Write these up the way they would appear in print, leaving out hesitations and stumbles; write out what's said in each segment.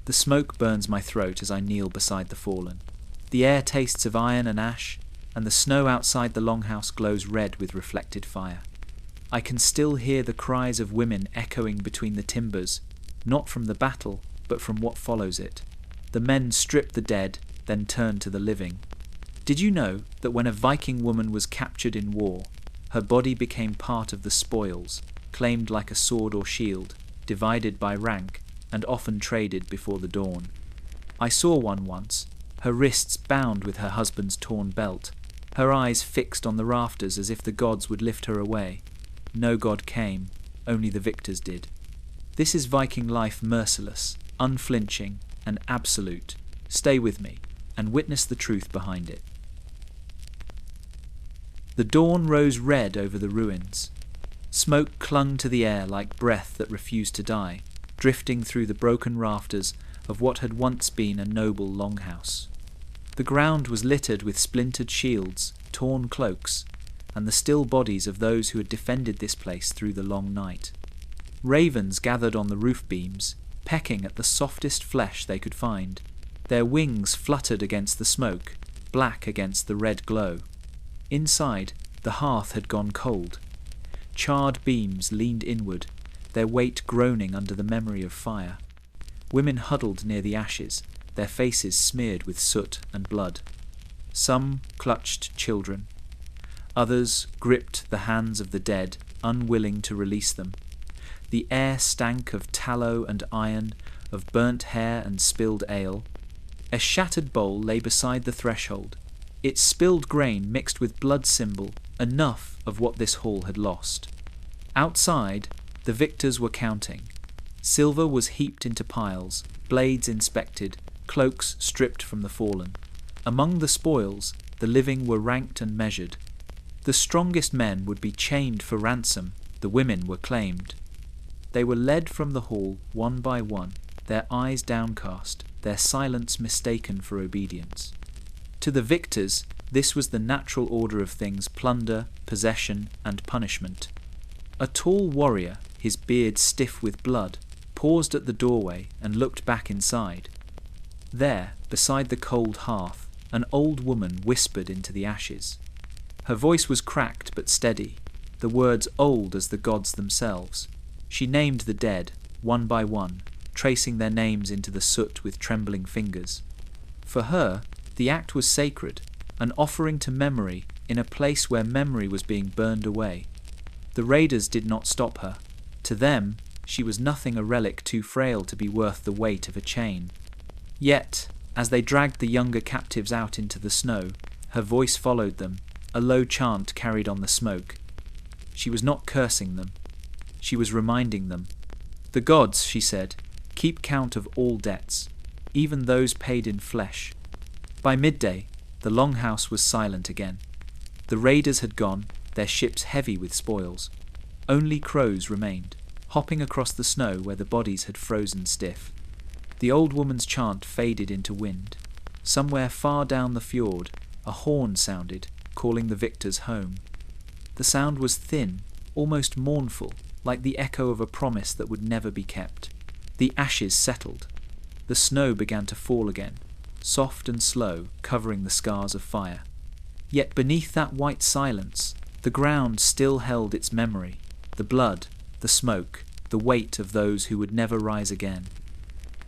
The smoke burns my throat as I kneel beside the fallen. The air tastes of iron and ash, and the snow outside the longhouse glows red with reflected fire. I can still hear the cries of women echoing between the timbers, not from the battle, but from what follows it. The men strip the dead, then turn to the living. Did you know that when a Viking woman was captured in war, her body became part of the spoils, claimed like a sword or shield, divided by rank, and often traded before the dawn? I saw one once, her wrists bound with her husband's torn belt, her eyes fixed on the rafters as if the gods would lift her away. No god came, only the victors did. This is Viking life, merciless, unflinching, and absolute. Stay with me, and witness the truth behind it. The dawn rose red over the ruins. Smoke clung to the air like breath that refused to die, drifting through the broken rafters of what had once been a noble longhouse. The ground was littered with splintered shields, torn cloaks, and the still bodies of those who had defended this place through the long night. Ravens gathered on the roof beams, pecking at the softest flesh they could find. Their wings fluttered against the smoke, black against the red glow. Inside, the hearth had gone cold. Charred beams leaned inward, their weight groaning under the memory of fire. Women huddled near the ashes, their faces smeared with soot and blood. Some clutched children. Others gripped the hands of the dead, unwilling to release them. The air stank of tallow and iron, of burnt hair and spilled ale. A shattered bowl lay beside the threshold, its spilled grain mixed with blood symbol, enough of what this hall had lost. Outside, the victors were counting. Silver was heaped into piles, blades inspected, cloaks stripped from the fallen. Among the spoils, the living were ranked and measured. The strongest men would be chained for ransom, the women were claimed. They were led from the hall one by one, their eyes downcast, their silence mistaken for obedience. To the victors, this was the natural order of things: plunder, possession, and punishment. A tall warrior, his beard stiff with blood, paused at the doorway and looked back inside. There, beside the cold hearth, an old woman whispered into the ashes. Her voice was cracked but steady, the words old as the gods themselves. She named the dead, one by one, tracing their names into the soot with trembling fingers. For her, the act was sacred, an offering to memory in a place where memory was being burned away. The raiders did not stop her. To them, she was nothing, a relic too frail to be worth the weight of a chain. Yet, as they dragged the younger captives out into the snow, her voice followed them, a low chant carried on the smoke. She was not cursing them. She was reminding them. The gods, she said, keep count of all debts, even those paid in flesh. By midday, the longhouse was silent again. The raiders had gone, their ships heavy with spoils. Only crows remained, hopping across the snow where the bodies had frozen stiff. The old woman's chant faded into wind. Somewhere far down the fjord, a horn sounded, calling the victors home. The sound was thin, almost mournful, like the echo of a promise that would never be kept. The ashes settled. The snow began to fall again, soft and slow, covering the scars of fire. Yet beneath that white silence, the ground still held its memory, the blood, the smoke, the weight of those who would never rise again.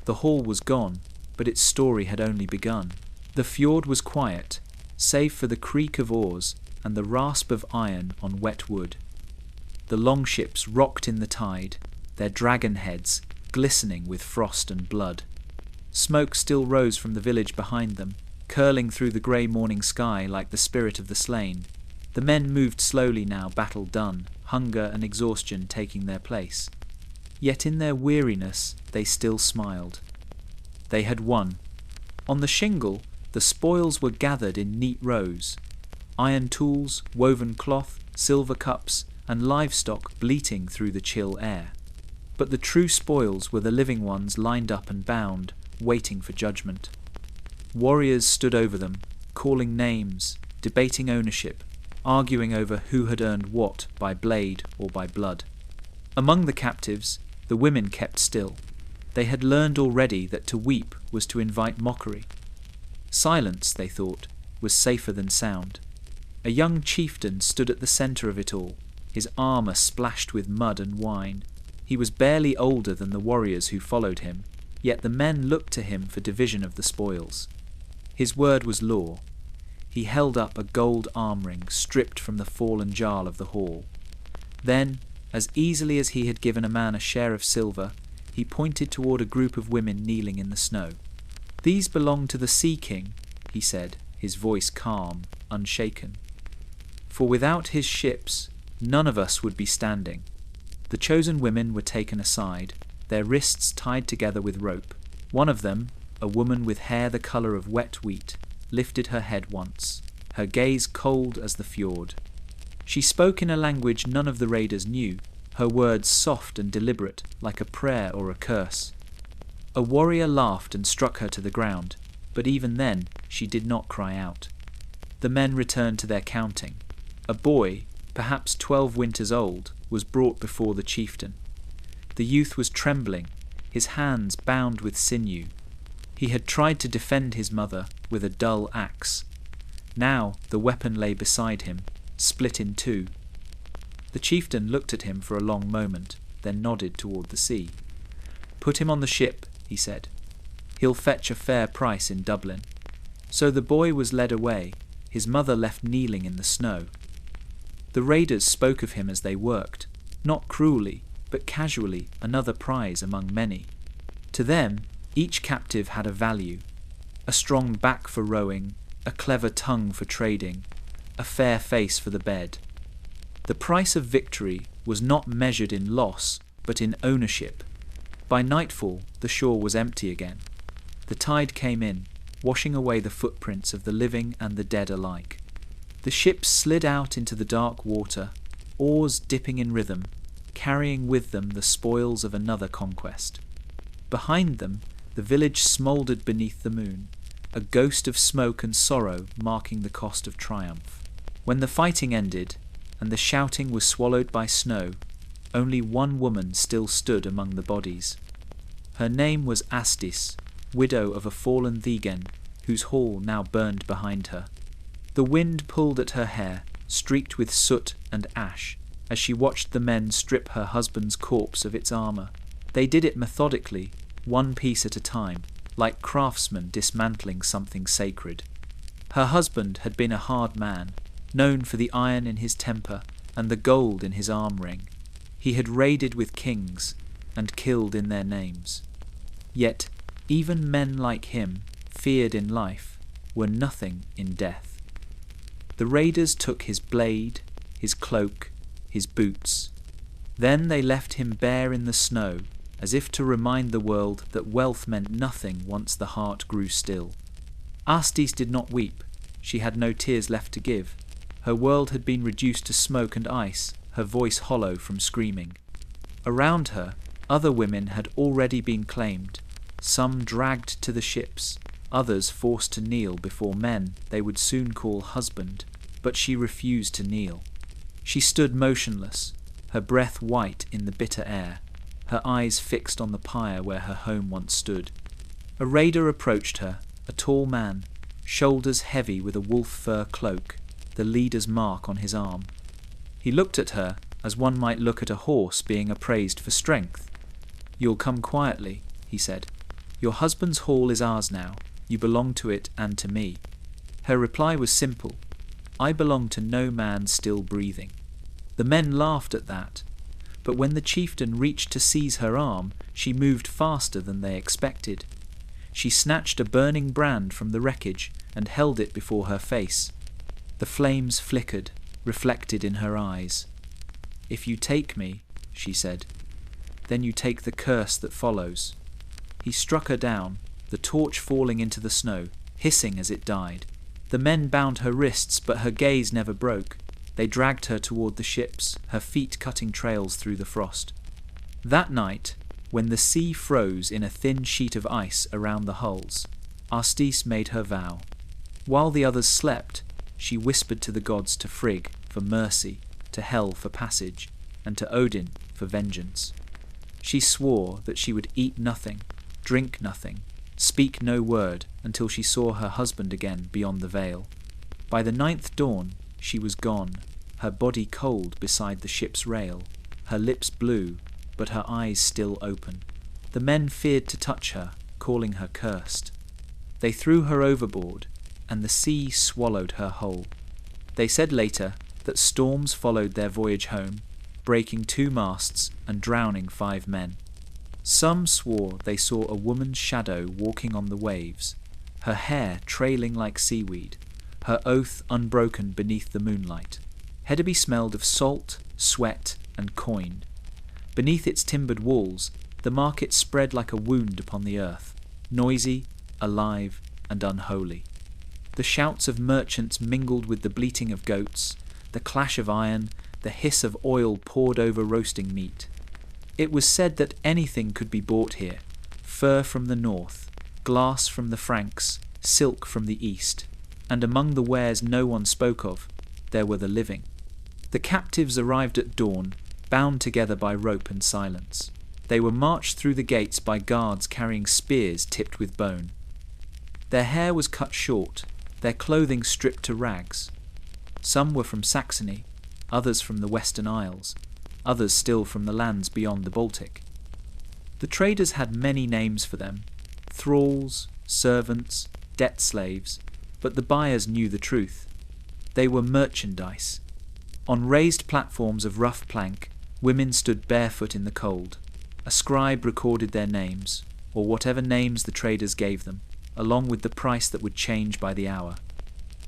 The hall was gone, but its story had only begun. The fjord was quiet, save for the creak of oars and the rasp of iron on wet wood. The longships rocked in the tide, their dragon heads glistening with frost and blood. Smoke still rose from the village behind them, curling through the grey morning sky like the spirit of the slain. The men moved slowly now, battle done, hunger and exhaustion taking their place. Yet in their weariness they still smiled. They had won. On the shingle, the spoils were gathered in neat rows. Iron tools, woven cloth, silver cups, and livestock bleating through the chill air. But the true spoils were the living ones lined up and bound, waiting for judgment. Warriors stood over them, calling names, debating ownership, arguing over who had earned what by blade or by blood. Among the captives, the women kept still. They had learned already that to weep was to invite mockery. Silence, they thought, was safer than sound. A young chieftain stood at the centre of it all, his armour splashed with mud and wine. He was barely older than the warriors who followed him, yet the men looked to him for division of the spoils. His word was law. He held up a gold arm ring stripped from the fallen jarl of the hall. Then, as easily as he had given a man a share of silver, he pointed toward a group of women kneeling in the snow. "These belong to the Sea King," he said, his voice calm, unshaken. "For without his ships, none of us would be standing." The chosen women were taken aside, their wrists tied together with rope. One of them, a woman with hair the colour of wet wheat, lifted her head once, her gaze cold as the fjord. She spoke in a language none of the raiders knew, her words soft and deliberate, like a prayer or a curse. A warrior laughed and struck her to the ground, but even then she did not cry out. The men returned to their counting. A boy, perhaps 12 winters old, was brought before the chieftain. The youth was trembling, his hands bound with sinew. He had tried to defend his mother with a dull axe. Now the weapon lay beside him, split in two. The chieftain looked at him for a long moment, then nodded toward the sea. "Put him on the ship," he said. "He'll fetch a fair price in Dublin." So the boy was led away, his mother left kneeling in the snow. The raiders spoke of him as they worked, not cruelly, but casually, another prize among many. To them, each captive had a value: a strong back for rowing, a clever tongue for trading, a fair face for the bed. The price of victory was not measured in loss, but in ownership. By nightfall, the shore was empty again. The tide came in, washing away the footprints of the living and the dead alike. The ships slid out into the dark water, oars dipping in rhythm, carrying with them the spoils of another conquest. Behind them, the village smouldered beneath the moon, a ghost of smoke and sorrow marking the cost of triumph. When the fighting ended, and the shouting was swallowed by snow, only one woman still stood among the bodies. Her name was Asdis, widow of a fallen Viking, whose hall now burned behind her. The wind pulled at her hair, streaked with soot and ash, as she watched the men strip her husband's corpse of its armour. They did it methodically, one piece at a time, like craftsmen dismantling something sacred. Her husband had been a hard man, known for the iron in his temper and the gold in his arm ring. He had raided with kings and killed in their names. Yet even men like him, feared in life, were nothing in death. The raiders took his blade, his cloak, his boots. Then they left him bare in the snow, as if to remind the world that wealth meant nothing once the heart grew still. Asdis did not weep. She had no tears left to give. Her world had been reduced to smoke and ice, her voice hollow from screaming. Around her, other women had already been claimed, some dragged to the ships, others forced to kneel before men they would soon call husband, but she refused to kneel. She stood motionless, her breath white in the bitter air, her eyes fixed on the pyre where her home once stood. A raider approached her, a tall man, shoulders heavy with a wolf fur cloak, the leader's mark on his arm. He looked at her as one might look at a horse being appraised for strength. "You'll come quietly," he said. "Your husband's hall is ours now. You belong to it and to me." Her reply was simple: "I belong to no man still breathing." The men laughed at that, but when the chieftain reached to seize her arm, she moved faster than they expected. She snatched a burning brand from the wreckage and held it before her face. The flames flickered, reflected in her eyes. "If you take me," she said, "then you take the curse that follows." He struck her down, the torch falling into the snow, hissing as it died. The men bound her wrists, but her gaze never broke. They dragged her toward the ships, her feet cutting trails through the frost. That night, when the sea froze in a thin sheet of ice around the hulls, Asdis made her vow. While the others slept, she whispered to the gods, to Frigg for mercy, to Hel for passage, and to Odin for vengeance. She swore that she would eat nothing, drink nothing, speak no word until she saw her husband again beyond the veil. By the 9th dawn she was gone, her body cold beside the ship's rail, her lips blue, but her eyes still open. The men feared to touch her, calling her cursed. They threw her overboard, and the sea swallowed her whole. They said later that storms followed their voyage home, breaking 2 masts and drowning 5 men. Some swore they saw a woman's shadow walking on the waves, her hair trailing like seaweed, her oath unbroken beneath the moonlight. Hedeby smelled of salt, sweat, and coin. Beneath its timbered walls, the market spread like a wound upon the earth, noisy, alive, and unholy. The shouts of merchants mingled with the bleating of goats, the clash of iron, the hiss of oil poured over roasting meat. It was said that anything could be bought here: fur from the north, glass from the Franks, silk from the east, and among the wares no one spoke of, there were the living. The captives arrived at dawn, bound together by rope and silence. They were marched through the gates by guards carrying spears tipped with bone. Their hair was cut short, their clothing stripped to rags. Some were from Saxony, others from the Western Isles, others still from the lands beyond the Baltic. The traders had many names for them: thralls, servants, debt slaves, but the buyers knew the truth. They were merchandise. On raised platforms of rough plank, women stood barefoot in the cold. A scribe recorded their names, or whatever names the traders gave them, along with the price that would change by the hour.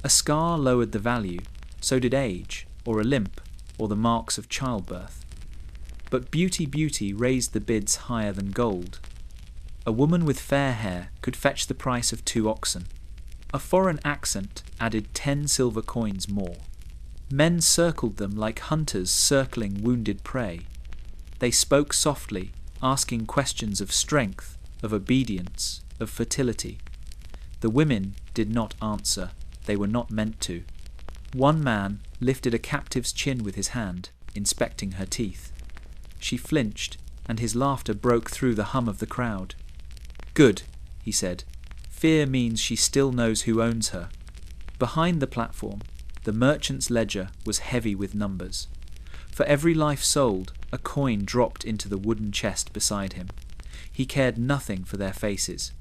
A scar lowered the value, so did age, or a limp, or the marks of childbirth. But beauty raised the bids higher than gold. A woman with fair hair could fetch the price of 2 oxen. A foreign accent added 10 silver coins more. Men circled them like hunters circling wounded prey. They spoke softly, asking questions of strength, of obedience, of fertility. The women did not answer. They were not meant to. One man lifted a captive's chin with his hand, inspecting her teeth. She flinched, and his laughter broke through the hum of the crowd. "Good," he said. "Fear means she still knows who owns her." Behind the platform, the merchant's ledger was heavy with numbers. For every life sold, a coin dropped into the wooden chest beside him. He cared nothing for their faces.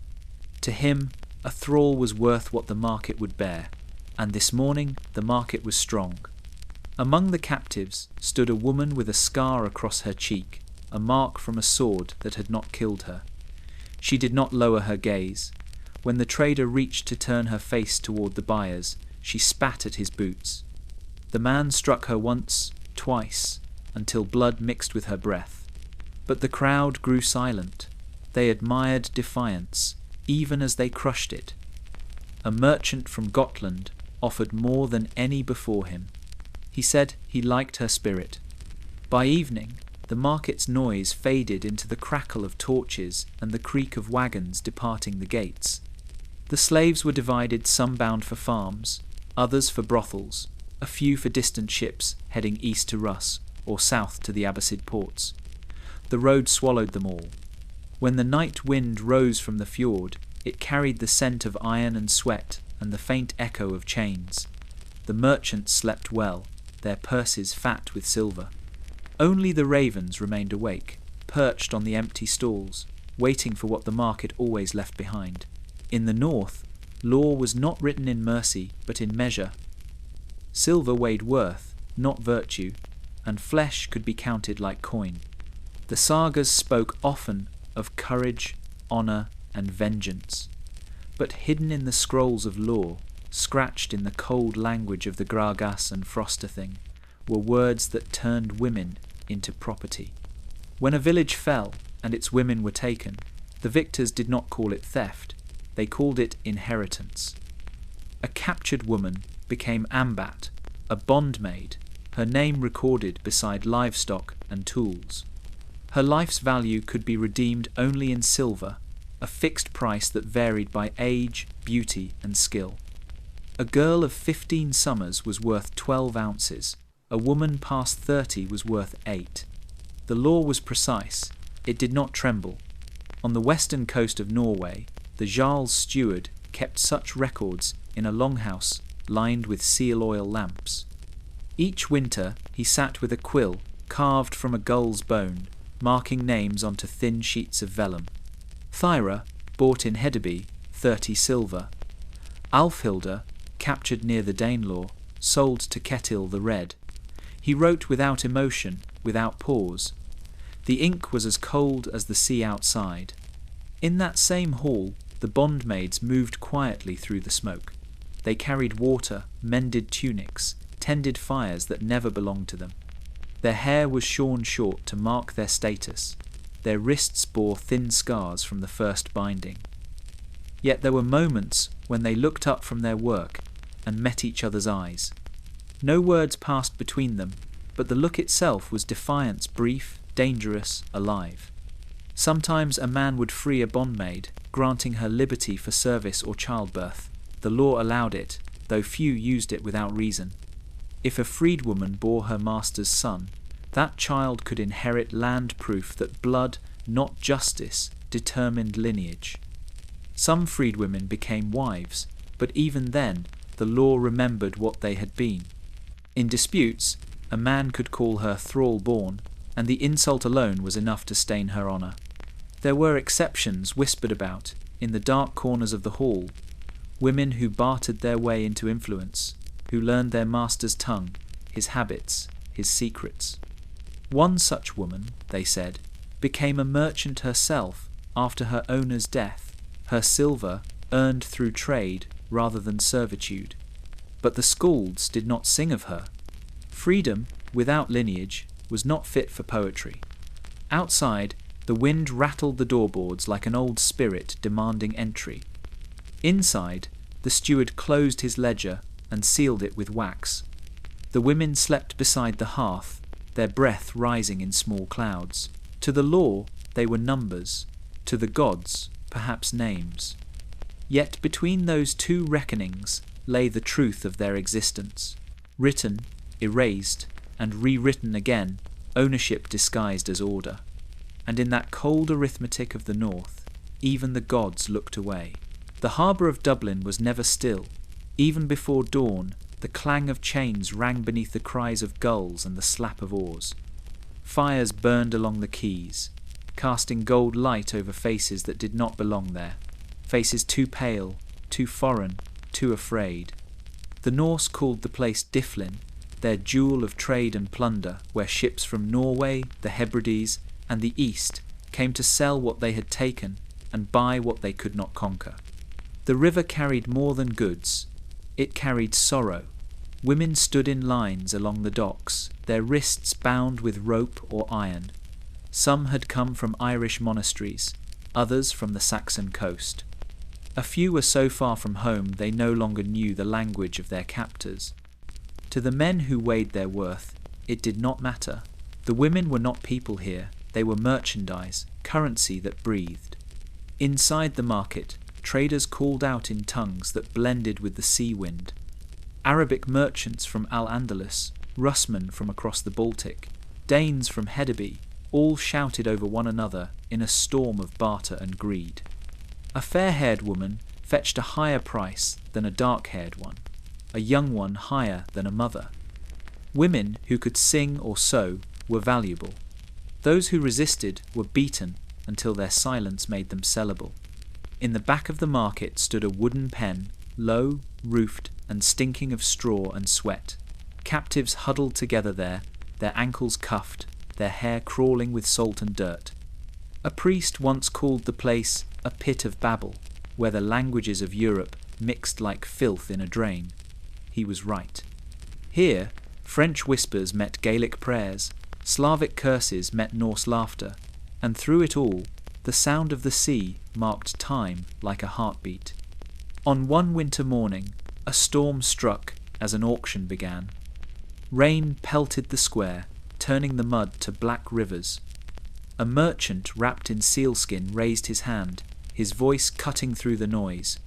To him, a thrall was worth what the market would bear, and this morning the market was strong. Among the captives stood a woman with a scar across her cheek, a mark from a sword that had not killed her. She did not lower her gaze. When the trader reached to turn her face toward the buyers, she spat at his boots. The man struck her once, twice, until blood mixed with her breath. But the crowd grew silent. They admired defiance, even as they crushed it. A merchant from Gotland offered more than any before him. He said he liked her spirit. By evening, the market's noise faded into the crackle of torches and the creak of wagons departing the gates. The slaves were divided, some bound for farms, others for brothels, a few for distant ships heading east to Russ or south to the Abbasid ports. The road swallowed them all. When the night wind rose from the fjord, it carried the scent of iron and sweat and the faint echo of chains. The merchants slept well, their purses fat with silver. Only the ravens remained awake, perched on the empty stalls, waiting for what the market always left behind. In the north, law was not written in mercy, but in measure. Silver weighed worth, not virtue, and flesh could be counted like coin. The sagas spoke often of courage, honour, and vengeance, but hidden in the scrolls of law, scratched in the cold language of the Gragas and Frostathing, were words that turned women into property. When a village fell and its women were taken, the victors did not call it theft, they called it inheritance. A captured woman became ambat, a bondmaid, her name recorded beside livestock and tools. Her life's value could be redeemed only in silver, a fixed price that varied by age, beauty, and skill. A girl of 15 summers was worth 12 ounces. A woman past 30 was worth 8. The law was precise. It did not tremble. On the western coast of Norway, the Jarl's steward kept such records in a longhouse lined with seal oil lamps. Each winter he sat with a quill carved from a gull's bone, marking names onto thin sheets of vellum. Thyra, bought in Hedeby, 30 silver. Alfhilda, captured near the Danelaw, sold to Ketil the Red. He wrote without emotion, without pause. The ink was as cold as the sea outside. In that same hall, the bondmaids moved quietly through the smoke. They carried water, mended tunics, tended fires that never belonged to them. Their hair was shorn short to mark their status. Their wrists bore thin scars from the first binding. Yet there were moments when they looked up from their work and met each other's eyes. No words passed between them, but the look itself was defiance, brief, dangerous, alive. Sometimes a man would free a bondmaid, granting her liberty for service or childbirth. The law allowed it, though few used it without reason. If a freedwoman bore her master's son, that child could inherit land, proof that blood, not justice, determined lineage. Some freedwomen became wives, but even then the law remembered what they had been. In disputes, a man could call her thrall-born, and the insult alone was enough to stain her honour. There were exceptions whispered about, in the dark corners of the hall, women who bartered their way into influence, who learned their master's tongue, his habits, his secrets. One such woman, they said, became a merchant herself after her owner's death, her silver earned through trade rather than servitude. But the skalds did not sing of her. Freedom, without lineage, was not fit for poetry. Outside, the wind rattled the doorboards like an old spirit demanding entry. Inside, the steward closed his ledger and sealed it with wax. The women slept beside the hearth, their breath rising in small clouds. To the law, they were numbers. To the gods, perhaps names. Yet between those two reckonings lay the truth of their existence. Written, erased, and rewritten again, ownership disguised as order. And in that cold arithmetic of the north, even the gods looked away. The harbour of Dublin was never still. Even before dawn, the clang of chains rang beneath the cries of gulls and the slap of oars. Fires burned along the quays, casting gold light over faces that did not belong there, faces too pale, too foreign, too afraid. The Norse called the place Dyflin, their jewel of trade and plunder, where ships from Norway, the Hebrides, and the East came to sell what they had taken and buy what they could not conquer. The river carried more than goods. It carried sorrow. Women stood in lines along the docks, their wrists bound with rope or iron. Some had come from Irish monasteries, others from the Saxon coast. A few were so far from home they no longer knew the language of their captors. To the men who weighed their worth, it did not matter. The women were not people here, they were merchandise, currency that breathed. Inside the market, traders called out in tongues that blended with the sea wind. Arabic merchants from Al-Andalus, Russmen from across the Baltic, Danes from Hedeby, all shouted over one another in a storm of barter and greed. A fair-haired woman fetched a higher price than a dark-haired one, a young one higher than a mother. Women who could sing or sew were valuable. Those who resisted were beaten until their silence made them sellable. In the back of the market stood a wooden pen, low, roofed, and stinking of straw and sweat. Captives huddled together there, their ankles cuffed, their hair crawling with salt and dirt. A priest once called the place a pit of Babel, where the languages of Europe mixed like filth in a drain. He was right. Here, French whispers met Gaelic prayers, Slavic curses met Norse laughter, and through it all, the sound of the sea marked time like a heartbeat. On one winter morning, a storm struck as an auction began. Rain pelted the square, turning the mud to black rivers. A merchant wrapped in sealskin raised his hand, his voice cutting through the noise.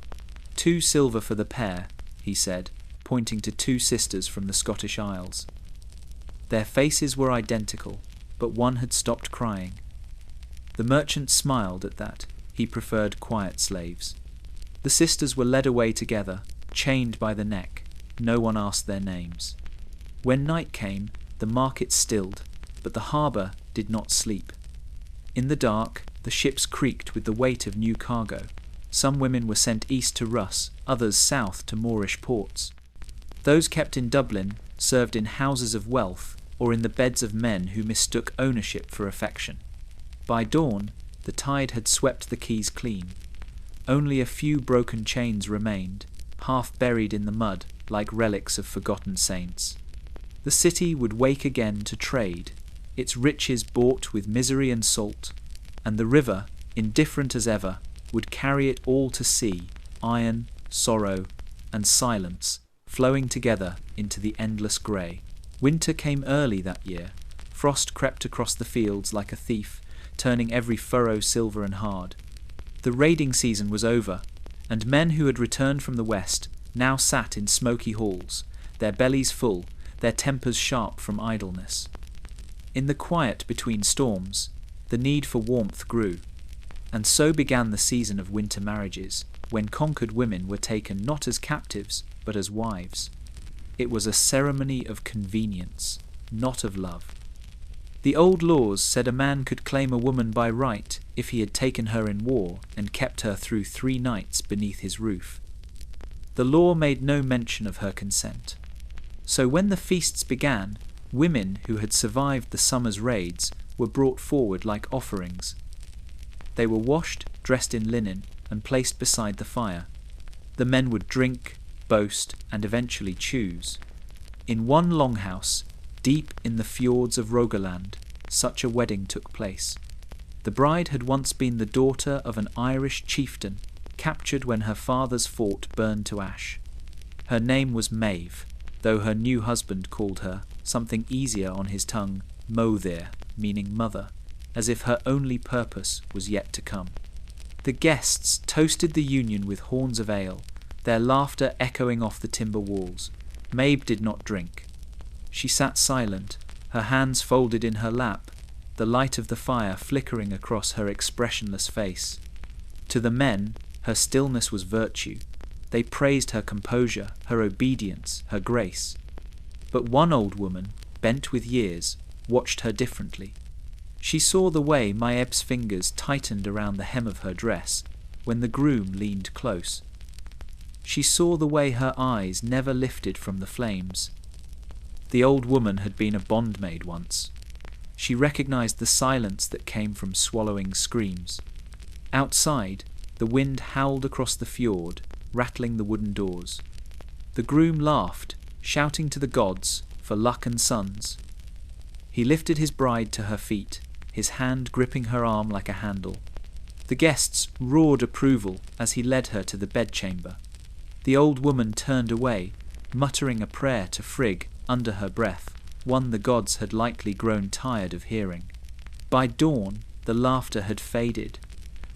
2 silver for the pair, he said, pointing to 2 sisters from the Scottish Isles. Their faces were identical, but one had stopped crying. The merchant smiled at that. He preferred quiet slaves. The sisters were led away together, chained by the neck. No one asked their names. When night came, the market stilled, but the harbour did not sleep. In the dark, the ships creaked with the weight of new cargo. Some women were sent east to Russ, others south to Moorish ports. Those kept in Dublin served in houses of wealth or in the beds of men who mistook ownership for affection. By dawn, the tide had swept the quays clean. Only a few broken chains remained, half buried in the mud like relics of forgotten saints. The city would wake again to trade, its riches bought with misery and salt, and the river, indifferent as ever, would carry it all to sea, iron, sorrow, and silence, flowing together into the endless grey. Winter came early that year. Frost crept across the fields like a thief, turning every furrow silver and hard. The raiding season was over, and men who had returned from the west now sat in smoky halls, their bellies full, their tempers sharp from idleness. In the quiet between storms, the need for warmth grew, and so began the season of winter marriages, when conquered women were taken not as captives, but as wives. It was a ceremony of convenience, not of love. The old laws said a man could claim a woman by right if he had taken her in war and kept her through 3 nights beneath his roof. The law made no mention of her consent. So when the feasts began, women who had survived the summer's raids were brought forward like offerings. They were washed, dressed in linen, and placed beside the fire. The men would drink, boast, and eventually choose. In one longhouse, deep in the fjords of Rogaland, such a wedding took place. The bride had once been the daughter of an Irish chieftain, captured when her father's fort burned to ash. Her name was Maeve, though her new husband called her, something easier on his tongue, Mother, meaning mother, as if her only purpose was yet to come. The guests toasted the union with horns of ale, their laughter echoing off the timber walls. Maeve did not drink. She sat silent, her hands folded in her lap, the light of the fire flickering across her expressionless face. To the men, her stillness was virtue. They praised her composure, her obedience, her grace. But one old woman, bent with years, watched her differently. She saw the way Maeb's fingers tightened around the hem of her dress when the groom leaned close. She saw the way her eyes never lifted from the flames. The old woman had been a bondmaid once. She recognized the silence that came from swallowing screams. Outside, the wind howled across the fjord, rattling the wooden doors. The groom laughed, shouting to the gods for luck and sons. He lifted his bride to her feet, his hand gripping her arm like a handle. The guests roared approval as he led her to the bedchamber. The old woman turned away, muttering a prayer to Frigg under her breath, one the gods had likely grown tired of hearing. By dawn, the laughter had faded.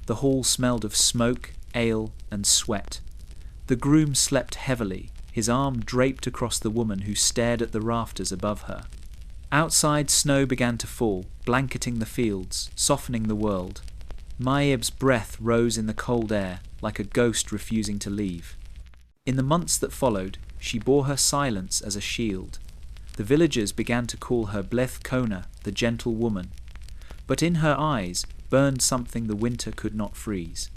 The hall smelled of smoke, ale, and sweat. The groom slept heavily, his arm draped across the woman who stared at the rafters above her. Outside, snow began to fall, blanketing the fields, softening the world. Maeb's breath rose in the cold air, like a ghost refusing to leave. In the months that followed, she bore her silence as a shield. The villagers began to call her Bleth Kona, the gentle woman. But in her eyes burned something the winter could not freeze.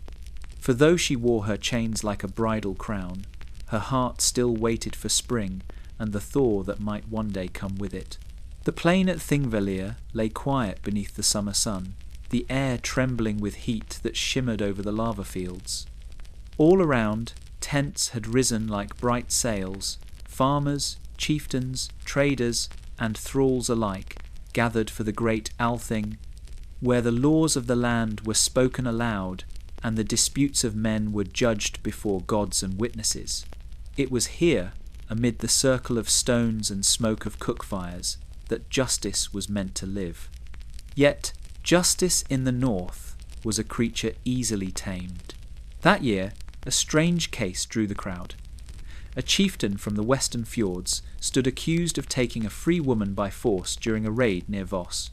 For though she wore her chains like a bridal crown, her heart still waited for spring and the thaw that might one day come with it. The plain at Thingvellir lay quiet beneath the summer sun, the air trembling with heat that shimmered over the lava fields. All around, tents had risen like bright sails. Farmers, chieftains, traders, and thralls alike gathered for the great Althing, where the laws of the land were spoken aloud and the disputes of men were judged before gods and witnesses. It was here, amid the circle of stones and smoke of cook fires, that justice was meant to live. Yet justice in the north was a creature easily tamed. That year, a strange case drew the crowd. A chieftain from the western fjords stood accused of taking a free woman by force during a raid near Voss.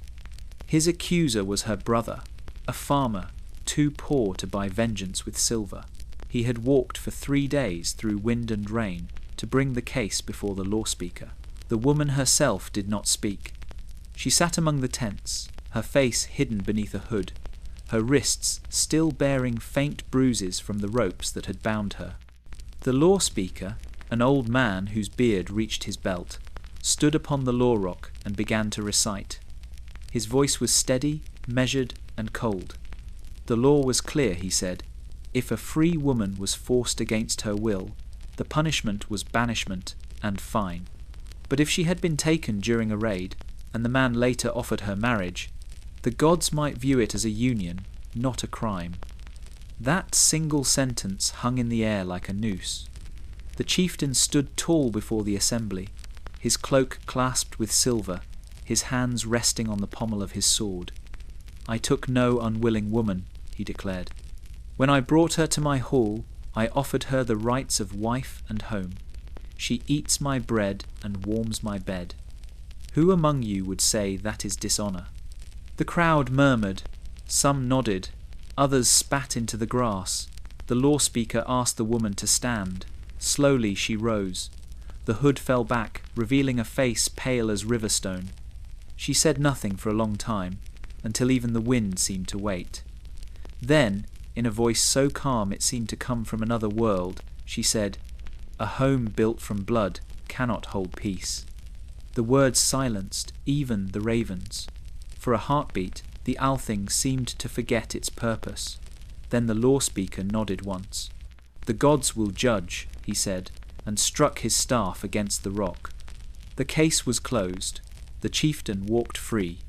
His accuser was her brother, a farmer, too poor to buy vengeance with silver. He had walked for 3 days through wind and rain to bring the case before the law speaker. The woman herself did not speak. She sat among the tents, her face hidden beneath a hood, her wrists still bearing faint bruises from the ropes that had bound her. The law speaker, an old man whose beard reached his belt, stood upon the law rock and began to recite. His voice was steady, measured, and cold. The law was clear, he said. If a free woman was forced against her will, the punishment was banishment and fine. But if she had been taken during a raid, and the man later offered her marriage, the gods might view it as a union, not a crime. That single sentence hung in the air like a noose. The chieftain stood tall before the assembly, his cloak clasped with silver, his hands resting on the pommel of his sword. I took no unwilling woman, he declared. When I brought her to my hall, I offered her the rights of wife and home. She eats my bread and warms my bed. Who among you would say that is dishonor? The crowd murmured, some nodded, others spat into the grass. The law speaker asked the woman to stand. Slowly she rose. The hood fell back, revealing a face pale as riverstone. She said nothing for a long time, until even the wind seemed to wait. Then, in a voice so calm it seemed to come from another world, she said, "A home built from blood cannot hold peace." The words silenced even the ravens. For a heartbeat, the Althing seemed to forget its purpose. Then the law speaker nodded once. "The gods will judge," he said, and struck his staff against the rock. The case was closed. The chieftain walked free.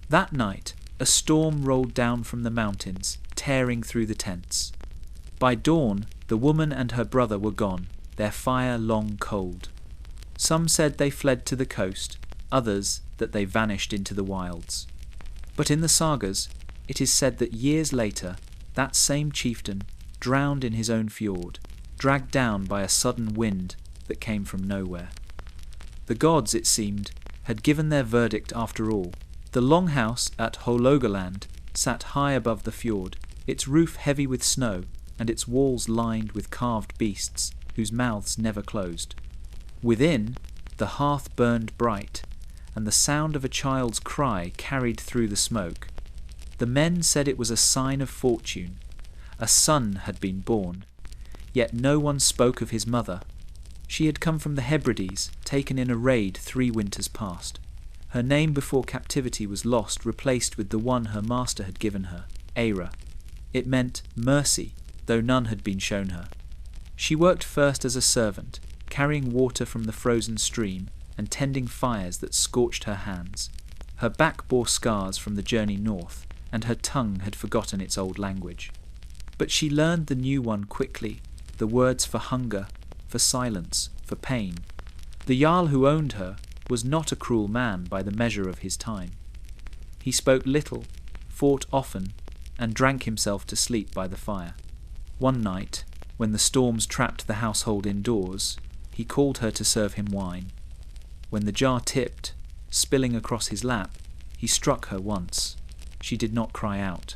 That night, a storm rolled down from the mountains, tearing through the tents. By dawn, the woman and her brother were gone, their fire long cold. Some said they fled to the coast, others that they vanished into the wilds. But in the sagas, it is said that years later, that same chieftain, drowned in his own fjord, dragged down by a sudden wind that came from nowhere. The gods, it seemed, had given their verdict after all. The longhouse at Hålogaland sat high above the fjord, its roof heavy with snow, and its walls lined with carved beasts, whose mouths never closed. Within, the hearth burned bright, and the sound of a child's cry carried through the smoke. The men said it was a sign of fortune. A son had been born, yet no one spoke of his mother. She had come from the Hebrides, taken in a raid 3 winters past. Her name before captivity was lost, replaced with the one her master had given her, Eira. It meant mercy, though none had been shown her. She worked first as a servant, carrying water from the frozen stream and tending fires that scorched her hands. Her back bore scars from the journey north, and her tongue had forgotten its old language. But she learned the new one quickly, the words for hunger, for silence, for pain. The Jarl who owned her was not a cruel man by the measure of his time. He spoke little, fought often, and drank himself to sleep by the fire. One night, when the storms trapped the household indoors, he called her to serve him wine. When the jar tipped, spilling across his lap, he struck her once. She did not cry out.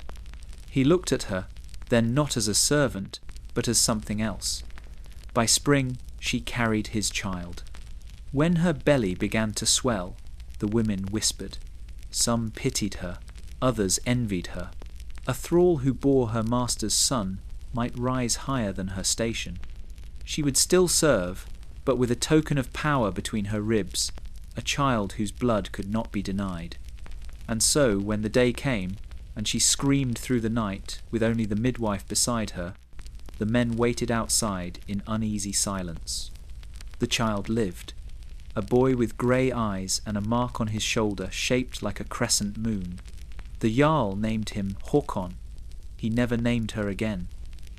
He looked at her, then not as a servant, but as something else. By spring, she carried his child. When her belly began to swell, the women whispered. Some pitied her, others envied her. A thrall who bore her master's son might rise higher than her station. She would still serve, but with a token of power between her ribs, a child whose blood could not be denied. And so, when the day came, and she screamed through the night with only the midwife beside her, the men waited outside in uneasy silence. The child lived, a boy with grey eyes and a mark on his shoulder shaped like a crescent moon. The Jarl named him Håkon. He never named her again.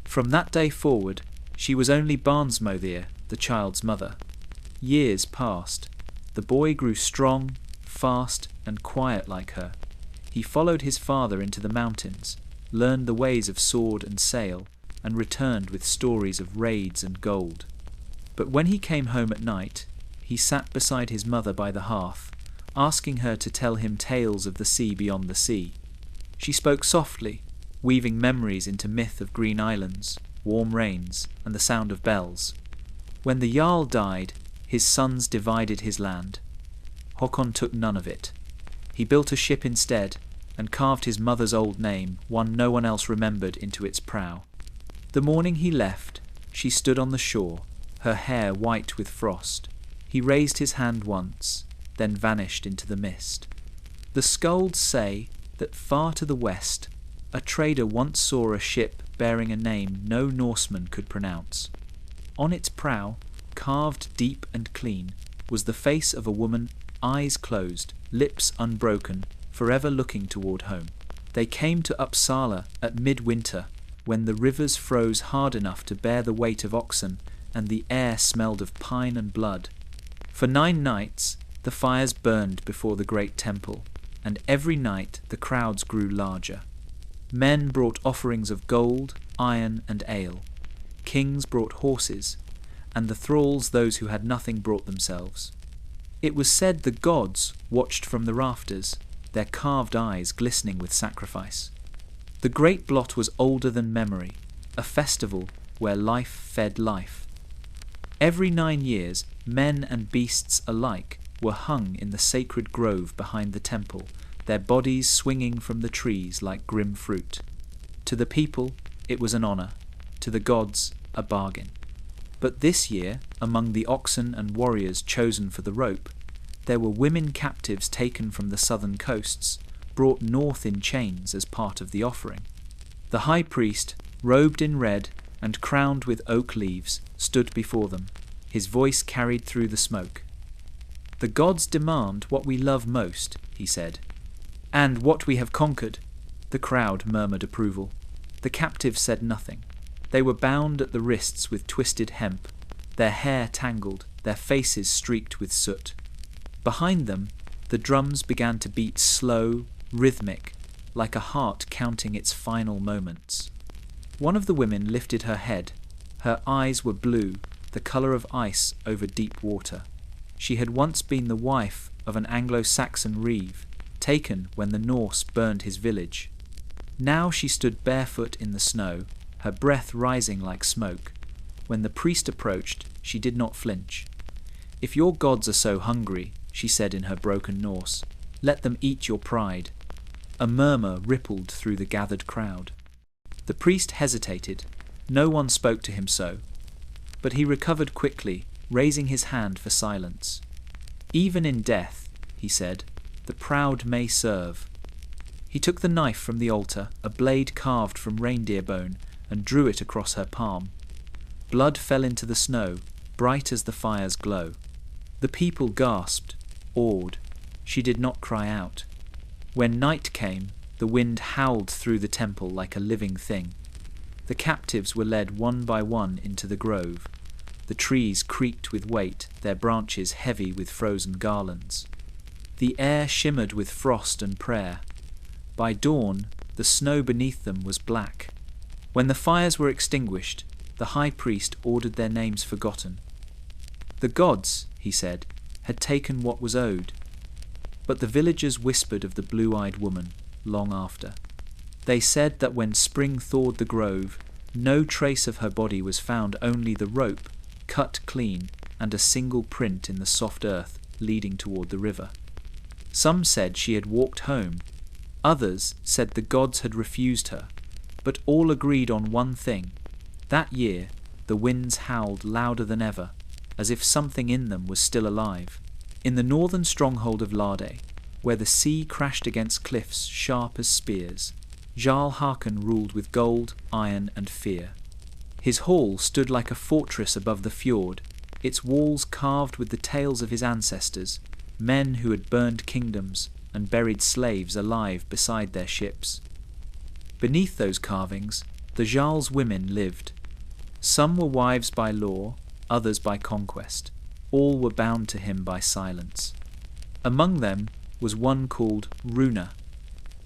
From that day forward, she was only Barnsmóðir, the child's mother. Years passed. The boy grew strong, fast, and quiet like her. He followed his father into the mountains, learned the ways of sword and sail, and returned with stories of raids and gold. But when he came home at night, he sat beside his mother by the hearth, asking her to tell him tales of the sea beyond the sea. She spoke softly, weaving memories into myth of green islands, warm rains, and the sound of bells. When the Jarl died, his sons divided his land. Håkon took none of it. He built a ship instead, and carved his mother's old name, one no one else remembered, into its prow. The morning he left, she stood on the shore, her hair white with frost. He raised his hand once, then vanished into the mist. The skalds say that far to the west, a trader once saw a ship bearing a name no Norseman could pronounce. On its prow, carved deep and clean, was the face of a woman, eyes closed, lips unbroken, forever looking toward home. They came to Uppsala at midwinter, when the rivers froze hard enough to bear the weight of oxen, and the air smelled of pine and blood. For 9 nights the fires burned before the great temple, and every night the crowds grew larger. Men brought offerings of gold, iron, and ale. Kings brought horses, and the thralls, those who had nothing, brought themselves. It was said the gods watched from the rafters, their carved eyes glistening with sacrifice. The great blot was older than memory, a festival where life fed life. Every 9 years, men and beasts alike were hung in the sacred grove behind the temple, their bodies swinging from the trees like grim fruit. To the people, it was an honour, to the gods, a bargain. But this year, among the oxen and warriors chosen for the rope, there were women captives taken from the southern coasts, brought north in chains as part of the offering. The high priest, robed in red and crowned with oak leaves, stood before them, his voice carried through the smoke. "The gods demand what we love most," he said. "And what we have conquered." The crowd murmured approval. The captives said nothing. They were bound at the wrists with twisted hemp, their hair tangled, their faces streaked with soot. Behind them, the drums began to beat slow, rhythmic, like a heart counting its final moments. One of the women lifted her head. Her eyes were blue, the colour of ice over deep water. She had once been the wife of an Anglo-Saxon reeve, taken when the Norse burned his village. Now she stood barefoot in the snow, her breath rising like smoke. When the priest approached, she did not flinch. "If your gods are so hungry," she said in her broken Norse, "let them eat your pride." A murmur rippled through the gathered crowd. The priest hesitated. No one spoke to him so. But he recovered quickly, raising his hand for silence. "Even in death," he said, "the proud may serve." He took the knife from the altar, a blade carved from reindeer bone, and drew it across her palm. Blood fell into the snow, bright as the fire's glow. The people gasped, awed. She did not cry out. When night came, the wind howled through the temple like a living thing. The captives were led one by one into the grove. The trees creaked with weight, their branches heavy with frozen garlands. The air shimmered with frost and prayer. By dawn, the snow beneath them was black. When the fires were extinguished, the high priest ordered their names forgotten. The gods, he said, had taken what was owed. But the villagers whispered of the blue-eyed woman long after. They said that when spring thawed the grove, no trace of her body was found, only the rope, cut clean, and a single print in the soft earth leading toward the river. Some said she had walked home. Others said the gods had refused her, but all agreed on one thing. That year, the winds howled louder than ever, as if something in them was still alive. In the northern stronghold of Lade, where the sea crashed against cliffs sharp as spears, Jarl Håkon ruled with gold, iron, and fear. His hall stood like a fortress above the fjord, its walls carved with the tales of his ancestors, men who had burned kingdoms and buried slaves alive beside their ships. Beneath those carvings, the Jarl's women lived. Some were wives by law, others by conquest. All were bound to him by silence. Among them was one called Runa.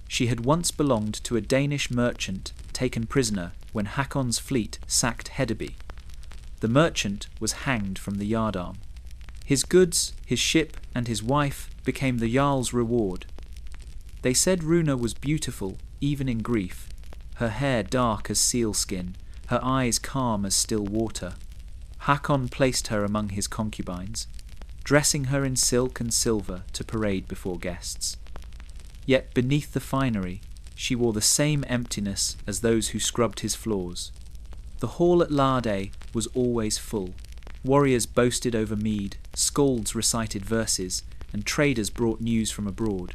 She had once belonged to a Danish merchant taken prisoner when Hakon's fleet sacked Hedeby. The merchant was hanged from the yardarm. His goods, his ship, and his wife became the Jarl's reward. They said Runa was beautiful, even in grief, her hair dark as sealskin, her eyes calm as still water. Hakon placed her among his concubines, dressing her in silk and silver to parade before guests. Yet beneath the finery, she wore the same emptiness as those who scrubbed his floors. The hall at Larde was always full. Warriors boasted over mead, skalds recited verses, and traders brought news from abroad.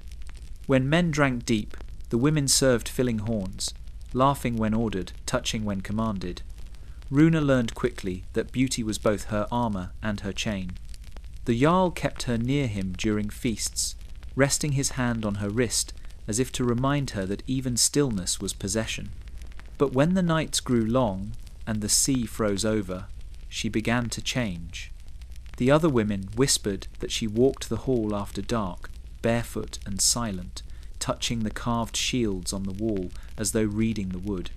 When men drank deep, the women served filling horns, laughing when ordered, touching when commanded. Runa learned quickly that beauty was both her armour and her chain. The Jarl kept her near him during feasts, resting his hand on her wrist as if to remind her that even stillness was possession. But when the nights grew long and the sea froze over, she began to change. The other women whispered that she walked the hall after dark, barefoot and silent, touching the carved shields on the wall as though reading the wood.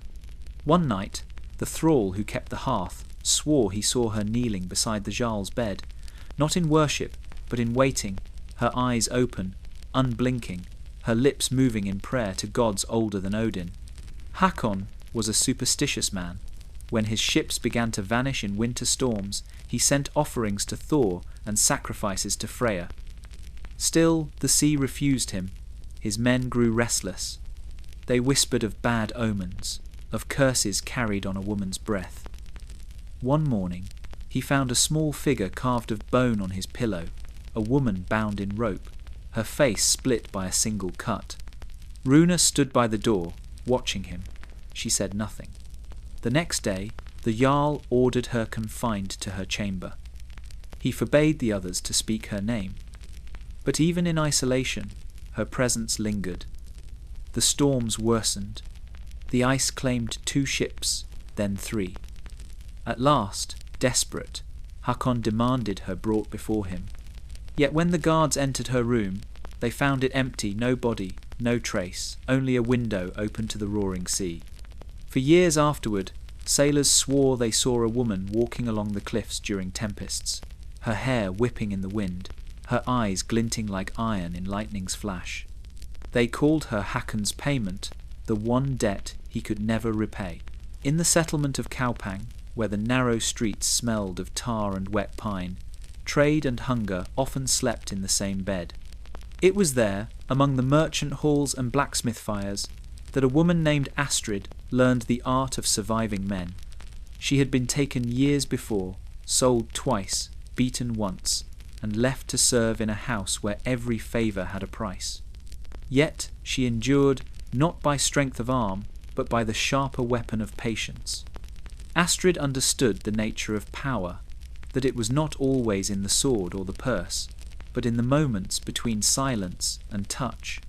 One night, the thrall who kept the hearth swore he saw her kneeling beside the Jarl's bed, not in worship, but in waiting, her eyes open, unblinking, her lips moving in prayer to gods older than Odin. Hakon was a superstitious man. When his ships began to vanish in winter storms, he sent offerings to Thor and sacrifices to Freya. Still, the sea refused him. His men grew restless. They whispered of bad omens, of curses carried on a woman's breath. One morning, he found a small figure carved of bone on his pillow, a woman bound in rope, her face split by a single cut. Runa stood by the door, watching him. She said nothing. The next day, the Jarl ordered her confined to her chamber. He forbade the others to speak her name. But even in isolation, her presence lingered. The storms worsened. The ice claimed 2 ships, then 3. At last, desperate, Hakon demanded her brought before him. Yet when the guards entered her room, they found it empty, no body, no trace, only a window open to the roaring sea. For years afterward, sailors swore they saw a woman walking along the cliffs during tempests, her hair whipping in the wind, her eyes glinting like iron in lightning's flash. They called her Hakon's payment, the one debt he could never repay. In the settlement of Kaupang, where the narrow streets smelled of tar and wet pine, trade and hunger often slept in the same bed. It was there, among the merchant halls and blacksmith fires, that a woman named Astrid learned the art of surviving men. She had been taken years before, sold twice, beaten once, and left to serve in a house where every favour had a price. Yet she endured not by strength of arm, but by the sharper weapon of patience. Astrid understood the nature of power, that it was not always in the sword or the purse, but in the moments between silence and touch.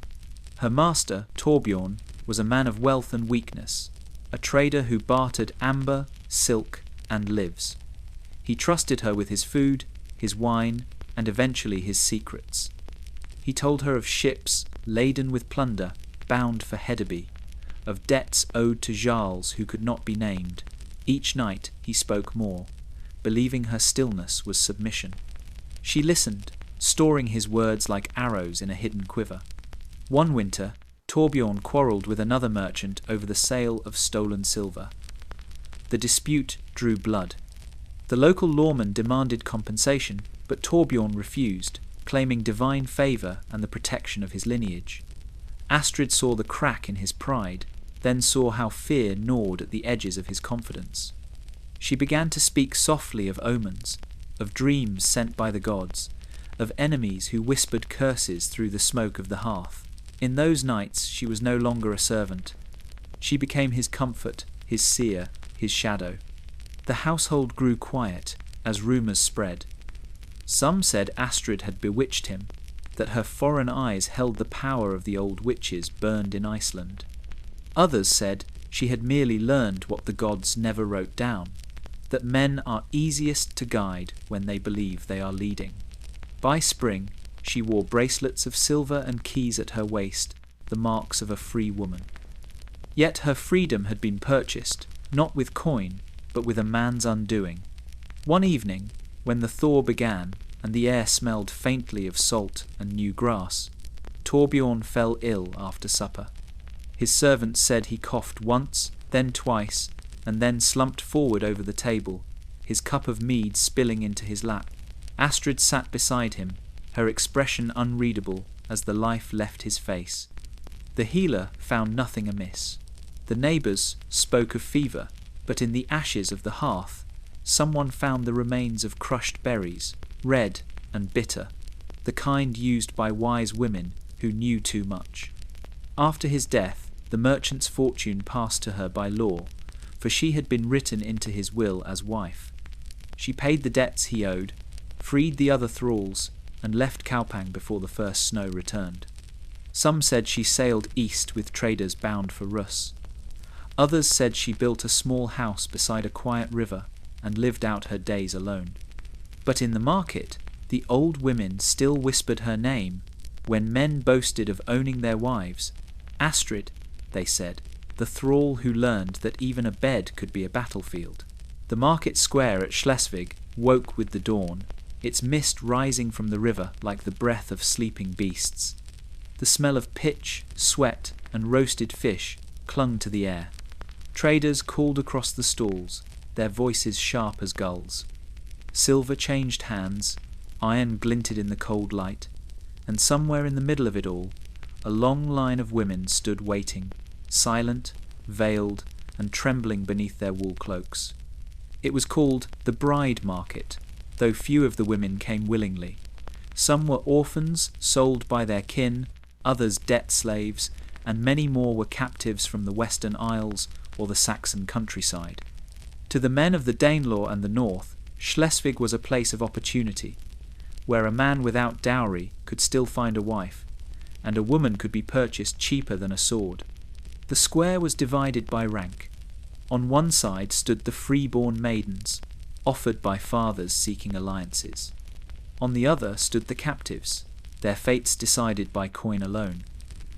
Her master, Torbjorn, was a man of wealth and weakness, a trader who bartered amber, silk, and lives. He trusted her with his food, his wine, and eventually his secrets. He told her of ships laden with plunder, bound for Hedeby, of debts owed to Jarls who could not be named. Each night he spoke more, believing her stillness was submission. She listened, storing his words like arrows in a hidden quiver. One winter, Torbjorn quarrelled with another merchant over the sale of stolen silver. The dispute drew blood. The local lawman demanded compensation, but Torbjorn refused, claiming divine favour and the protection of his lineage. Astrid saw the crack in his pride, then saw how fear gnawed at the edges of his confidence. She began to speak softly of omens, of dreams sent by the gods, of enemies who whispered curses through the smoke of the hearth. In those nights she was no longer a servant. She became his comfort, his seer, his shadow. The household grew quiet as rumours spread. Some said Astrid had bewitched him, that her foreign eyes held the power of the old witches burned in Iceland. Others said she had merely learned what the gods never wrote down, that men are easiest to guide when they believe they are leading. By spring, she wore bracelets of silver and keys at her waist, the marks of a free woman. Yet her freedom had been purchased, not with coin, but with a man's undoing. One evening, when the thaw began, and the air smelled faintly of salt and new grass, Torbjorn fell ill after supper. His servants said he coughed once, then twice, and then slumped forward over the table, his cup of mead spilling into his lap. Astrid sat beside him, her expression unreadable as the life left his face. The healer found nothing amiss. The neighbours spoke of fever, but in the ashes of the hearth, someone found the remains of crushed berries, red and bitter, the kind used by wise women who knew too much. After his death, the merchant's fortune passed to her by law, for she had been written into his will as wife. She paid the debts he owed, freed the other thralls, and left Kaupang before the first snow returned. Some said she sailed east with traders bound for Rus. Others said she built a small house beside a quiet river and lived out her days alone. But in the market, the old women still whispered her name when men boasted of owning their wives. Astrid, they said, the thrall who learned that even a bed could be a battlefield. The market square at Schleswig woke with the dawn, its mist rising from the river like the breath of sleeping beasts. The smell of pitch, sweat, and roasted fish clung to the air. Traders called across the stalls, their voices sharp as gulls. Silver changed hands, iron glinted in the cold light, and somewhere in the middle of it all, a long line of women stood waiting, silent, veiled, and trembling beneath their wool cloaks. It was called the bride market, though few of the women came willingly. Some were orphans sold by their kin, others debt slaves, and many more were captives from the Western Isles or the Saxon countryside. To the men of the Danelaw and the North, Schleswig was a place of opportunity, where a man without dowry could still find a wife, and a woman could be purchased cheaper than a sword. The square was divided by rank. On one side stood the free-born maidens, offered by fathers seeking alliances. On the other stood the captives, their fates decided by coin alone.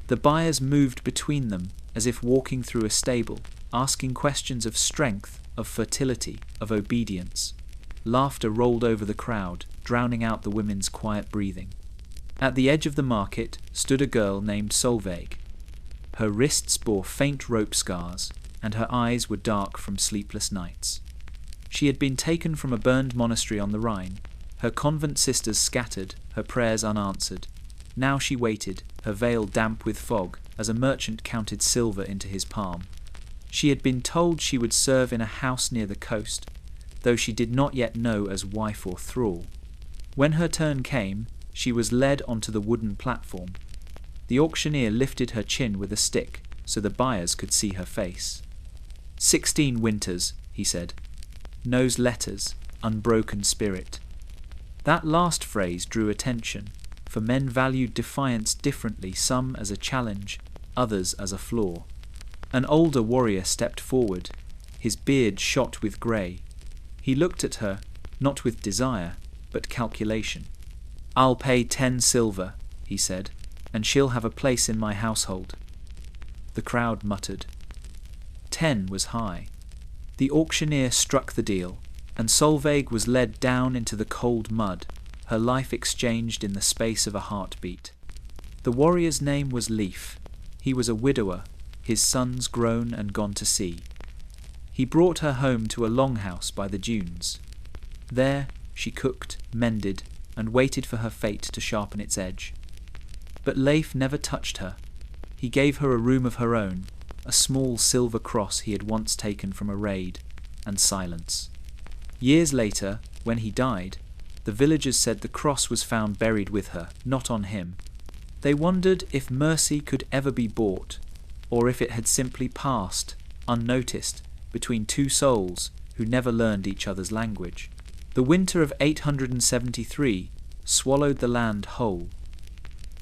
The buyers moved between them as if walking through a stable, asking questions of strength, of fertility, of obedience. Laughter rolled over the crowd, drowning out the women's quiet breathing. At the edge of the market stood a girl named Solveig. Her wrists bore faint rope scars, and her eyes were dark from sleepless nights. She had been taken from a burned monastery on the Rhine, her convent sisters scattered, her prayers unanswered. Now she waited, her veil damp with fog, as a merchant counted silver into his palm. She had been told she would serve in a house near the coast, though she did not yet know as wife or thrall. When her turn came, she was led onto the wooden platform. The auctioneer lifted her chin with a stick so the buyers could see her face. 16 winters, he said. Knows letters, unbroken spirit. That last phrase drew attention, for men valued defiance differently, some as a challenge, others as a flaw. An older warrior stepped forward, his beard shot with grey. He looked at her, not with desire, but calculation. "I'll pay 10 silver, he said, "and she'll have a place in my household." The crowd muttered. 10 was high. The auctioneer struck the deal, and Solveig was led down into the cold mud, her life exchanged in the space of a heartbeat. The warrior's name was Leif. He was a widower, his sons grown and gone to sea. He brought her home to a longhouse by the dunes. There she cooked, mended, and waited for her fate to sharpen its edge. But Leif never touched her. He gave her a room of her own, a small silver cross he had once taken from a raid, and silence. Years later, when he died, the villagers said the cross was found buried with her, not on him. They wondered if mercy could ever be bought, or if it had simply passed, unnoticed, between two souls who never learned each other's language. The winter of 873 swallowed the land whole.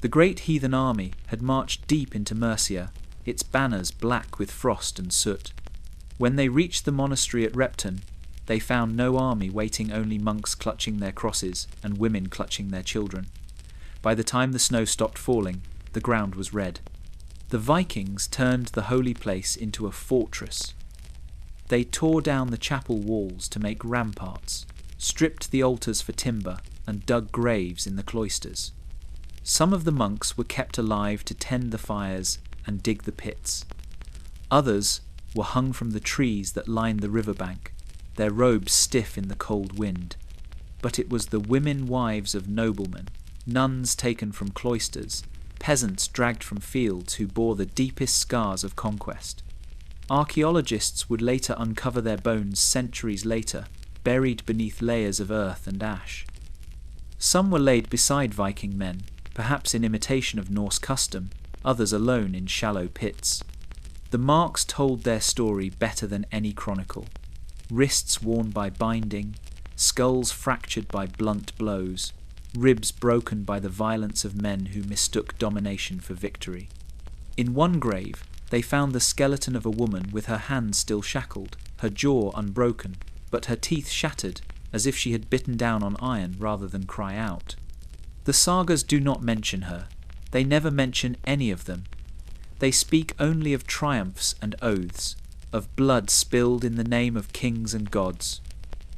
The great heathen army had marched deep into Mercia, its banners black with frost and soot. When they reached the monastery at Repton, they found no army waiting, only monks clutching their crosses and women clutching their children. By the time the snow stopped falling, the ground was red. The Vikings turned the holy place into a fortress. They tore down the chapel walls to make ramparts, stripped the altars for timber, and dug graves in the cloisters. Some of the monks were kept alive to tend the fires and dig the pits. Others were hung from the trees that lined the riverbank, their robes stiff in the cold wind. But it was the women wives of noblemen, nuns taken from cloisters, peasants dragged from fields who bore the deepest scars of conquest. Archaeologists would later uncover their bones centuries later, buried beneath layers of earth and ash. Some were laid beside Viking men, perhaps in imitation of Norse custom, others alone in shallow pits. The marks told their story better than any chronicle. Wrists worn by binding, skulls fractured by blunt blows, ribs broken by the violence of men who mistook domination for victory. In one grave, they found the skeleton of a woman with her hands still shackled, her jaw unbroken, but her teeth shattered, as if she had bitten down on iron rather than cry out. The sagas do not mention her. They never mention any of them. They speak only of triumphs and oaths, of blood spilled in the name of kings and gods.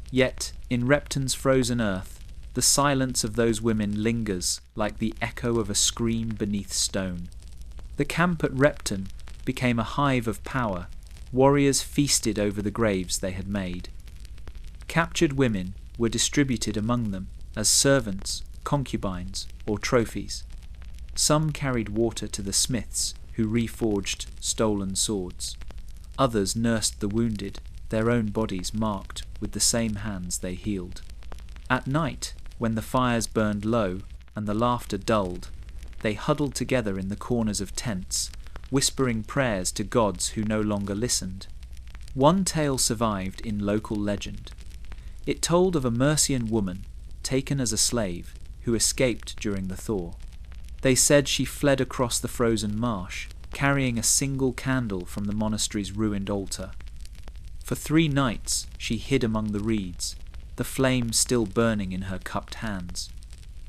Yet, in Repton's frozen earth, the silence of those women lingers like the echo of a scream beneath stone. The camp at Repton became a hive of power. Warriors feasted over the graves they had made. Captured women were distributed among them as servants, concubines, or trophies. Some carried water to the smiths who reforged stolen swords. Others nursed the wounded, their own bodies marked with the same hands they healed. At night, when the fires burned low and the laughter dulled, they huddled together in the corners of tents, whispering prayers to gods who no longer listened. One tale survived in local legend. It told of a Mercian woman, taken as a slave, who escaped during the thaw. They said she fled across the frozen marsh, carrying a single candle from the monastery's ruined altar. For 3 nights she hid among the reeds, the flame still burning in her cupped hands.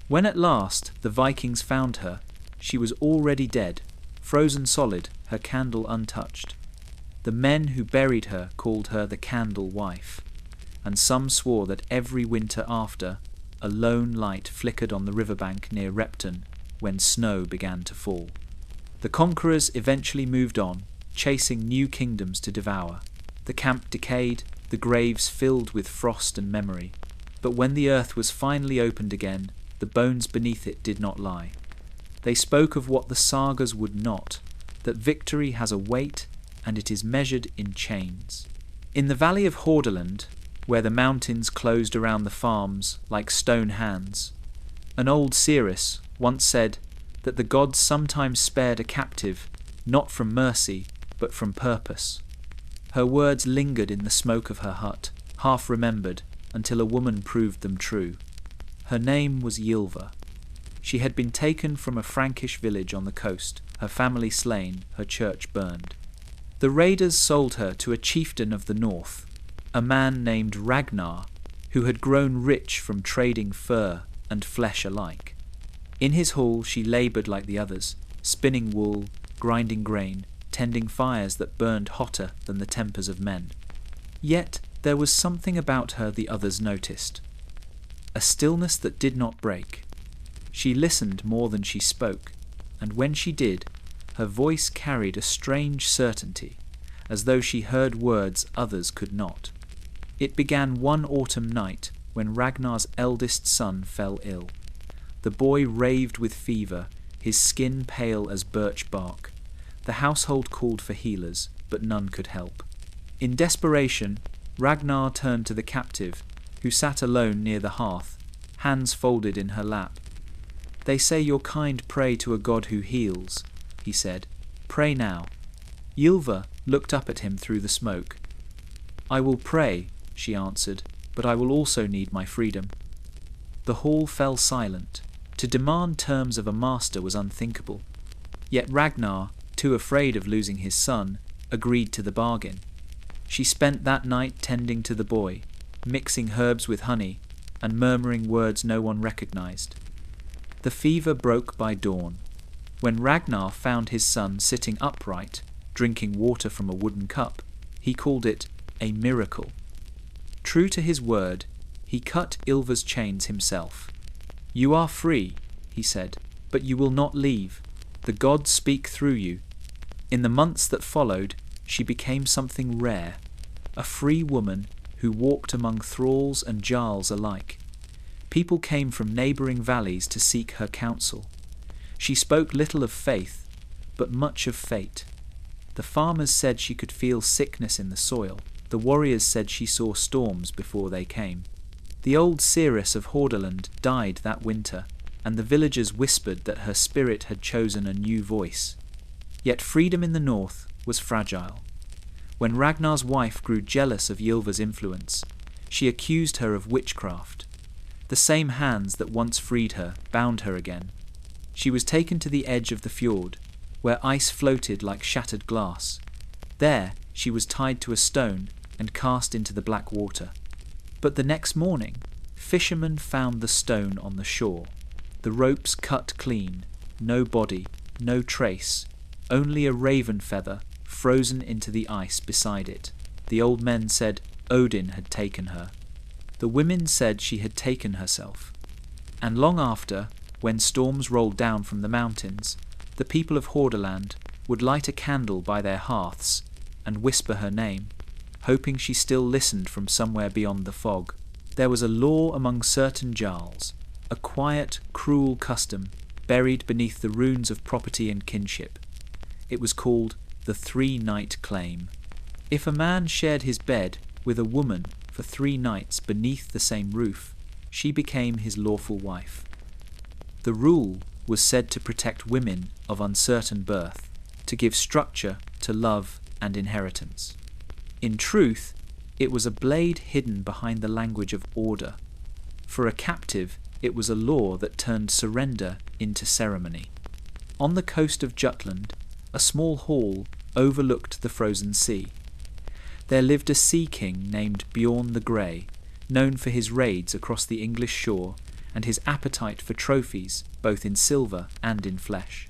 When at last the Vikings found her, she was already dead, frozen solid, her candle untouched. The men who buried her called her the Candle Wife, and some swore that every winter after, a lone light flickered on the riverbank near Repton when snow began to fall. The conquerors eventually moved on, chasing new kingdoms to devour. The camp decayed, the graves filled with frost and memory. But when the earth was finally opened again, the bones beneath it did not lie. They spoke of what the sagas would not, that victory has a weight and it is measured in chains. In the valley of Hordaland, where the mountains closed around the farms like stone hands, an old seeress once said that the gods sometimes spared a captive, not from mercy, but from purpose. Her words lingered in the smoke of her hut, half remembered, until a woman proved them true. Her name was Ylva. She had been taken from a Frankish village on the coast, her family slain, her church burned. The raiders sold her to a chieftain of the north, a man named Ragnar, who had grown rich from trading fur and flesh alike. In his hall she laboured like the others, spinning wool, grinding grain, tending fires that burned hotter than the tempers of men. Yet there was something about her the others noticed. A stillness that did not break. She listened more than she spoke, and when she did, her voice carried a strange certainty, as though she heard words others could not. It began one autumn night when Ragnar's eldest son fell ill. The boy raved with fever, his skin pale as birch bark. The household called for healers, but none could help. In desperation, Ragnar turned to the captive, who sat alone near the hearth, hands folded in her lap. "They say your kind pray to a god who heals," he said. "Pray now." Ylva looked up at him through the smoke. "I will pray," she answered, "but I will also need my freedom." The hall fell silent. To demand terms of a master was unthinkable. Yet Ragnar, too afraid of losing his son, agreed to the bargain. She spent that night tending to the boy, mixing herbs with honey, and murmuring words no one recognized. The fever broke by dawn. When Ragnar found his son sitting upright, drinking water from a wooden cup, he called it a miracle. True to his word, he cut Ylva's chains himself. "You are free," he said. But you will not leave. The gods speak through you. In the months that followed, she became something rare, a free woman who walked among thralls and jarls alike. People came from neighbouring valleys to seek her counsel. She spoke little of faith, but much of fate. The farmers said she could feel sickness in the soil. The warriors said she saw storms before they came. The old seeress of Hordaland died that winter, and the villagers whispered that her spirit had chosen a new voice. Yet freedom in the north was fragile. When Ragnar's wife grew jealous of Ylva's influence, she accused her of witchcraft. The same hands that once freed her bound her again. She was taken to the edge of the fjord, where ice floated like shattered glass. There she was tied to a stone and cast into the black water. But the next morning, fishermen found the stone on the shore. The ropes cut clean, no body, no trace, only a raven feather frozen into the ice beside it. The old men said Odin had taken her. The women said she had taken herself. And long after, when storms rolled down from the mountains, the people of Hordaland would light a candle by their hearths and whisper her name, hoping she still listened from somewhere beyond the fog. There was a law among certain jarls, a quiet, cruel custom buried beneath the ruins of property and kinship. It was called the 3-night claim. If a man shared his bed with a woman for 3 nights beneath the same roof, she became his lawful wife. The rule was said to protect women of uncertain birth, to give structure to love and inheritance. In truth, it was a blade hidden behind the language of order. For a captive, it was a law that turned surrender into ceremony. On the coast of Jutland, a small hall overlooked the frozen sea. There lived a sea king named Bjorn the Grey, known for his raids across the English shore and his appetite for trophies both in silver and in flesh.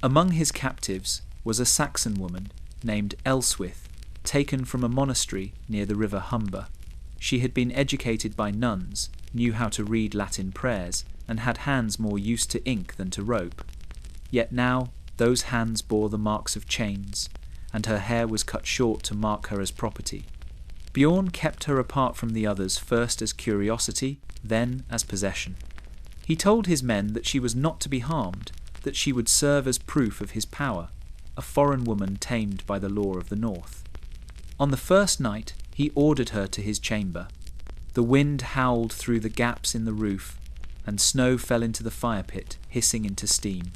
Among his captives was a Saxon woman named Elswith, taken from a monastery near the river Humber. She had been educated by nuns, knew how to read Latin prayers, and had hands more used to ink than to rope. Yet now those hands bore the marks of chains, and her hair was cut short to mark her as property. Bjorn kept her apart from the others, first as curiosity, then as possession. He told his men that she was not to be harmed, that she would serve as proof of his power, a foreign woman tamed by the law of the north. On the first night, he ordered her to his chamber. The wind howled through the gaps in the roof, and snow fell into the fire pit, hissing into steam.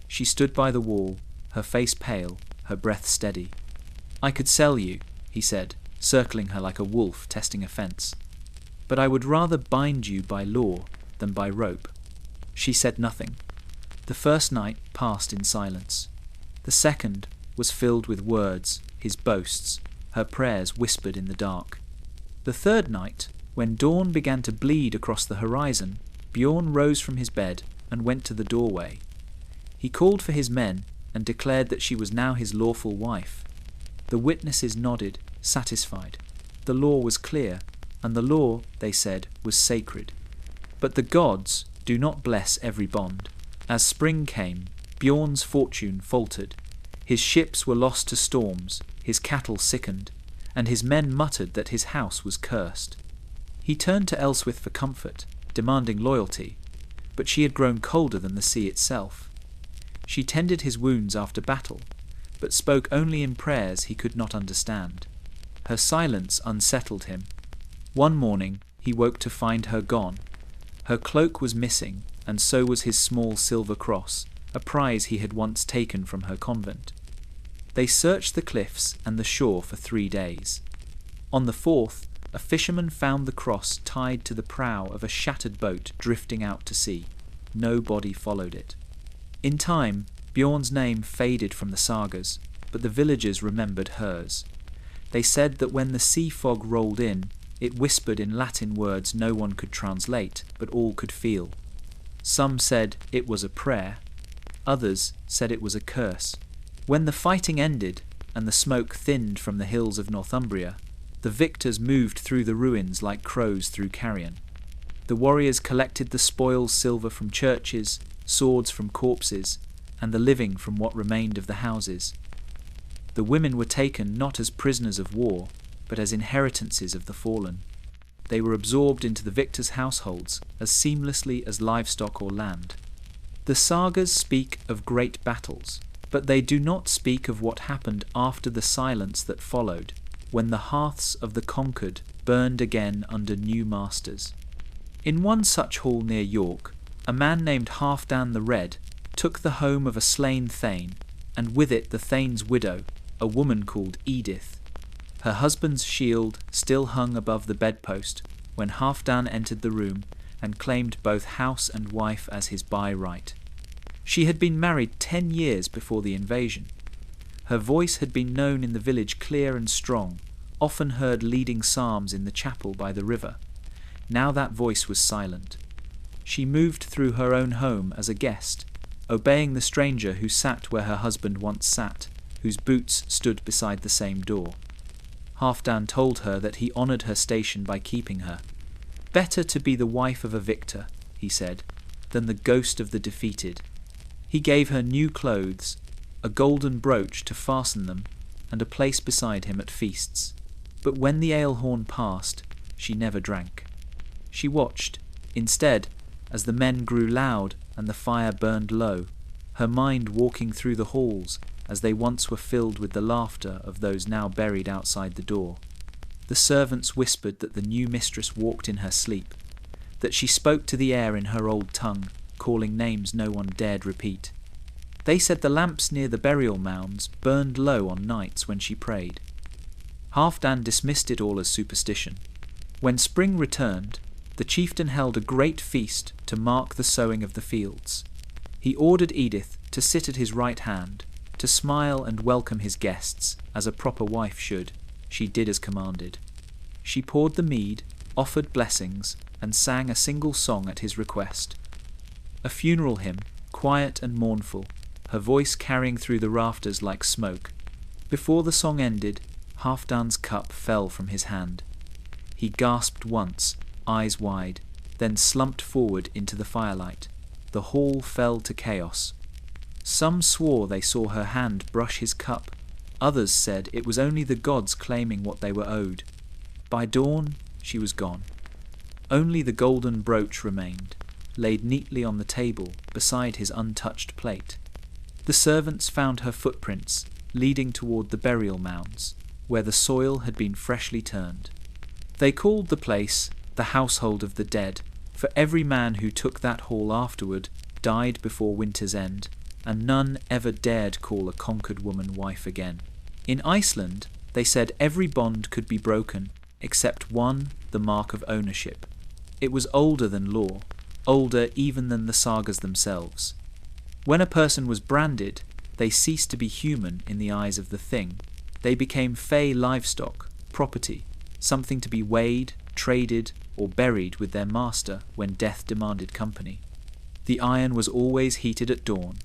She stood by the wall, her face pale, her breath steady. "I could sell you," he said, circling her like a wolf testing a fence. "But I would rather bind you by law than by rope." She said nothing. The first night passed in silence. The second was filled with words, his boasts, her prayers whispered in the dark. The third night, when dawn began to bleed across the horizon, Bjorn rose from his bed and went to the doorway. He called for his men and declared that she was now his lawful wife. The witnesses nodded, satisfied. The law was clear, and the law, they said, was sacred. But the gods do not bless every bond. As spring came, Bjorn's fortune faltered. His ships were lost to storms, his cattle sickened, and his men muttered that his house was cursed. He turned to Elswith for comfort, demanding loyalty, but she had grown colder than the sea itself. She tended his wounds after battle, but spoke only in prayers he could not understand. Her silence unsettled him. One morning he woke to find her gone. Her cloak was missing, and so was his small silver cross, a prize he had once taken from her convent. They searched the cliffs and the shore for 3 days. On the 4th, a fisherman found the cross tied to the prow of a shattered boat drifting out to sea. No body followed it. In time, Bjorn's name faded from the sagas, but the villagers remembered hers. They said that when the sea fog rolled in, it whispered in Latin words no one could translate, but all could feel. Some said it was a prayer. Others said it was a curse. When the fighting ended and the smoke thinned from the hills of Northumbria, the victors moved through the ruins like crows through carrion. The warriors collected the spoils, silver from churches, swords from corpses, and the living from what remained of the houses. The women were taken not as prisoners of war, but as inheritances of the fallen. They were absorbed into the victors' households as seamlessly as livestock or land. The sagas speak of great battles, but they do not speak of what happened after the silence that followed, when the hearths of the conquered burned again under new masters. In one such hall near York, a man named Halfdan the Red took the home of a slain thane, and with it the thane's widow, a woman called Edith. Her husband's shield still hung above the bedpost when Halfdan entered the room and claimed both house and wife as his by right. She had been married 10 years before the invasion. Her voice had been known in the village clear and strong, often heard leading psalms in the chapel by the river. Now that voice was silent. She moved through her own home as a guest, obeying the stranger who sat where her husband once sat, whose boots stood beside the same door. Halfdan told her that he honoured her station by keeping her. Better to be the wife of a victor, he said, than the ghost of the defeated. He gave her new clothes, a golden brooch to fasten them, and a place beside him at feasts. But when the ale horn passed, she never drank. She watched, instead, as the men grew loud and the fire burned low, her mind walking through the halls as they once were filled with the laughter of those now buried outside the door. The servants whispered that the new mistress walked in her sleep, that she spoke to the air in her old tongue, calling names no one dared repeat. They said the lamps near the burial mounds burned low on nights when she prayed. Halfdan dismissed it all as superstition. When spring returned, the chieftain held a great feast to mark the sowing of the fields. He ordered Edith to sit at his right hand, to smile and welcome his guests, as a proper wife should. She did as commanded. She poured the mead, offered blessings, and sang a single song at his request. A funeral hymn, quiet and mournful, her voice carrying through the rafters like smoke. Before the song ended, Halfdan's cup fell from his hand. He gasped once, eyes wide, then slumped forward into the firelight. The hall fell to chaos. Some swore they saw her hand brush his cup. Others said it was only the gods claiming what they were owed. By dawn, she was gone. Only the golden brooch remained, laid neatly on the table beside his untouched plate. The servants found her footprints, leading toward the burial mounds, where the soil had been freshly turned. They called the place the household of the dead, for every man who took that hall afterward died before winter's end, and none ever dared call a conquered woman wife again. In Iceland, they said every bond could be broken, except one, the mark of ownership. It was older than law, older even than the sagas themselves. When a person was branded, they ceased to be human in the eyes of the thing. They became fey livestock, property, something to be weighed, traded, or buried with their master when death demanded company. The iron was always heated at dawn.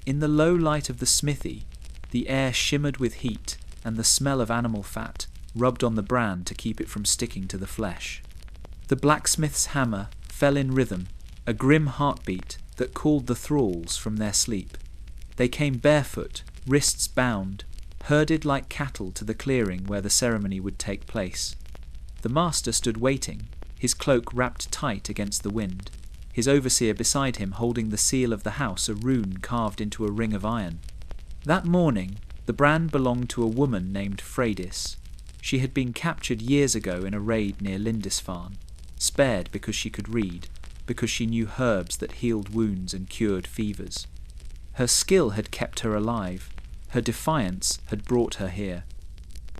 In the low light of the smithy, the air shimmered with heat, and the smell of animal fat rubbed on the brand to keep it from sticking to the flesh. The blacksmith's hammer fell in rhythm, a grim heartbeat that called the thralls from their sleep. They came barefoot, wrists bound, herded like cattle to the clearing where the ceremony would take place. The master stood waiting, his cloak wrapped tight against the wind, his overseer beside him holding the seal of the house, a rune carved into a ring of iron. That morning, the brand belonged to a woman named Freydis. She had been captured years ago in a raid near Lindisfarne, spared because she could read, because she knew herbs that healed wounds and cured fevers. Her skill had kept her alive, her defiance had brought her here.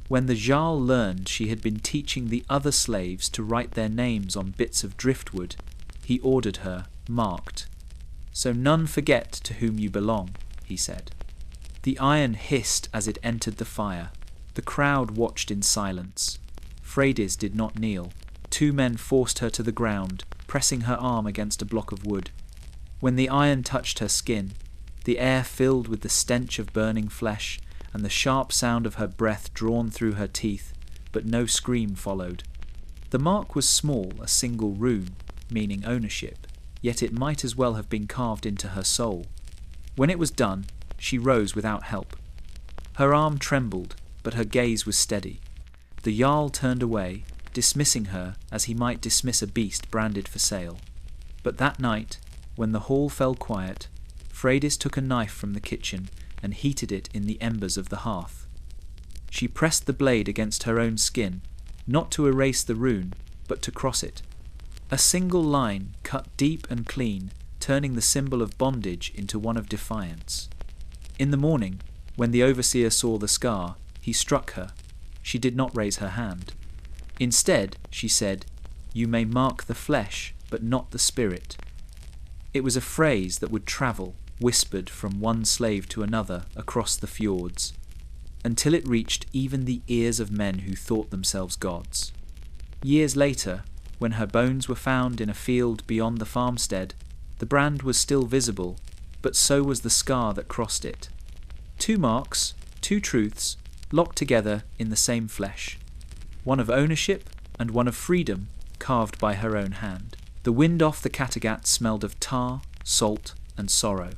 When the Jarl learned she had been teaching the other slaves to write their names on bits of driftwood, he ordered her, marked. "So none forget to whom you belong," he said. The iron hissed as it entered the fire. The crowd watched in silence. Freydis did not kneel. 2 men forced her to the ground, pressing her arm against a block of wood. When the iron touched her skin, the air filled with the stench of burning flesh and the sharp sound of her breath drawn through her teeth, but no scream followed. The mark was small, a single rune, meaning ownership, yet it might as well have been carved into her soul. When it was done, she rose without help. Her arm trembled, but her gaze was steady. The Jarl turned away, dismissing her as he might dismiss a beast branded for sale. But that night, when the hall fell quiet, Freydis took a knife from the kitchen and heated it in the embers of the hearth. She pressed the blade against her own skin, not to erase the rune, but to cross it. A single line cut deep and clean, turning the symbol of bondage into one of defiance. In the morning, when the overseer saw the scar, he struck her. She did not raise her hand. Instead, she said, "You may mark the flesh, but not the spirit." It was a phrase that would travel, whispered from one slave to another across the fjords, until it reached even the ears of men who thought themselves gods. Years later, when her bones were found in a field beyond the farmstead, the brand was still visible, but so was the scar that crossed it. Two marks, two truths, locked together in the same flesh. One of ownership and one of freedom, carved by her own hand. The wind off the Kattegat smelled of tar, salt, and sorrow.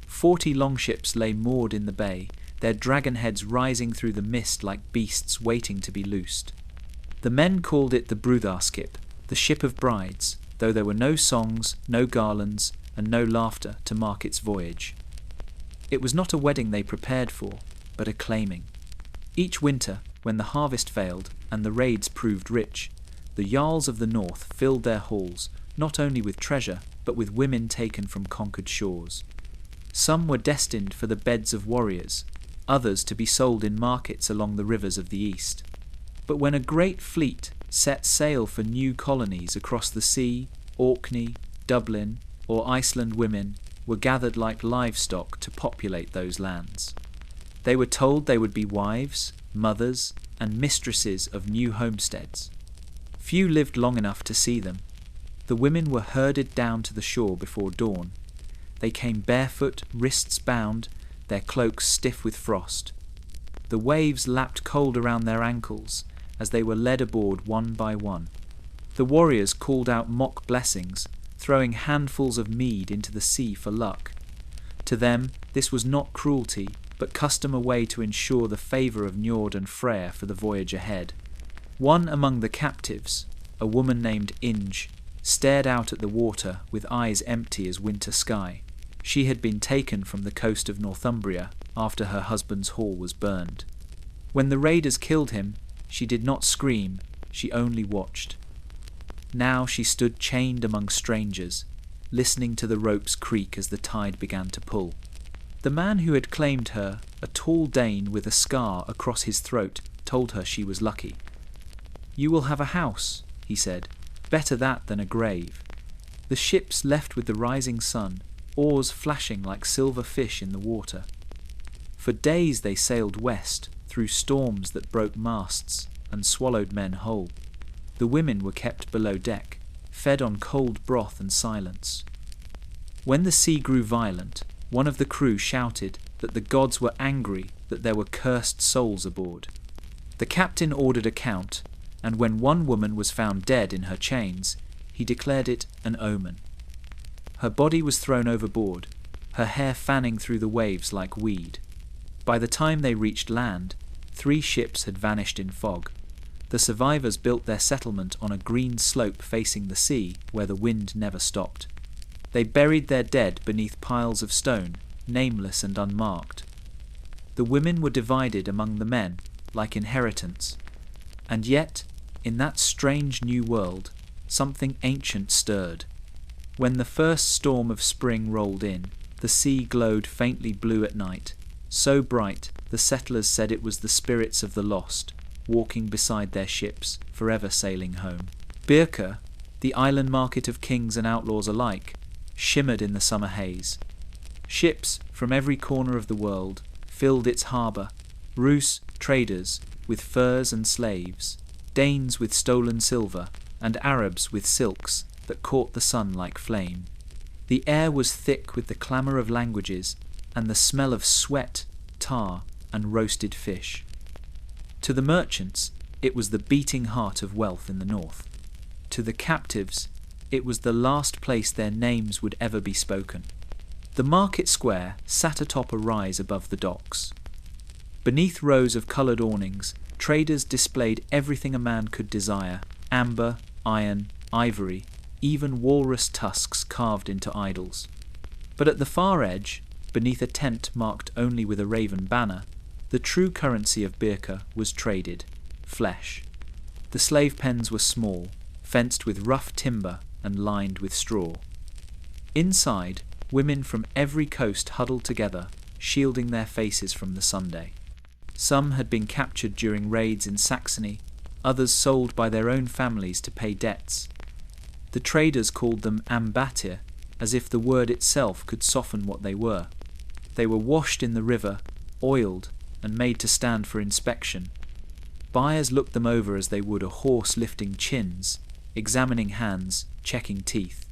40 longships lay moored in the bay, their dragon heads rising through the mist like beasts waiting to be loosed. The men called it the Brúðarskip, the ship of brides, though there were no songs, no garlands, and no laughter to mark its voyage. It was not a wedding they prepared for, but a claiming. Each winter, when the harvest failed and the raids proved rich, the Jarls of the north filled their halls not only with treasure, but with women taken from conquered shores. Some were destined for the beds of warriors, others to be sold in markets along the rivers of the east. But when a great fleet set sail for new colonies across the sea, Orkney, Dublin, or Iceland, women were gathered like livestock to populate those lands. They were told they would be wives, mothers, and mistresses of new homesteads. Few lived long enough to see them. The women were herded down to the shore before dawn. They came barefoot, wrists bound, their cloaks stiff with frost. The waves lapped cold around their ankles as they were led aboard one by one. The warriors called out mock blessings, throwing handfuls of mead into the sea for luck. To them, this was not cruelty, but custom a way to ensure the favour of Njord and Freyr for the voyage ahead. One among the captives, a woman named Inge, stared out at the water with eyes empty as winter sky. She had been taken from the coast of Northumbria after her husband's hall was burned. When the raiders killed him, she did not scream, she only watched. Now she stood chained among strangers, listening to the ropes creak as the tide began to pull. The man who had claimed her, a tall Dane with a scar across his throat, told her she was lucky. "You will have a house," he said. "Better that than a grave." The ships left with the rising sun, oars flashing like silver fish in the water. For days they sailed west, through storms that broke masts and swallowed men whole. The women were kept below deck, fed on cold broth and silence. When the sea grew violent, one of the crew shouted that the gods were angry that there were cursed souls aboard. The captain ordered a count, and when one woman was found dead in her chains, he declared it an omen. Her body was thrown overboard, her hair fanning through the waves like weed. By the time they reached land, 3 ships had vanished in fog. The survivors built their settlement on a green slope facing the sea where the wind never stopped. They buried their dead beneath piles of stone, nameless and unmarked. The women were divided among the men, like inheritance. And yet, in that strange new world, something ancient stirred. When the first storm of spring rolled in, the sea glowed faintly blue at night, so bright the settlers said it was the spirits of the lost, walking beside their ships, forever sailing home. Birka, the island market of kings and outlaws alike, shimmered in the summer haze. Ships from every corner of the world filled its harbour, Rus traders with furs and slaves, Danes with stolen silver, and Arabs with silks that caught the sun like flame. The air was thick with the clamour of languages and the smell of sweat, tar, and roasted fish. To the merchants, it was the beating heart of wealth in the north. To the captives, It was the last place their names would ever be spoken. The market square sat atop a rise above the docks. Beneath rows of coloured awnings, traders displayed everything a man could desire: amber, iron, ivory, even walrus tusks carved into idols. But at the far edge, beneath a tent marked only with a raven banner, the true currency of Birka was traded: flesh. The slave pens were small, fenced with rough timber and lined with straw. Inside, women from every coast huddled together, shielding their faces from the Sunday. Some had been captured during raids in Saxony, others sold by their own families to pay debts. The traders called them ambatir, as if the word itself could soften what they were. They were washed in the river, oiled, and made to stand for inspection. Buyers looked them over as they would a horse lifting chins, examining hands, checking teeth.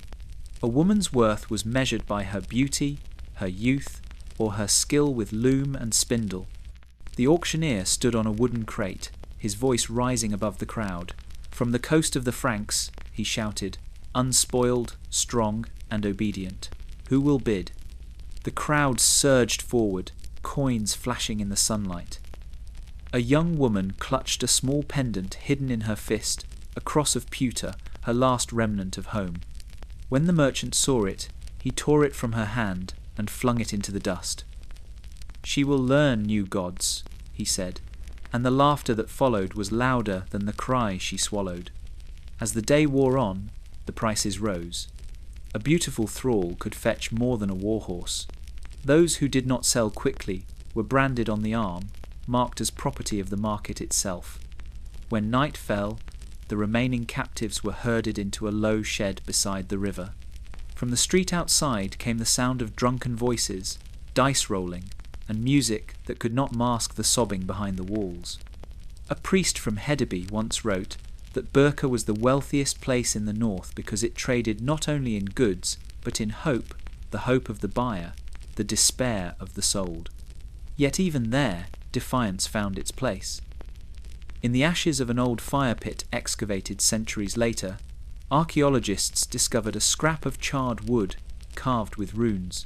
A woman's worth was measured by her beauty, her youth, or her skill with loom and spindle. The auctioneer stood on a wooden crate, his voice rising above the crowd. From the coast of the Franks, he shouted, unspoiled, strong, and obedient. Who will bid? The crowd surged forward, coins flashing in the sunlight. A young woman clutched a small pendant hidden in her fist, a cross of pewter, her last remnant of home. When the merchant saw it, he tore it from her hand and flung it into the dust. "She will learn new gods," he said, and the laughter that followed was louder than the cry she swallowed. As the day wore on, the prices rose. A beautiful thrall could fetch more than a warhorse. Those who did not sell quickly were branded on the arm, marked as property of the market itself. When night fell, the remaining captives were herded into a low shed beside the river. From the street outside came the sound of drunken voices, dice rolling, and music that could not mask the sobbing behind the walls. A priest from Hedeby once wrote that Birka was the wealthiest place in the north because it traded not only in goods, but in hope, the hope of the buyer, the despair of the sold. Yet even there, defiance found its place. In the ashes of an old fire pit excavated centuries later, archaeologists discovered a scrap of charred wood carved with runes.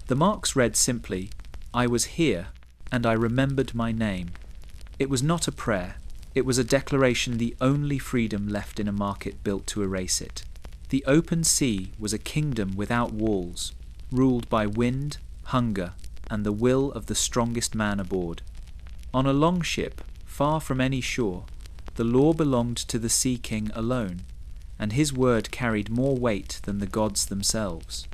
The marks read simply, "I was here, and I remembered my name." It was not a prayer. It was a declaration the only freedom left in a market built to erase it. The open sea was a kingdom without walls, ruled by wind, hunger, and the will of the strongest man aboard. On a long ship, far from any shore, the law belonged to the Sea King alone, and his word carried more weight than the gods themselves.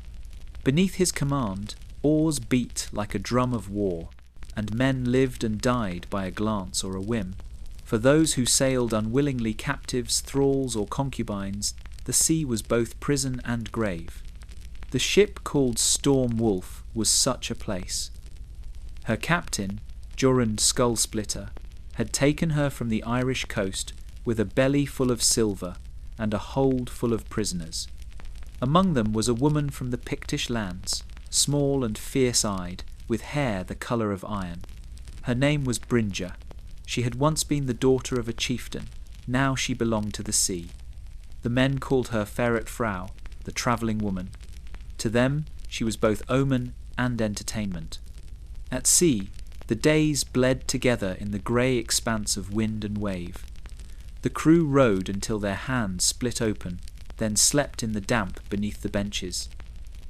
Beneath his command, oars beat like a drum of war, and men lived and died by a glance or a whim. For those who sailed unwillingly captives, thralls, or concubines, the sea was both prison and grave. The ship called Storm Wolf was such a place. Her captain, Jorund Skullsplitter, had taken her from the Irish coast with a belly full of silver and a hold full of prisoners. Among them was a woman from the Pictish lands, small and fierce-eyed, with hair the colour of iron. Her name was Brinja. She had once been the daughter of a chieftain, now she belonged to the sea. The men called her Ferret Frau, the travelling woman. To them, she was both omen and entertainment. At sea, the days bled together in the grey expanse of wind and wave. The crew rowed until their hands split open, then slept in the damp beneath the benches.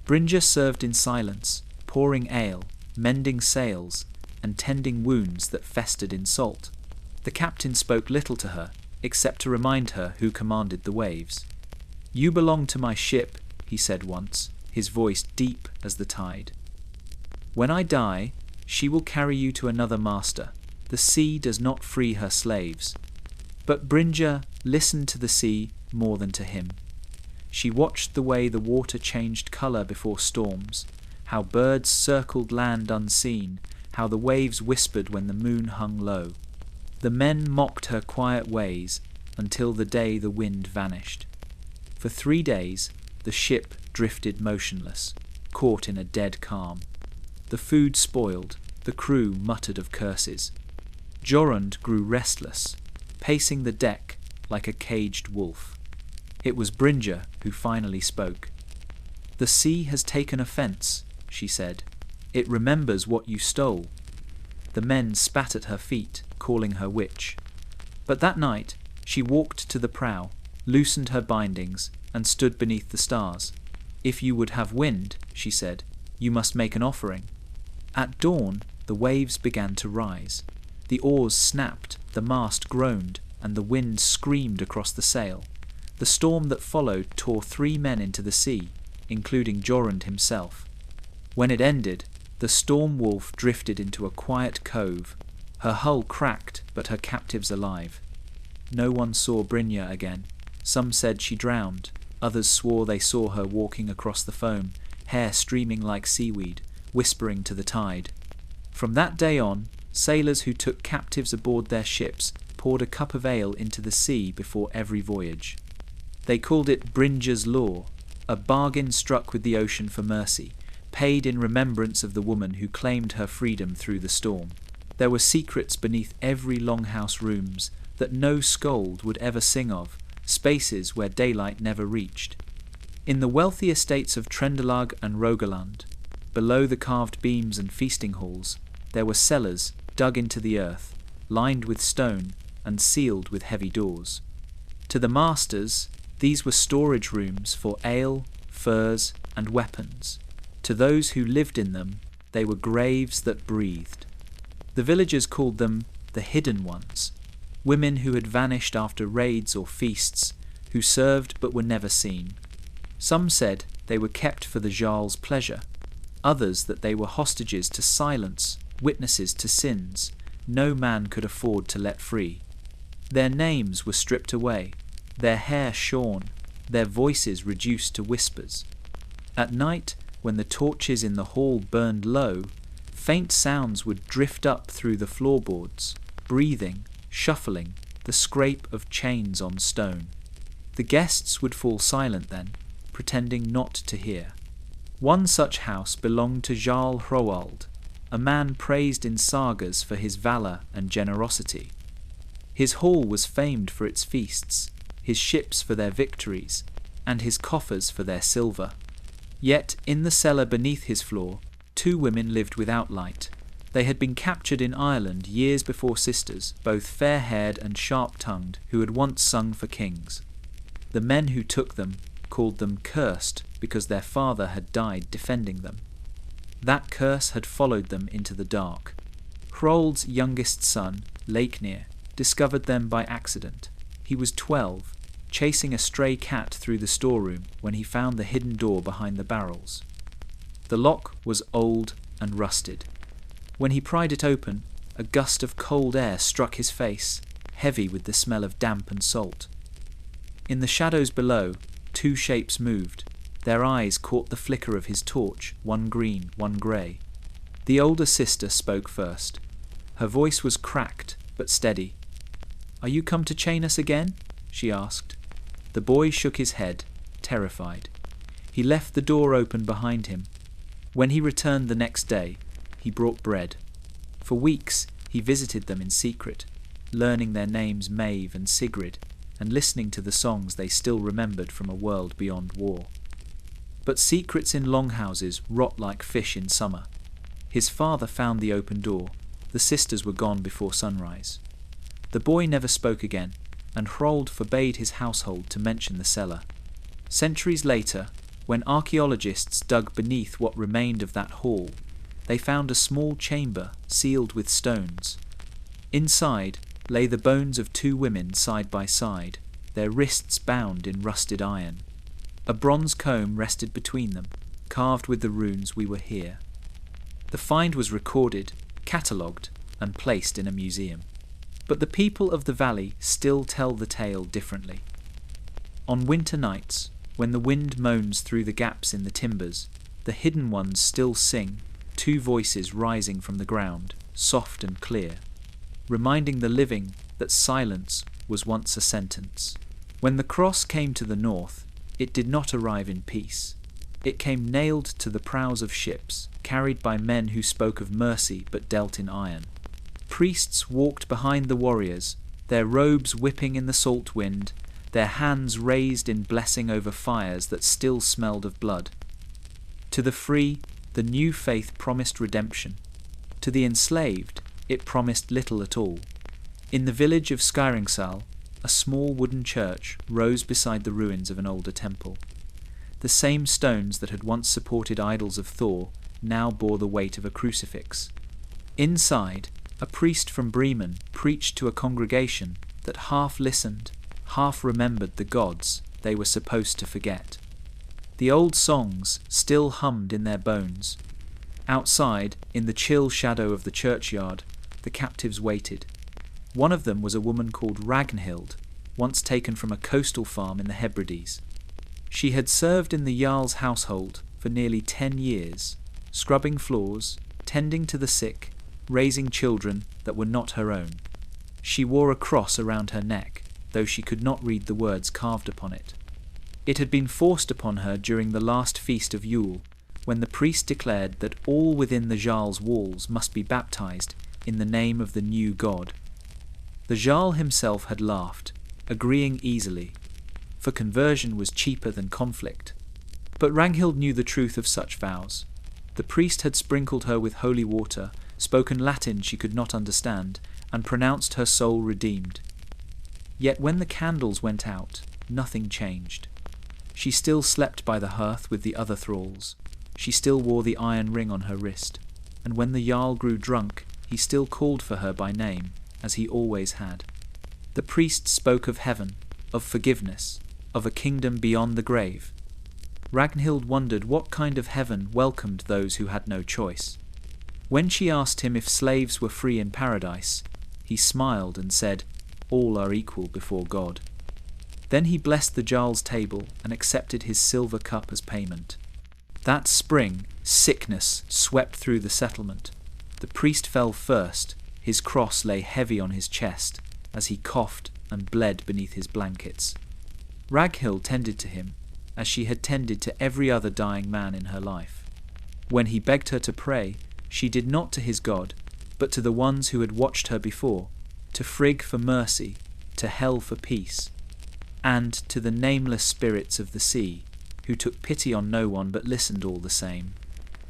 Brinja served in silence, pouring ale, mending sails, and tending wounds that festered in salt. The captain spoke little to her, except to remind her who commanded the waves. "You belong to my ship," he said once, his voice deep as the tide. "When I die, she will carry you to another master. The sea does not free her slaves." But Brinja listened to the sea more than to him. She watched the way the water changed colour before storms, how birds circled land unseen, how the waves whispered when the moon hung low. The men mocked her quiet ways until the day the wind vanished. For 3 days, the ship drifted motionless, caught in a dead calm. The food spoiled, the crew muttered of curses. Jorund grew restless, pacing the deck like a caged wolf. It was Brinja who finally spoke. "The sea has taken offence," she said. "It remembers what you stole." The men spat at her feet, calling her witch. But that night she walked to the prow, loosened her bindings, and stood beneath the stars. "If you would have wind," she said, "you must make an offering." At dawn the waves began to rise. The oars snapped, the mast groaned, and the wind screamed across the sail. The storm that followed tore 3 men into the sea, including Jorund himself. When it ended, the storm wolf drifted into a quiet cove. Her hull cracked, but her captives alive. No one saw Brynja again. Some said she drowned. Others swore they saw her walking across the foam, hair streaming like seaweed, whispering to the tide. From that day on, sailors who took captives aboard their ships poured a cup of ale into the sea before every voyage. They called it Brynja's Law, a bargain struck with the ocean for mercy, paid in remembrance of the woman who claimed her freedom through the storm. There were secrets beneath every longhouse rooms that no scold would ever sing of, spaces where daylight never reached. In the wealthy estates of Trendelag and Rogaland, below the carved beams and feasting halls, there were cellars dug into the earth, lined with stone and sealed with heavy doors. To the masters, these were storage rooms for ale, furs, and weapons. To those who lived in them, they were graves that breathed. The villagers called them the Hidden Ones, women who had vanished after raids or feasts, who served but were never seen. Some said they were kept for the Jarl's pleasure, others that they were hostages to silence, witnesses to sins no man could afford to let free. Their names were stripped away, their hair shorn, their voices reduced to whispers. At night, when the torches in the hall burned low, faint sounds would drift up through the floorboards, breathing, shuffling, the scrape of chains on stone. The guests would fall silent then, pretending not to hear. One such house belonged to Jarl Hroald, a man praised in sagas for his valour and generosity. His hall was famed for its feasts, his ships for their victories, and his coffers for their silver. Yet in the cellar beneath his floor, 2 women lived without light. They had been captured in Ireland years before sisters, both fair-haired and sharp-tongued, who had once sung for kings. The men who took them called them cursed because their father had died defending them. That curse had followed them into the dark. Hrold's youngest son, Leiknir, discovered them by accident. He was 12, chasing a stray cat through the storeroom when he found the hidden door behind the barrels. The lock was old and rusted. When he pried it open, a gust of cold air struck his face, heavy with the smell of damp and salt. In the shadows below, 2 shapes moved. Their eyes caught the flicker of his torch, one green, one grey. The older sister spoke first. Her voice was cracked, but steady. "Are you come to chain us again?" she asked. The boy shook his head, terrified. He left the door open behind him. When he returned the next day, he brought bread. For weeks he visited them in secret, learning their names Maeve and Sigrid, and listening to the songs they still remembered from a world beyond war. But secrets in longhouses rot like fish in summer. His father found the open door. The sisters were gone before sunrise. The boy never spoke again, and Hrold forbade his household to mention the cellar. Centuries later, when archaeologists dug beneath what remained of that hall, they found a small chamber sealed with stones. Inside lay the bones of 2 women side by side, their wrists bound in rusted iron. A bronze comb rested between them, carved with the runes "We were here." The find was recorded, catalogued, and placed in a museum. But the people of the valley still tell the tale differently. On winter nights, when the wind moans through the gaps in the timbers, the Hidden Ones still sing, 2 voices rising from the ground, soft and clear, reminding the living that silence was once a sentence. When the cross came to the north, it did not arrive in peace. It came nailed to the prows of ships, carried by men who spoke of mercy but dealt in iron. Priests walked behind the warriors, their robes whipping in the salt wind, their hands raised in blessing over fires that still smelled of blood. To the free, the new faith promised redemption. To the enslaved, it promised little at all. In the village of Skyringsal, a small wooden church rose beside the ruins of an older temple. The same stones that had once supported idols of Thor now bore the weight of a crucifix. Inside, a priest from Bremen preached to a congregation that half listened, half remembered the gods they were supposed to forget. The old songs still hummed in their bones. Outside, in the chill shadow of the churchyard, the captives waited. One of them was a woman called Ragnhild, once taken from a coastal farm in the Hebrides. She had served in the Jarl's household for nearly 10 years, scrubbing floors, tending to the sick, raising children that were not her own. She wore a cross around her neck, though she could not read the words carved upon it. It had been forced upon her during the last feast of Yule, when the priest declared that all within the Jarl's walls must be baptized in the name of the new god. The Jarl himself had laughed, agreeing easily, for conversion was cheaper than conflict. But Ragnhild knew the truth of such vows. The priest had sprinkled her with holy water, spoken Latin she could not understand, and pronounced her soul redeemed. Yet when the candles went out, nothing changed. She still slept by the hearth with the other thralls. She still wore the iron ring on her wrist, and when the Jarl grew drunk, he still called for her by name, as he always had. The priest spoke of heaven, of forgiveness, of a kingdom beyond the grave. Ragnhild wondered what kind of heaven welcomed those who had no choice. When she asked him if slaves were free in paradise, he smiled and said, "All are equal before God." Then he blessed the Jarl's table and accepted his silver cup as payment. That spring, sickness swept through the settlement. The priest fell first. His cross lay heavy on his chest as he coughed and bled beneath his blankets. Ragnhild tended to him, as she had tended to every other dying man in her life. When he begged her to pray, she did not to his God, but to the ones who had watched her before, to Frigg for mercy, to Hel for peace, and to the nameless spirits of the sea, who took pity on no one but listened all the same.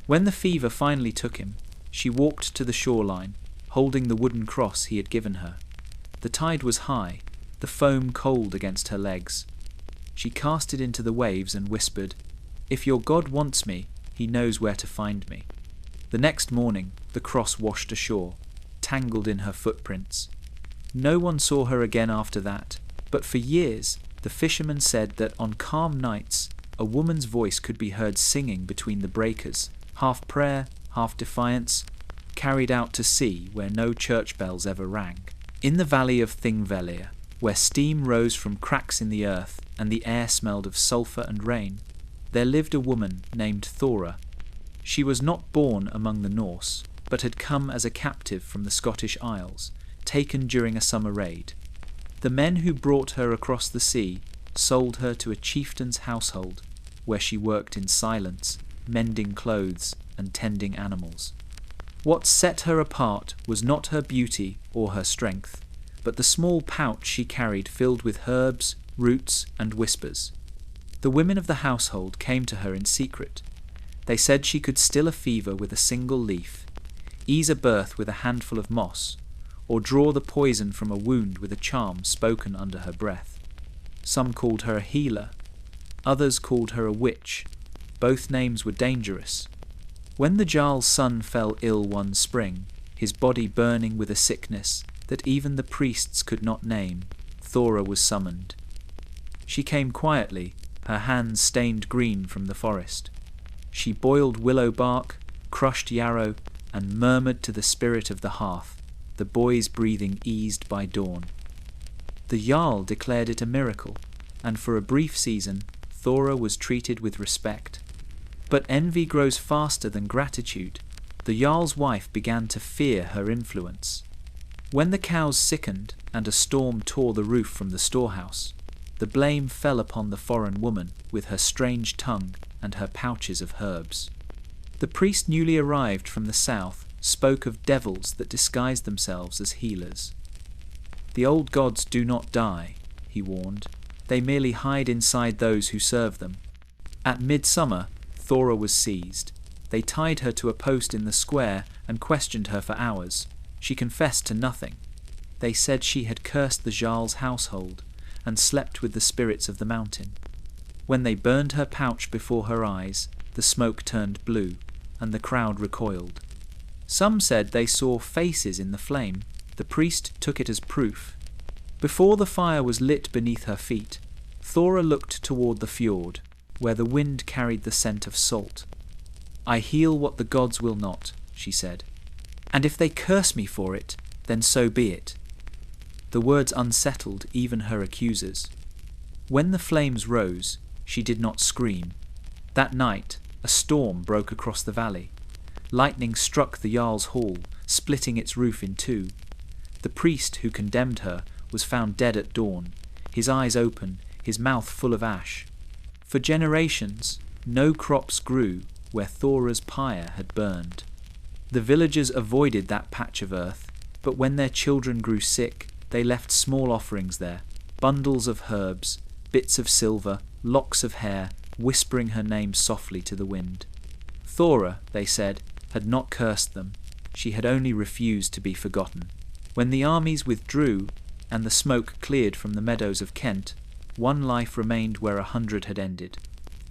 When the fever finally took him, she walked to the shoreline, holding the wooden cross he had given her. The tide was high, the foam cold against her legs. She cast it into the waves and whispered, "If your God wants me, he knows where to find me." The next morning, the cross washed ashore, tangled in her footprints. No one saw her again after that, but for years the fishermen said that on calm nights a woman's voice could be heard singing between the breakers, half prayer, half defiance, carried out to sea where no church bells ever rang. In the valley of Thingvellir, where steam rose from cracks in the earth and the air smelled of sulphur and rain, there lived a woman named Thora. She was not born among the Norse, but had come as a captive from the Scottish Isles, taken during a summer raid. The men who brought her across the sea sold her to a chieftain's household, where she worked in silence, mending clothes and tending animals. What set her apart was not her beauty or her strength, but the small pouch she carried filled with herbs, roots, and whispers. The women of the household came to her in secret. They said she could still a fever with a single leaf, ease a birth with a handful of moss, or draw the poison from a wound with a charm spoken under her breath. Some called her a healer, others called her a witch. Both names were dangerous. When the Jarl's son fell ill one spring, his body burning with a sickness that even the priests could not name, Thora was summoned. She came quietly, her hands stained green from the forest. She boiled willow bark, crushed yarrow, and murmured to the spirit of the hearth, the boy's breathing eased by dawn. The Jarl declared it a miracle, and for a brief season Thora was treated with respect. But envy grows faster than gratitude. The Jarl's wife began to fear her influence. When the cows sickened and a storm tore the roof from the storehouse, the blame fell upon the foreign woman with her strange tongue and her pouches of herbs. The priest newly arrived from the south spoke of devils that disguised themselves as healers. The old gods do not die, he warned. They merely hide inside those who serve them. At midsummer, Thora was seized. They tied her to a post in the square and questioned her for hours. She confessed to nothing. They said she had cursed the Jarl's household and slept with the spirits of the mountain. When they burned her pouch before her eyes, the smoke turned blue, and the crowd recoiled. Some said they saw faces in the flame. The priest took it as proof. Before the fire was lit beneath her feet, Thora looked toward the fjord, where the wind carried the scent of salt. "I heal what the gods will not," she said. "And if they curse me for it, then so be it." The words unsettled even her accusers. When the flames rose, she did not scream. That night, a storm broke across the valley. Lightning struck the Jarl's hall, splitting its roof in two. The priest who condemned her was found dead at dawn, his eyes open, his mouth full of ash. For generations, no crops grew where Thora's pyre had burned. The villagers avoided that patch of earth, but when their children grew sick, they left small offerings there, bundles of herbs, bits of silver, locks of hair, whispering her name softly to the wind. Thora, they said, had not cursed them. She had only refused to be forgotten. When the armies withdrew and the smoke cleared from the meadows of Kent, one life remained where 100 had ended.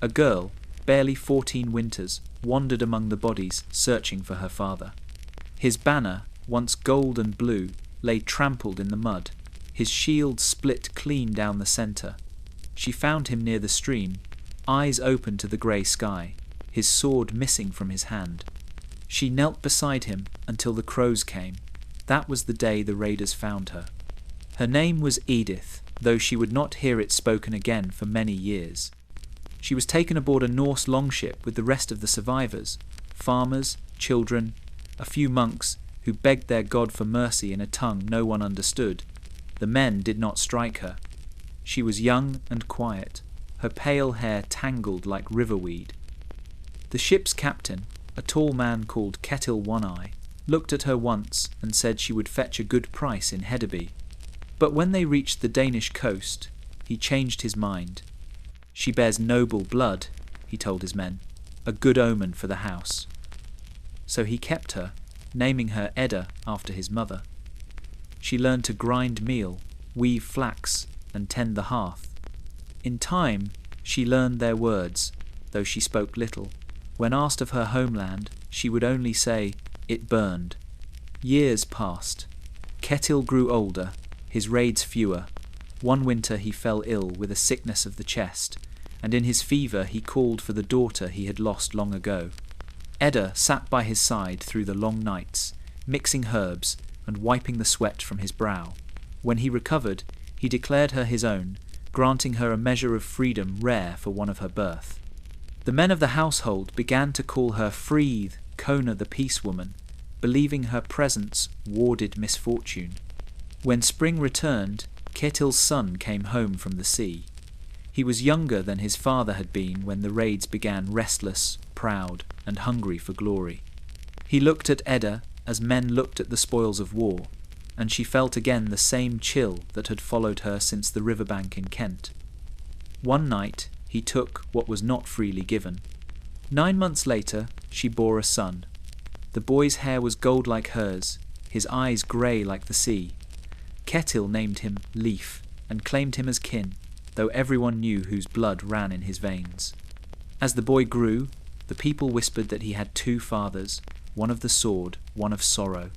A girl, barely 14 winters, wandered among the bodies, searching for her father. His banner, once gold and blue, lay trampled in the mud, his shield split clean down the centre. She found him near the stream, eyes open to the grey sky, his sword missing from his hand. She knelt beside him until the crows came. That was the day the raiders found her. Her name was Edith, though she would not hear it spoken again for many years. She was taken aboard a Norse longship with the rest of the survivors, farmers, children, a few monks who begged their god for mercy in a tongue no one understood. The men did not strike her. She was young and quiet, her pale hair tangled like riverweed. The ship's captain, a tall man called Ketil One-Eye, looked at her once and said she would fetch a good price in Hedeby. But when they reached the Danish coast, he changed his mind. "She bears noble blood," he told his men, "a good omen for the house." So he kept her, naming her Edda after his mother. She learned to grind meal, weave flax, and tend the hearth. In time, she learned their words, though she spoke little. When asked of her homeland, she would only say, "It burned." Years passed. Ketil grew older, his raids fewer. One winter he fell ill with a sickness of the chest, and in his fever he called for the daughter he had lost long ago. Edda sat by his side through the long nights, mixing herbs and wiping the sweat from his brow. When he recovered, he declared her his own, granting her a measure of freedom rare for one of her birth. The men of the household began to call her Fríð, Kona the Peace Woman, believing her presence warded misfortune. When spring returned, Ketil's son came home from the sea. He was younger than his father had been when the raids began, restless, proud, and hungry for glory. He looked at Edda as men looked at the spoils of war, and she felt again the same chill that had followed her since the riverbank in Kent. One night he took what was not freely given. 9 months later she bore a son. The boy's hair was gold like hers, his eyes grey like the sea. Ketil named him Leif and claimed him as kin, though everyone knew whose blood ran in his veins. As the boy grew, the people whispered that he had 2 fathers, one of the sword, one of sorrow.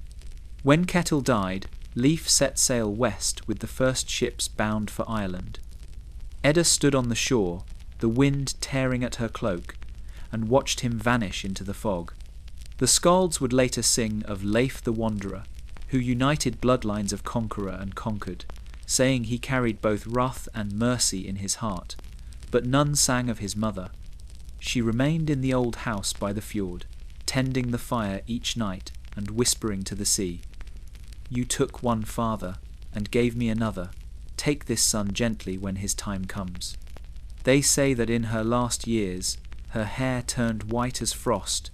When Ketil died, Leif set sail west with the first ships bound for Ireland. Edda stood on the shore, the wind tearing at her cloak, and watched him vanish into the fog. The skalds would later sing of Leif the Wanderer, who united bloodlines of conqueror and conquered, saying he carried both wrath and mercy in his heart, but none sang of his mother. She remained in the old house by the fjord, tending the fire each night and whispering to the sea, "You took one father and gave me another. Take this son gently when his time comes." They say that in her last years her hair turned white as frost,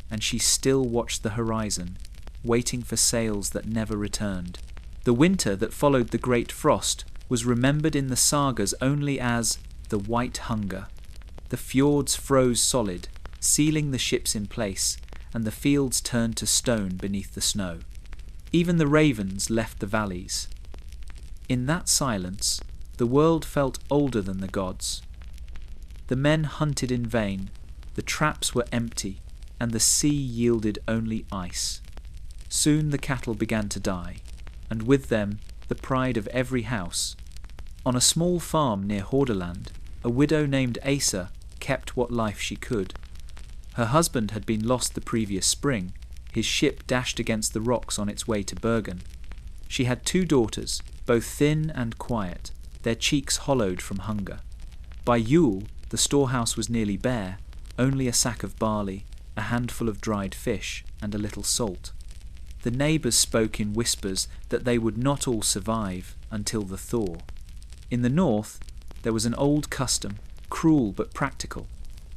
and she still watched the horizon, waiting for sails that never returned. The winter that followed the great frost was remembered in the sagas only as the White Hunger. The fjords froze solid, sealing the ships in place, and the fields turned to stone beneath the snow. Even the ravens left the valleys. In that silence, the world felt older than the gods. The men hunted in vain, the traps were empty, and the sea yielded only ice. Soon the cattle began to die, and with them the pride of every house. On a small farm near Hordaland, a widow named Asa kept what life she could. Her husband had been lost the previous spring. His ship dashed against the rocks on its way to Bergen. She had 2 daughters, both thin and quiet, their cheeks hollowed from hunger. By Yule, the storehouse was nearly bare, only a sack of barley, a handful of dried fish, and a little salt. The neighbours spoke in whispers that they would not all survive until the thaw. In the north, there was an old custom, cruel but practical.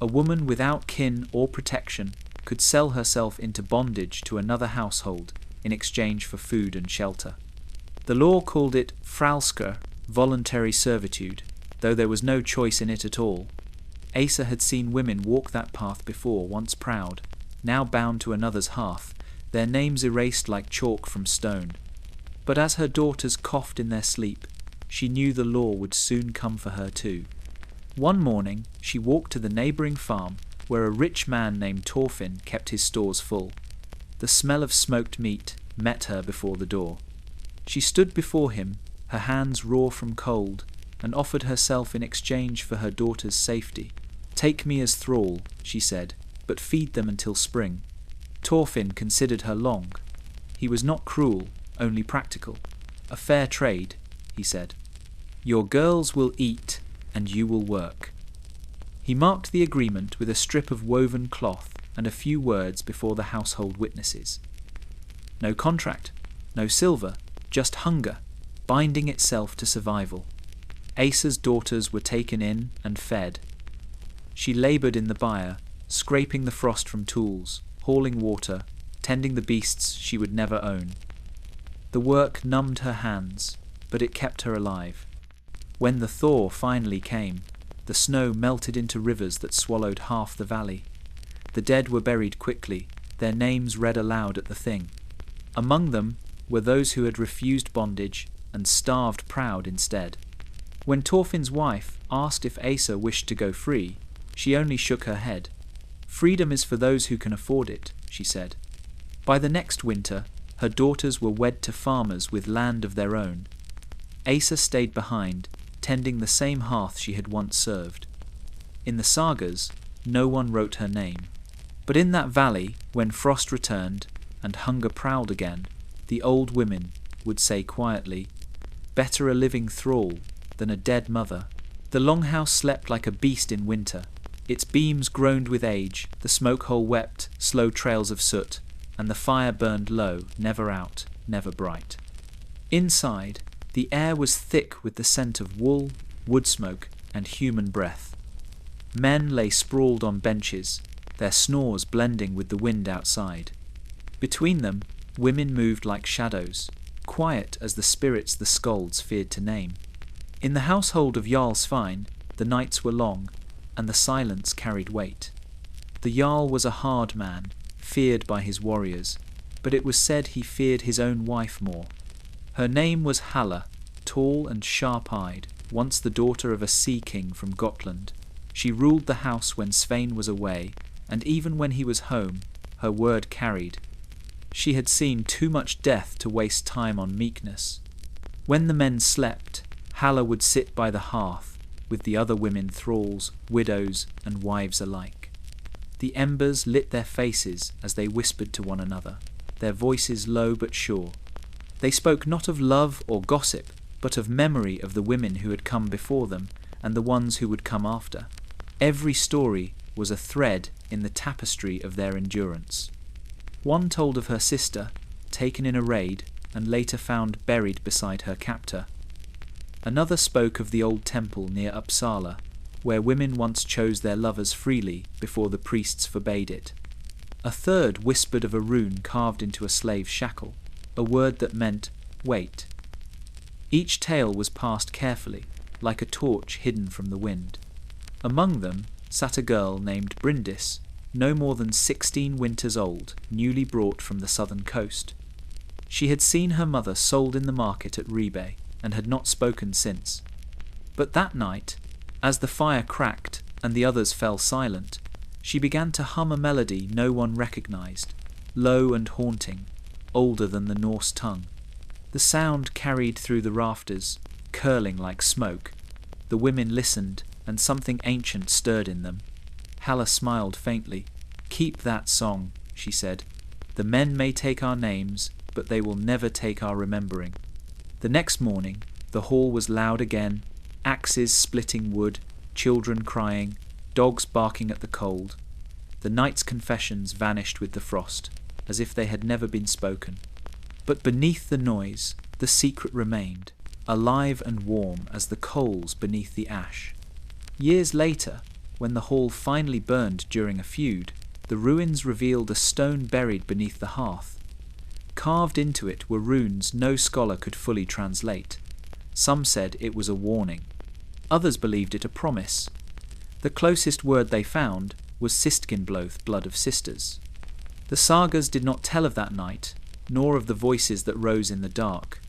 A woman without kin or protection could sell herself into bondage to another household in exchange for food and shelter. The law called it fralsker, voluntary servitude, though there was no choice in it at all. Asa had seen women walk that path before, once proud, now bound to another's hearth, their names erased like chalk from stone. But as her daughters coughed in their sleep, she knew the law would soon come for her too. One morning, she walked to the neighbouring farm, where a rich man named Thorfinn kept his stores full. The smell of smoked meat met her before the door. She stood before him, her hands raw from cold, and offered herself in exchange for her daughter's safety. "Take me as thrall," she said, "but feed them until spring." Thorfinn considered her long. He was not cruel, only practical. "A fair trade," he said. "Your girls will eat, and you will work." He marked the agreement with a strip of woven cloth and a few words before the household witnesses. No contract, no silver, just hunger, binding itself to survival. Asa's daughters were taken in and fed. She laboured in the byre, scraping the frost from tools, hauling water, tending the beasts she would never own. The work numbed her hands, but it kept her alive. When the thaw finally came, the snow melted into rivers that swallowed half the valley. The dead were buried quickly, their names read aloud at the thing. Among them were those who had refused bondage and starved proud instead. When Thorfinn's wife asked if Asa wished to go free, she only shook her head. "Freedom is for those who can afford it," she said. By the next winter, her daughters were wed to farmers with land of their own. Asa stayed behind, tending the same hearth she had once served. In the sagas, no one wrote her name. But in that valley, when frost returned and hunger prowled again, the old women would say quietly, "Better a living thrall than a dead mother." The longhouse slept like a beast in winter. Its beams groaned with age, the smoke hole wept slow trails of soot, and the fire burned low, never out, never bright. Inside, the air was thick with the scent of wool, wood smoke, and human breath. Men lay sprawled on benches, their snores blending with the wind outside. Between them, women moved like shadows, quiet as the spirits the skalds feared to name. In the household of Jarl Svein, the nights were long, and the silence carried weight. The Jarl was a hard man, feared by his warriors, but it was said he feared his own wife more. Her name was Halla, tall and sharp-eyed, once the daughter of a sea king from Gotland. She ruled the house when Svein was away, and even when he was home, her word carried. She had seen too much death to waste time on meekness. When the men slept, Halla would sit by the hearth, with the other women thralls, widows, and wives alike. The embers lit their faces as they whispered to one another, their voices low but sure. They spoke not of love or gossip, but of memory of the women who had come before them and the ones who would come after. Every story was a thread in the tapestry of their endurance. One told of her sister, taken in a raid and later found buried beside her captor. Another spoke of the old temple near Uppsala, where women once chose their lovers freely before the priests forbade it. A third whispered of a rune carved into a slave's shackle, a word that meant, "Wait." Each tale was passed carefully, like a torch hidden from the wind. Among them sat a girl named Bryndis, no more than 16 winters old, newly brought from the southern coast. She had seen her mother sold in the market at Rebay, and had not spoken since. But that night, as the fire cracked and the others fell silent, she began to hum a melody no one recognized, low and haunting, older than the Norse tongue. The sound carried through the rafters, curling like smoke. The women listened, and something ancient stirred in them. Halla smiled faintly. "Keep that song," she said. "The men may take our names, but they will never take our remembering." The next morning, the hall was loud again, axes splitting wood, children crying, dogs barking at the cold. The night's confessions vanished with the frost, as if they had never been spoken. But beneath the noise, the secret remained, alive and warm as the coals beneath the ash. Years later, when the hall finally burned during a feud, the ruins revealed a stone buried beneath the hearth. Carved into it were runes no scholar could fully translate. Some said it was a warning. Others believed it a promise. The closest word they found was Sistkinblóth, blood of sisters. The sagas did not tell of that night, nor of the voices that rose in the dark.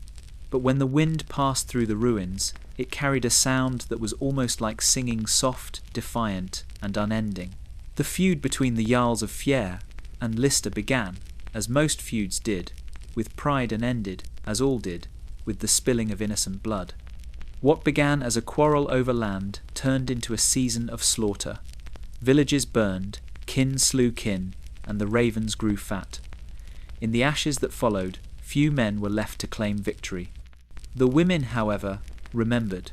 But when the wind passed through the ruins, it carried a sound that was almost like singing soft, defiant, and unending. The feud between the Jarls of Fjær and Lister began, as most feuds did, with pride, and ended, as all did, with the spilling of innocent blood. What began as a quarrel over land turned into a season of slaughter. Villages burned, kin slew kin, and the ravens grew fat. In the ashes that followed, few men were left to claim victory. The women, however, remembered.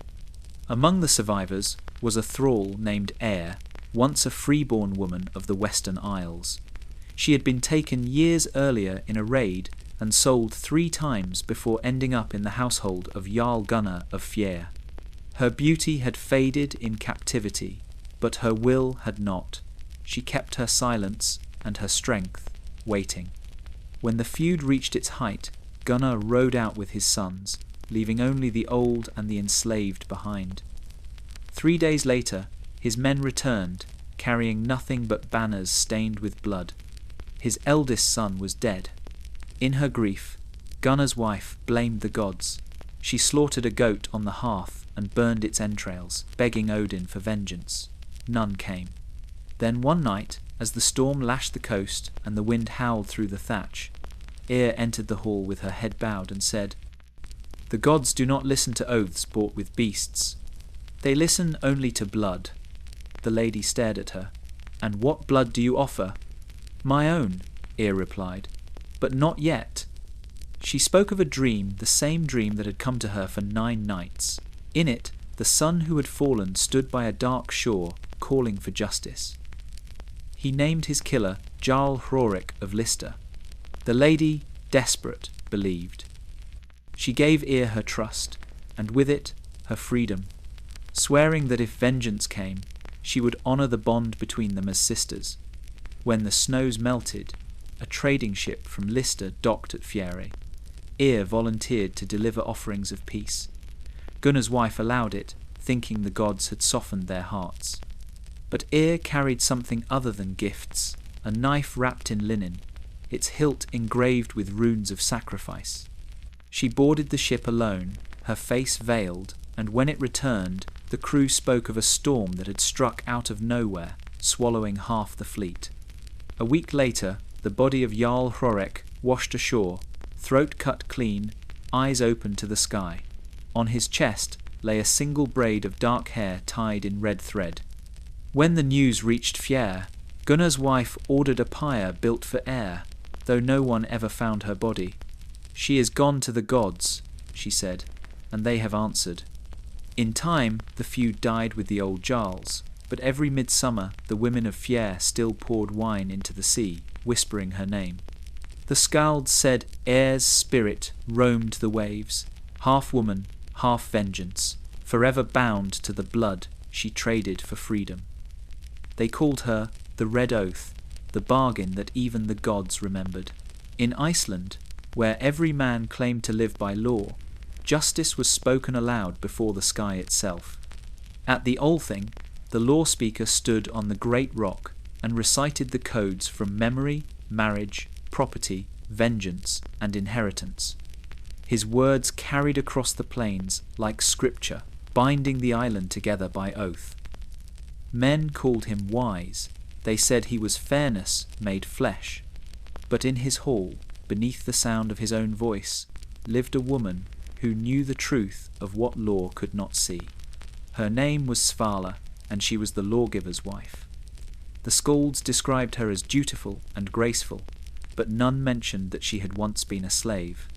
Among the survivors was a thrall named Eir, once a freeborn woman of the Western Isles. She had been taken years earlier in a raid and sold 3 times before ending up in the household of Jarl Gunnar of Fjær. Her beauty had faded in captivity, but her will had not. She kept her silence and her strength, waiting. When the feud reached its height, Gunnar rode out with his sons, leaving only the old and the enslaved behind. 3 days later, his men returned, carrying nothing but banners stained with blood. His eldest son was dead. In her grief, Gunnar's wife blamed the gods. She slaughtered a goat on the hearth and burned its entrails, begging Odin for vengeance. None came. Then one night, as the storm lashed the coast and the wind howled through the thatch, Eir entered the hall with her head bowed and said, "The gods do not listen to oaths bought with beasts. They listen only to blood." The lady stared at her. "And what blood do you offer?" "My own," Eir replied, "but not yet." She spoke of a dream, the same dream that had come to her for 9 nights. In it, the son who had fallen stood by a dark shore, calling for justice. He named his killer Jarl Hrorek of Lister. The lady, desperate, believed. She gave Eir her trust, and with it, her freedom, swearing that if vengeance came, she would honour the bond between them as sisters. When the snows melted, a trading ship from Lister docked at Fjære. Eir volunteered to deliver offerings of peace. Gunnar's wife allowed it, thinking the gods had softened their hearts. But Eir carried something other than gifts, a knife wrapped in linen, its hilt engraved with runes of sacrifice. She boarded the ship alone, her face veiled, and when it returned, the crew spoke of a storm that had struck out of nowhere, swallowing half the fleet. A week later, the body of Jarl Hrorek washed ashore, throat cut clean, eyes open to the sky. On his chest lay a single braid of dark hair tied in red thread. When the news reached Fjær, Gunnar's wife ordered a pyre built for Eir, though no one ever found her body. "She is gone to the gods," she said, "and they have answered." In time, the feud died with the old Jarls, but every midsummer the women of Fjær still poured wine into the sea, whispering her name. The skalds said Eir's spirit roamed the waves, half woman, half vengeance, forever bound to the blood she traded for freedom. They called her the Red Oath, the bargain that even the gods remembered. In Iceland, where every man claimed to live by law, Justice was spoken aloud before the sky itself. At the Althing, the law speaker stood on the great rock and recited the codes from memory, marriage, property, vengeance, and inheritance. His words carried across the plains like scripture, binding the island together by oath. Men called him wise. They said he was fairness made flesh. But in his hall, beneath the sound of his own voice, lived a woman who knew the truth of what law could not see. Her name was Svala, and she was the lawgiver's wife. The skalds described her as dutiful and graceful, but none mentioned that she had once been a slave.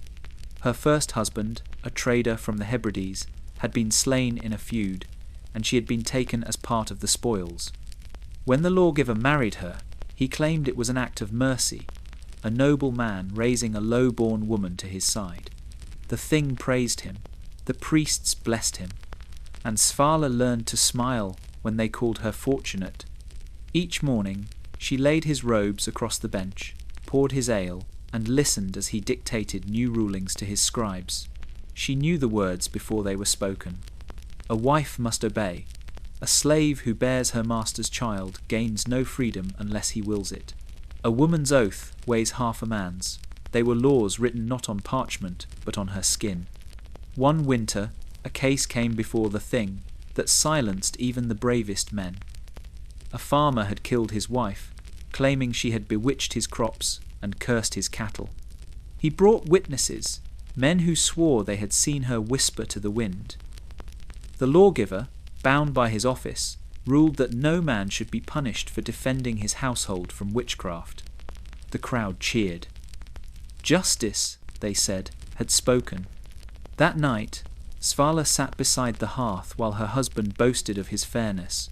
Her first husband, a trader from the Hebrides, had been slain in a feud, and she had been taken as part of the spoils. When the lawgiver married her, he claimed it was an act of mercy, a noble man raising a low-born woman to his side. The thing praised him, the priests blessed him, and Svala learned to smile when they called her fortunate. Each morning she laid his robes across the bench, poured his ale, and listened as he dictated new rulings to his scribes. She knew the words before they were spoken. A wife must obey. A slave who bears her master's child gains no freedom unless he wills it. A woman's oath weighs half a man's. They were laws written not on parchment, but on her skin. One winter, a case came before the Thing that silenced even the bravest men. A farmer had killed his wife, claiming she had bewitched his crops and cursed his cattle. He brought witnesses, men who swore they had seen her whisper to the wind. The lawgiver, bound by his office, ruled that no man should be punished for defending his household from witchcraft. The crowd cheered. Justice, they said, had spoken. That night, Svala sat beside the hearth while her husband boasted of his fairness.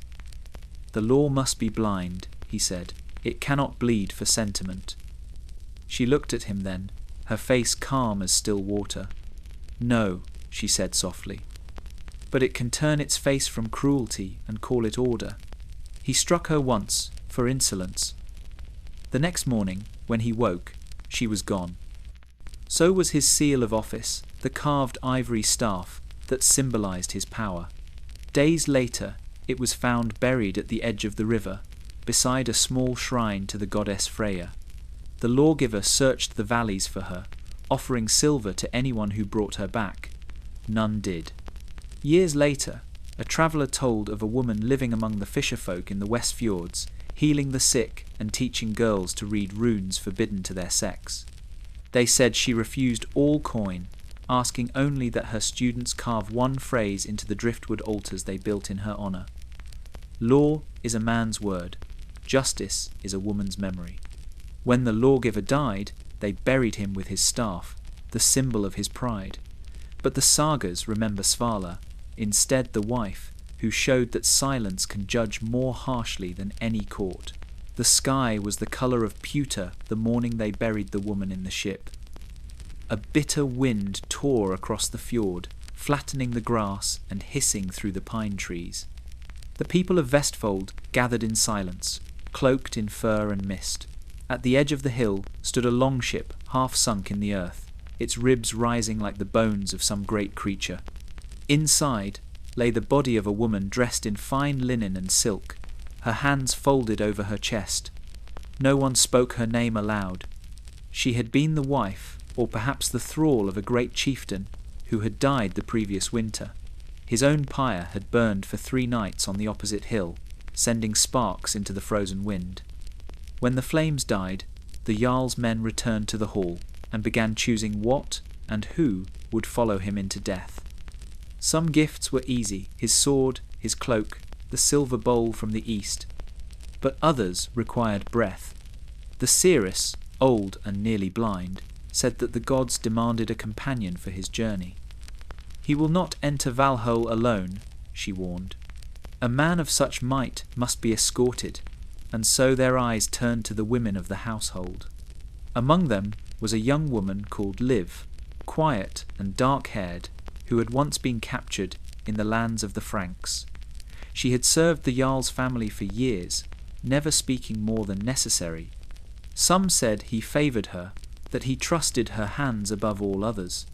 The law must be blind, he said. It cannot bleed for sentiment. She looked at him then, her face calm as still water. No, she said softly. But it can turn its face from cruelty and call it order. He struck her once, for insolence. The next morning, when he woke, she was gone. So was his seal of office, the carved ivory staff that symbolized his power. Days later, it was found buried at the edge of the river, beside a small shrine to the goddess Freya. The lawgiver searched the valleys for her, offering silver to anyone who brought her back. None did. Years later, a traveller told of a woman living among the fisherfolk in the West Fjords, healing the sick and teaching girls to read runes forbidden to their sex. They said she refused all coin, asking only that her students carve one phrase into the driftwood altars they built in her honour. Law is a man's word. Justice is a woman's memory. When the lawgiver died, they buried him with his staff, the symbol of his pride. But the sagas remember Svala, instead the wife, who showed that silence can judge more harshly than any court. The sky was the colour of pewter the morning they buried the woman in the ship. A bitter wind tore across the fjord, flattening the grass and hissing through the pine trees. The people of Vestfold gathered in silence, cloaked in fur and mist. At the edge of the hill stood a longship half sunk in the earth, its ribs rising like the bones of some great creature. Inside lay the body of a woman dressed in fine linen and silk, her hands folded over her chest. No one spoke her name aloud. She had been the wife, or perhaps the thrall of a great chieftain, who had died the previous winter. His own pyre had burned for 3 nights on the opposite hill, sending sparks into the frozen wind. When the flames died, the Jarl's men returned to the hall and began choosing what and who would follow him into death. Some gifts were easy, his sword, his cloak, the silver bowl from the east, but others required breath. The seeress, old and nearly blind, said that the gods demanded a companion for his journey. He will not enter Valhall alone, she warned. A man of such might must be escorted, and so their eyes turned to the women of the household. Among them was a young woman called Liv, quiet and dark-haired, who had once been captured in the lands of the Franks. She had served the Jarl's family for years, never speaking more than necessary. Some said he favoured her, that he trusted her hands above all others.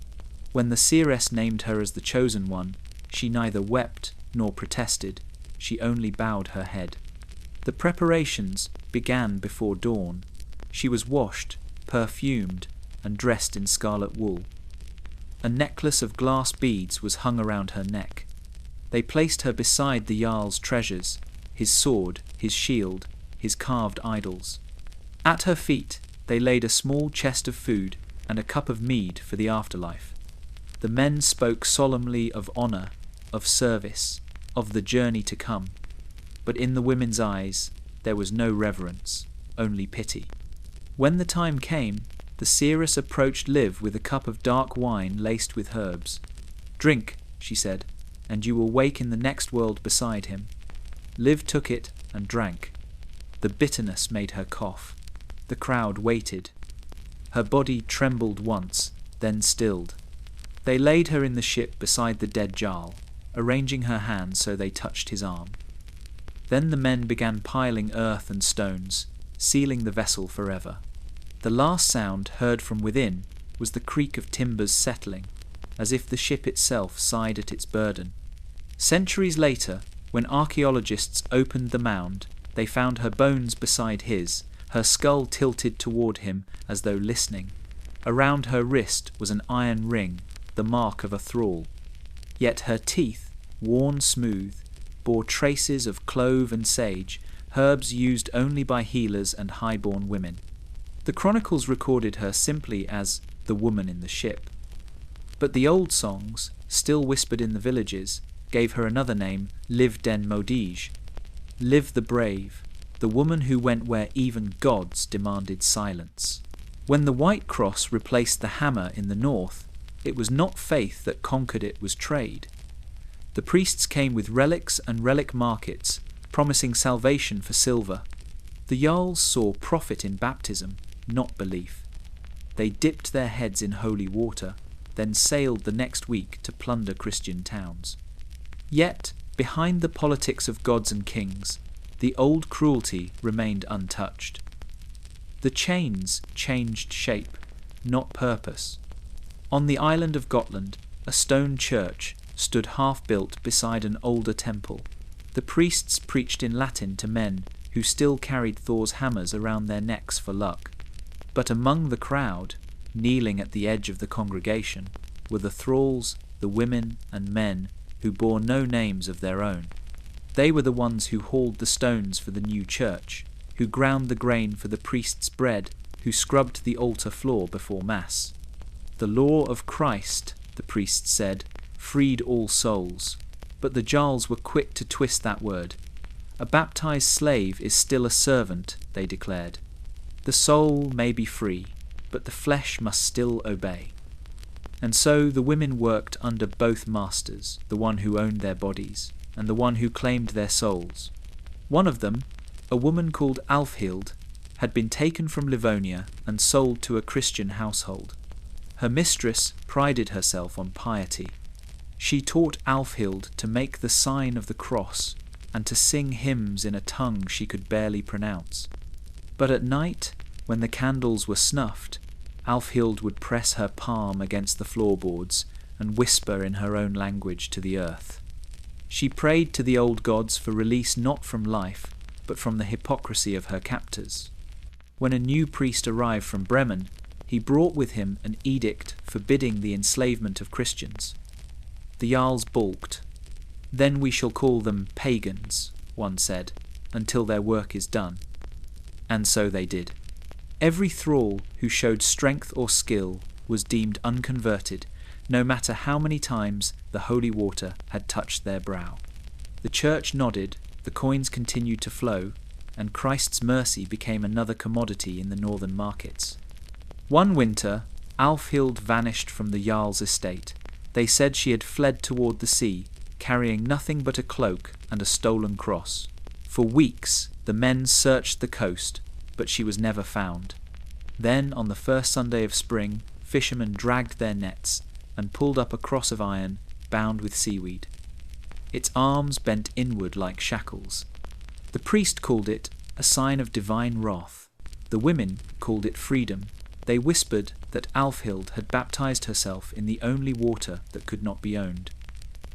When the seeress named her as the chosen one, she neither wept nor protested, she only bowed her head. The preparations began before dawn. She was washed, perfumed, and dressed in scarlet wool. A necklace of glass beads was hung around her neck. They placed her beside the Jarl's treasures, his sword, his shield, his carved idols. At her feet they laid a small chest of food and a cup of mead for the afterlife. The men spoke solemnly of honour, of service, of the journey to come. But in the women's eyes there was no reverence, only pity. When the time came, the seeress approached Liv with a cup of dark wine laced with herbs. "Drink," she said, "and you will wake in the next world beside him." Liv took it and drank. The bitterness made her cough. The crowd waited. Her body trembled once, then stilled. They laid her in the ship beside the dead Jarl, arranging her hands so they touched his arm. Then the men began piling earth and stones, sealing the vessel forever. The last sound heard from within was the creak of timbers settling, as if the ship itself sighed at its burden. Centuries later, when archaeologists opened the mound, they found her bones beside his, her skull tilted toward him as though listening. Around her wrist was an iron ring, the mark of a thrall. Yet her teeth, worn smooth, bore traces of clove and sage, herbs used only by healers and high-born women. The chronicles recorded her simply as the woman in the ship. But the old songs, still whispered in the villages, gave her another name, Liv den Modige, Liv the brave, the woman who went where even gods demanded silence. When the White Cross replaced the hammer in the north, it was not faith that conquered, it was trade. The priests came with relics and relic markets, promising salvation for silver. The Jarls saw profit in baptism, not belief. They dipped their heads in holy water, then sailed the next week to plunder Christian towns. Yet, behind the politics of gods and kings, the old cruelty remained untouched. The chains changed shape, not purpose. On the island of Gotland, a stone church stood half-built beside an older temple. The priests preached in Latin to men who still carried Thor's hammers around their necks for luck. But among the crowd, kneeling at the edge of the congregation, were the thralls, the women and men who bore no names of their own. They were the ones who hauled the stones for the new church, who ground the grain for the priest's bread, who scrubbed the altar floor before Mass. The law of Christ, the priests said, freed all souls, but the Jarls were quick to twist that word. A baptized slave is still a servant, they declared. The soul may be free, but the flesh must still obey. And so the women worked under both masters, the one who owned their bodies, and the one who claimed their souls. One of them, a woman called Alfhild, had been taken from Livonia and sold to a Christian household. Her mistress prided herself on piety. She taught Alfhild to make the sign of the cross and to sing hymns in a tongue she could barely pronounce. But at night, when the candles were snuffed, Alfhild would press her palm against the floorboards and whisper in her own language to the earth. She prayed to the old gods for release not from life, but from the hypocrisy of her captors. When a new priest arrived from Bremen, he brought with him an edict forbidding the enslavement of Christians. The Jarls balked. "Then we shall call them pagans," one said, "until their work is done." And so they did. Every thrall who showed strength or skill was deemed unconverted, no matter how many times the holy water had touched their brow. The church nodded, the coins continued to flow, and Christ's mercy became another commodity in the northern markets. One winter, Alfhild vanished from the Jarl's estate. They said she had fled toward the sea, carrying nothing but a cloak and a stolen cross. For weeks, the men searched the coast, but she was never found. Then, on the first Sunday of spring, fishermen dragged their nets and pulled up a cross of iron bound with seaweed. Its arms bent inward like shackles. The priest called it a sign of divine wrath. The women called it freedom. They whispered that Alfhild had baptized herself in the only water that could not be owned.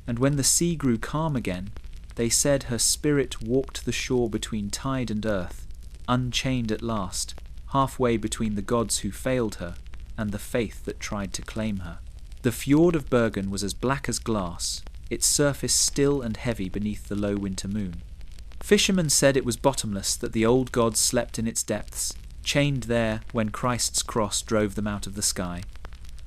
And when the sea grew calm again, they said her spirit walked the shore between tide and earth, unchained at last, halfway between the gods who failed her and the faith that tried to claim her. The fjord of Bergen was as black as glass, its surface still and heavy beneath the low winter moon. Fishermen said it was bottomless, that the old gods slept in its depths, chained there when Christ's cross drove them out of the sky.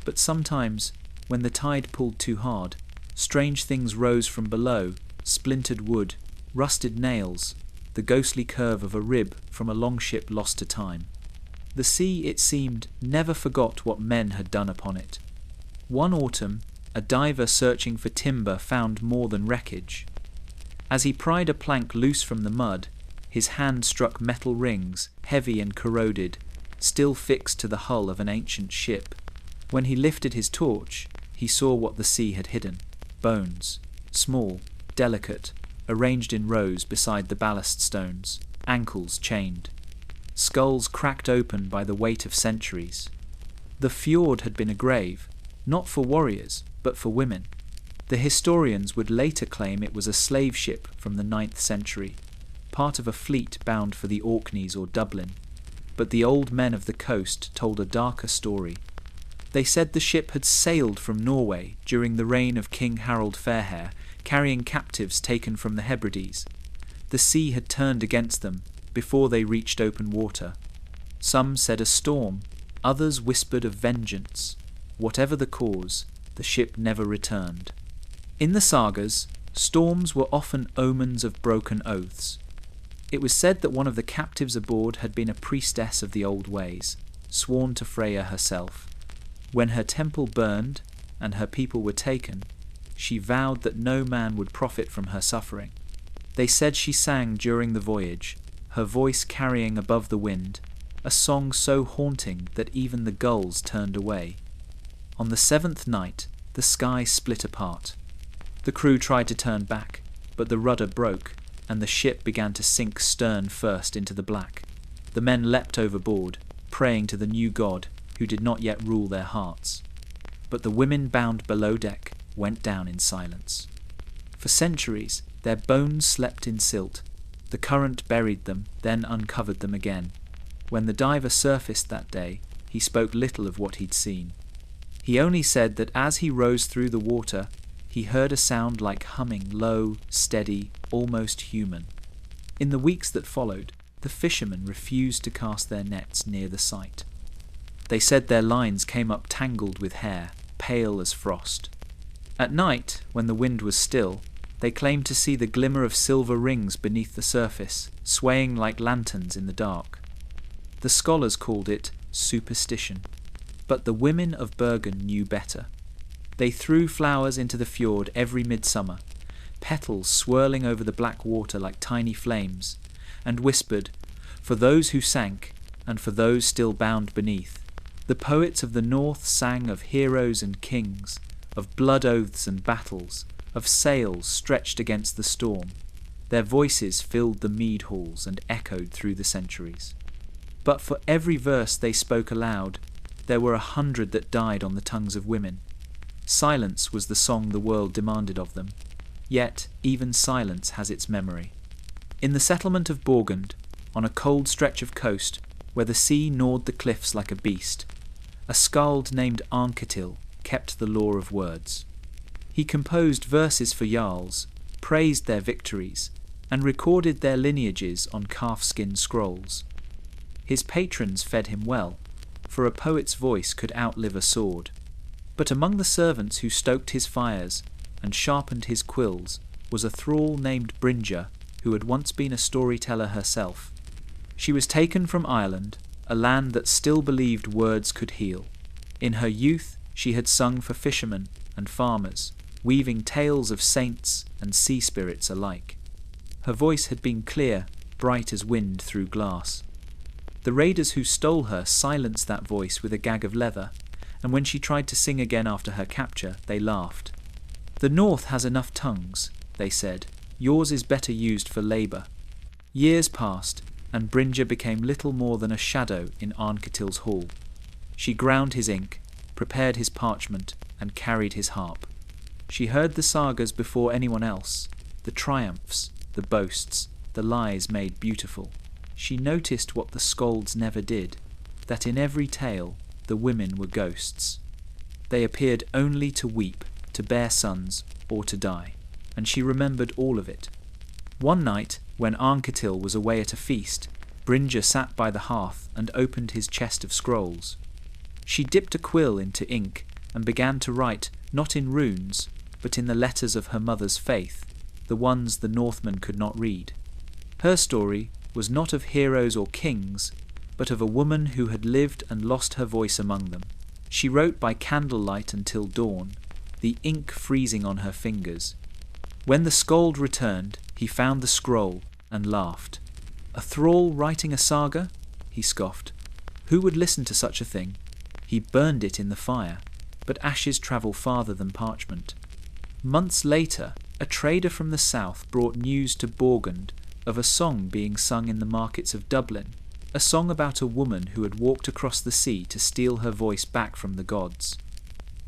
But sometimes, when the tide pulled too hard, strange things rose from below, splintered wood, rusted nails, the ghostly curve of a rib from a longship lost to time. The sea, it seemed, never forgot what men had done upon it. One autumn, a diver searching for timber found more than wreckage. As he pried a plank loose from the mud, his hand struck metal rings, heavy and corroded, still fixed to the hull of an ancient ship. When he lifted his torch, he saw what the sea had hidden: bones, small, delicate, arranged in rows beside the ballast stones, ankles chained. Skulls cracked open by the weight of centuries. The fjord had been a grave, not for warriors, but for women. The historians would later claim it was a slave ship from the 9th century, part of a fleet bound for the Orkneys or Dublin. But the old men of the coast told a darker story. They said the ship had sailed from Norway during the reign of King Harold Fairhair, carrying captives taken from the Hebrides. The sea had turned against them before they reached open water. Some said a storm, others whispered of vengeance. Whatever the cause, the ship never returned. In the sagas, storms were often omens of broken oaths. It was said that one of the captives aboard had been a priestess of the old ways, sworn to Freya herself. When her temple burned and her people were taken, she vowed that no man would profit from her suffering. They said she sang during the voyage, her voice carrying above the wind, a song so haunting that even the gulls turned away. On the 7th night, the sky split apart. The crew tried to turn back, but the rudder broke, and the ship began to sink stern first into the black. The men leapt overboard, praying to the new god who did not yet rule their hearts. But the women bound below deck went down in silence. For centuries, their bones slept in silt. The current buried them, then uncovered them again. When the diver surfaced that day, he spoke little of what he'd seen. He only said that as he rose through the water, he heard a sound like humming, low, steady, almost human. In the weeks that followed, the fishermen refused to cast their nets near the site. They said their lines came up tangled with hair, pale as frost. At night, when the wind was still, they claimed to see the glimmer of silver rings beneath the surface, swaying like lanterns in the dark. The scholars called it superstition, but the women of Bergen knew better. They threw flowers into the fjord every midsummer, petals swirling over the black water like tiny flames, and whispered, "For those who sank, and for those still bound beneath." The poets of the north sang of heroes and kings, of blood oaths and battles, of sails stretched against the storm. Their voices filled the mead halls and echoed through the centuries. But for every verse they spoke aloud, there were 100 that died on the tongues of women. Silence was the song the world demanded of them. Yet even silence has its memory. In the settlement of Borgund, on a cold stretch of coast, where the sea gnawed the cliffs like a beast, a skald named Arnketil kept the law of words. He composed verses for jarls, praised their victories, and recorded their lineages on calfskin scrolls. His patrons fed him well, for a poet's voice could outlive a sword. But among the servants who stoked his fires and sharpened his quills was a thrall named Brynja, who had once been a storyteller herself. She was taken from Ireland, a land that still believed words could heal. In her youth she had sung for fishermen and farmers, weaving tales of saints and sea spirits alike. Her voice had been clear, bright as wind through glass. The raiders who stole her silenced that voice with a gag of leather, and when she tried to sing again after her capture, they laughed. "The North has enough tongues," they said. "Yours is better used for labour." Years passed, and Brynja became little more than a shadow in Arnketil's hall. She ground his ink, prepared his parchment, and carried his harp. She heard the sagas before anyone else, the triumphs, the boasts, the lies made beautiful. She noticed what the skalds never did, that in every tale the women were ghosts. They appeared only to weep, to bear sons, or to die, and she remembered all of it. One night, when Anketil was away at a feast, Brynja sat by the hearth and opened his chest of scrolls. She dipped a quill into ink and began to write not in runes, but in the letters of her mother's faith, the ones the Northmen could not read. Her story was not of heroes or kings, but of a woman who had lived and lost her voice among them. She wrote by candlelight until dawn, the ink freezing on her fingers. When the skald returned, he found the scroll and laughed. A thrall writing a saga? He scoffed. Who would listen to such a thing? He burned it in the fire, but ashes travel farther than parchment. Months later, a trader from the south brought news to Borgund of a song being sung in the markets of Dublin, a song about a woman who had walked across the sea to steal her voice back from the gods.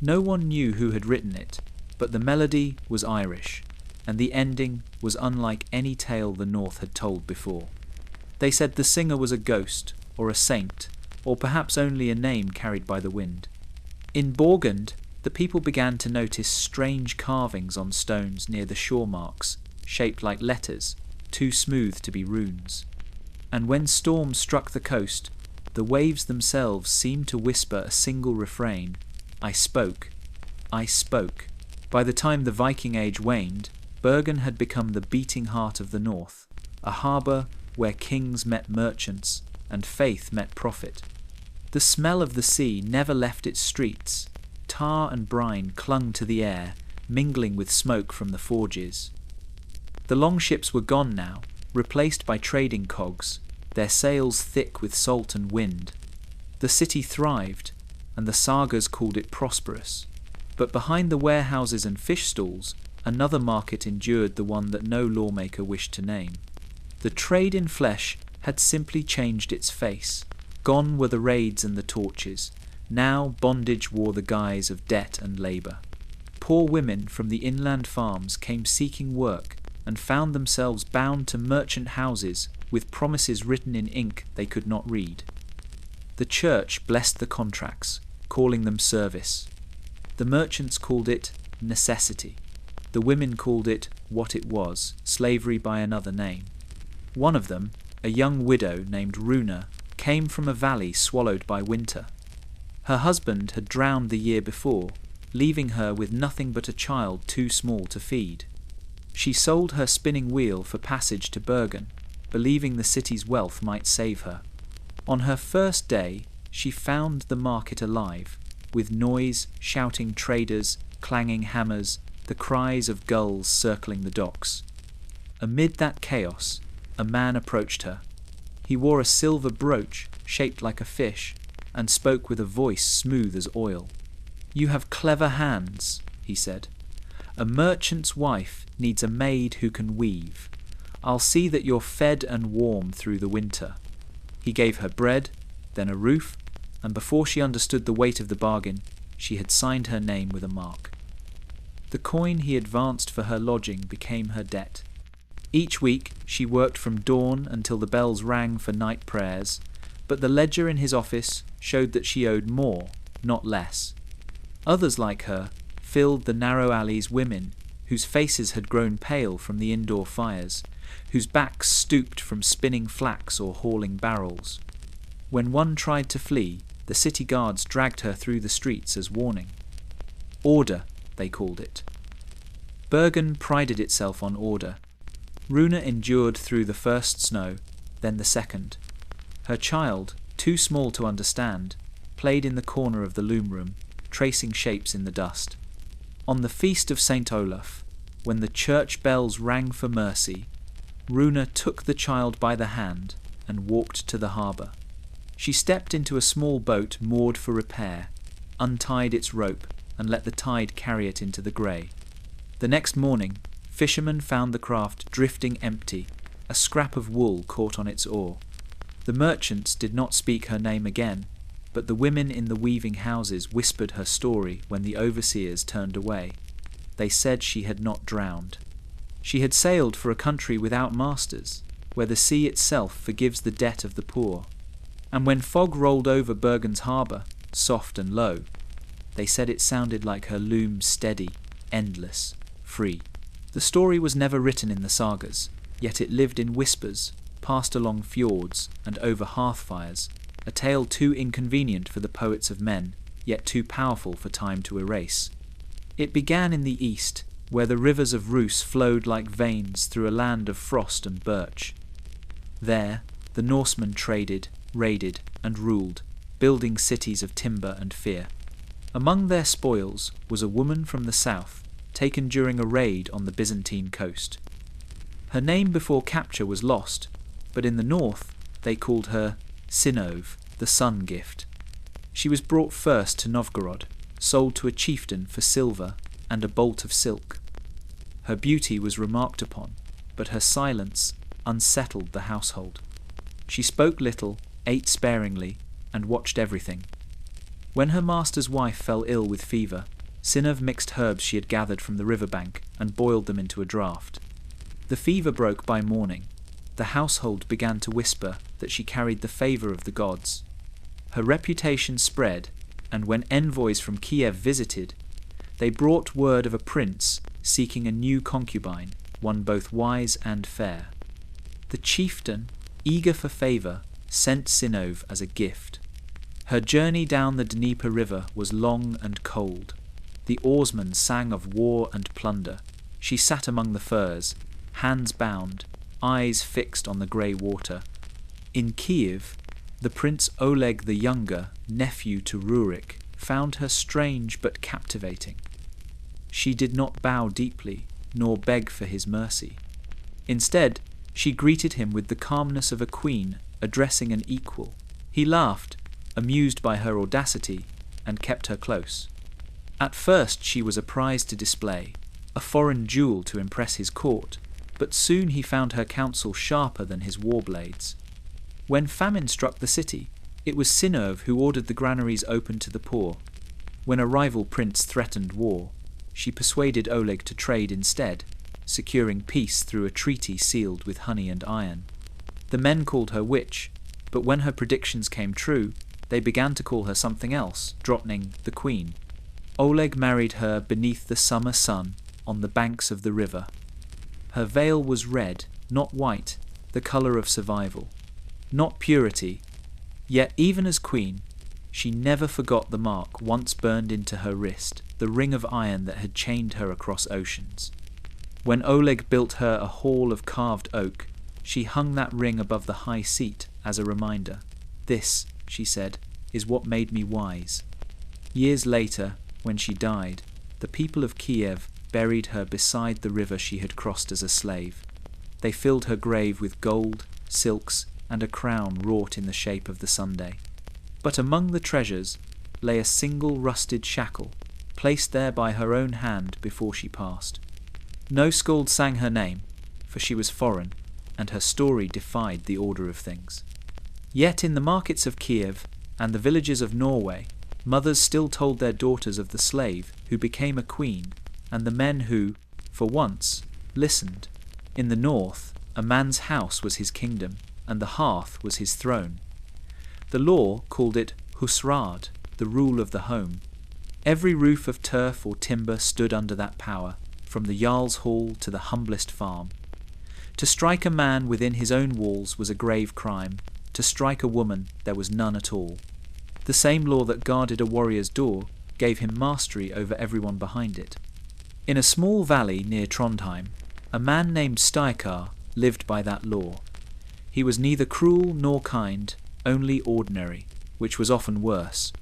No one knew who had written it, but the melody was Irish, and the ending was unlike any tale the North had told before. They said the singer was a ghost, or a saint, or perhaps only a name carried by the wind. In Borgund, the people began to notice strange carvings on stones near the shore marks, shaped like letters, too smooth to be runes. And when storms struck the coast, the waves themselves seemed to whisper a single refrain, I spoke, I spoke. By the time the Viking age waned, Bergen had become the beating heart of the north, a harbour where kings met merchants and faith met profit. The smell of the sea never left its streets. Tar and brine clung to the air, mingling with smoke from the forges. The longships were gone now, replaced by trading cogs, their sails thick with salt and wind. The city thrived, and the sagas called it prosperous. But behind the warehouses and fish stalls, another market endured, the one that no lawmaker wished to name. The trade in flesh had simply changed its face. Gone were the raids and the torches. Now bondage wore the guise of debt and labour. Poor women from the inland farms came seeking work and found themselves bound to merchant houses with promises written in ink they could not read. The church blessed the contracts, calling them service. The merchants called it necessity. The women called it what it was, slavery by another name. One of them, a young widow named Runa, came from a valley swallowed by winter. Her husband had drowned the year before, leaving her with nothing but a child too small to feed. She sold her spinning wheel for passage to Bergen, believing the city's wealth might save her. On her first day, she found the market alive, with noise, shouting traders, clanging hammers, the cries of gulls circling the docks. Amid that chaos, a man approached her. He wore a silver brooch shaped like a fish, and spoke with a voice smooth as oil. "You have clever hands," he said. "A merchant's wife needs a maid who can weave. I'll see that you're fed and warm through the winter." He gave her bread, then a roof, and before she understood the weight of the bargain, she had signed her name with a mark. The coin he advanced for her lodging became her debt. Each week she worked from dawn until the bells rang for night prayers, but the ledger in his office showed that she owed more, not less. Others like her filled the narrow alleys, women whose faces had grown pale from the indoor fires, whose backs stooped from spinning flax or hauling barrels. When one tried to flee, the city guards dragged her through the streets as warning. Order, they called it. Bergen prided itself on order. Runa endured through the first snow, then the second. Her child, too small to understand, played in the corner of the loom room, tracing shapes in the dust. On the feast of St. Olaf, when the church bells rang for mercy, Runa took the child by the hand and walked to the harbour. She stepped into a small boat moored for repair, untied its rope, and let the tide carry it into the grey. The next morning, fishermen found the craft drifting empty, a scrap of wool caught on its oar. The merchants did not speak her name again, but the women in the weaving houses whispered her story when the overseers turned away. They said she had not drowned. She had sailed for a country without masters, where the sea itself forgives the debt of the poor. And when fog rolled over Bergen's harbour, soft and low, they said it sounded like her loom steady, endless, free. The story was never written in the sagas, yet it lived in whispers, passed along fjords and over hearth fires, a tale too inconvenient for the poets of men, yet too powerful for time to erase. It began in the east, where the rivers of Rus flowed like veins through a land of frost and birch. There, the Norsemen traded, raided, and ruled, building cities of timber and fear. Among their spoils was a woman from the south, taken during a raid on the Byzantine coast. Her name before capture was lost, but in the north they called her Sinov, the sun gift. She was brought first to Novgorod, sold to a chieftain for silver and a bolt of silk. Her beauty was remarked upon, but her silence unsettled the household. She spoke little, ate sparingly, and watched everything. When her master's wife fell ill with fever, Sinov mixed herbs she had gathered from the riverbank and boiled them into a draught. The fever broke by morning. The household began to whisper that she carried the favour of the gods. Her reputation spread, and when envoys from Kiev visited, they brought word of a prince seeking a new concubine, one both wise and fair. The chieftain, eager for favour, sent Sinov as a gift. Her journey down the Dnieper river was long and cold. The oarsmen sang of war and plunder. She sat among the firs, hands bound, eyes fixed on the grey water. In Kiev, the Prince Oleg the Younger, nephew to Rurik, found her strange but captivating. She did not bow deeply, nor beg for his mercy. Instead, she greeted him with the calmness of a queen addressing an equal. He laughed, amused by her audacity, and kept her close. At first she was a prize to display, a foreign jewel to impress his court, but soon he found her counsel sharper than his war blades. When famine struck the city, it was Sinov who ordered the granaries open to the poor. When a rival prince threatened war, she persuaded Oleg to trade instead, securing peace through a treaty sealed with honey and iron. The men called her witch, but when her predictions came true, they began to call her something else, Drotning the Queen. Oleg married her beneath the summer sun on the banks of the river. Her veil was red, not white, the colour of survival, not purity. Yet even as queen, she never forgot the mark once burned into her wrist, the ring of iron that had chained her across oceans. When Oleg built her a hall of carved oak, she hung that ring above the high seat as a reminder. This, she said, is what made me wise. Years later, when she died, the people of Kiev buried her beside the river she had crossed as a slave. They filled her grave with gold, silks, and a crown wrought in the shape of the Sunday. But among the treasures lay a single rusted shackle, placed there by her own hand before she passed. No skald sang her name, for she was foreign, and her story defied the order of things. Yet in the markets of Kiev and the villages of Norway, mothers still told their daughters of the slave who became a queen, and the men who, for once, listened. In the north, a man's house was his kingdom, and the hearth was his throne. The law called it husrad, the rule of the home. Every roof of turf or timber stood under that power, from the Jarl's hall to the humblest farm. To strike a man within his own walls was a grave crime. To strike a woman there was none at all. The same law that guarded a warrior's door gave him mastery over everyone behind it. In a small valley near Trondheim, a man named Steikar lived by that law. He was neither cruel nor kind, only ordinary, which was often worse.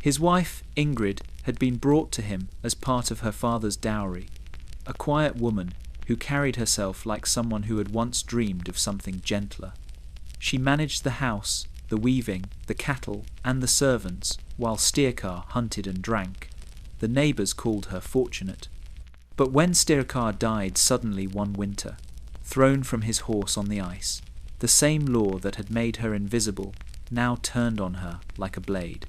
His wife, Ingrid, had been brought to him as part of her father's dowry, a quiet woman who carried herself like someone who had once dreamed of something gentler. She managed the house, the weaving, the cattle, and the servants, while Steikar hunted and drank. The neighbours called her fortunate. But when Steikar died suddenly one winter, thrown from his horse on the ice, the same law that had made her invisible now turned on her like a blade.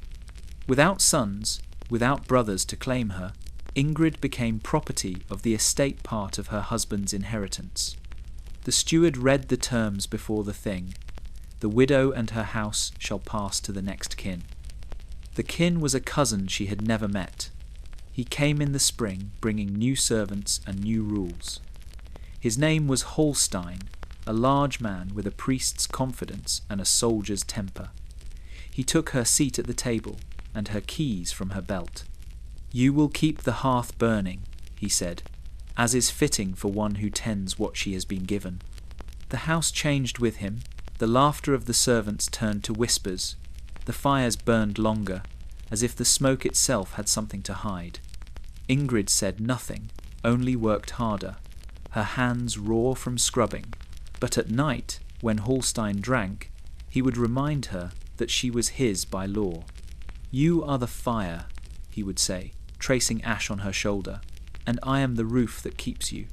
Without sons, without brothers to claim her, Ingrid became property of the estate part of her husband's inheritance. The steward read the terms before the thing. The widow and her house shall pass to the next kin. The kin was a cousin she had never met. He came in the spring, bringing new servants and new rules. His name was Holstein, a large man with a priest's confidence and a soldier's temper. He took her seat at the table and her keys from her belt. "You will keep the hearth burning," he said, "as is fitting for one who tends what she has been given." The house changed with him. The laughter of the servants turned to whispers. The fires burned longer, as if the smoke itself had something to hide. Ingrid said nothing, only worked harder, her hands raw from scrubbing. But at night, when Holstein drank, he would remind her that she was his by law. "You are the fire," he would say, tracing ash on her shoulder, "and I am the roof that keeps you."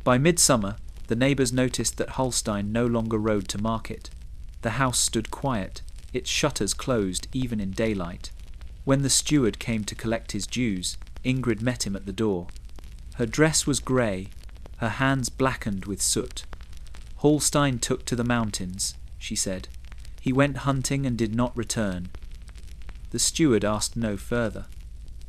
By midsummer, the neighbours noticed that Holstein no longer rode to market. The house stood quiet, its shutters closed even in daylight. When the steward came to collect his dues, Ingrid met him at the door. Her dress was grey, her hands blackened with soot. "Holstein took to the mountains," she said. "He went hunting and did not return." The steward asked no further.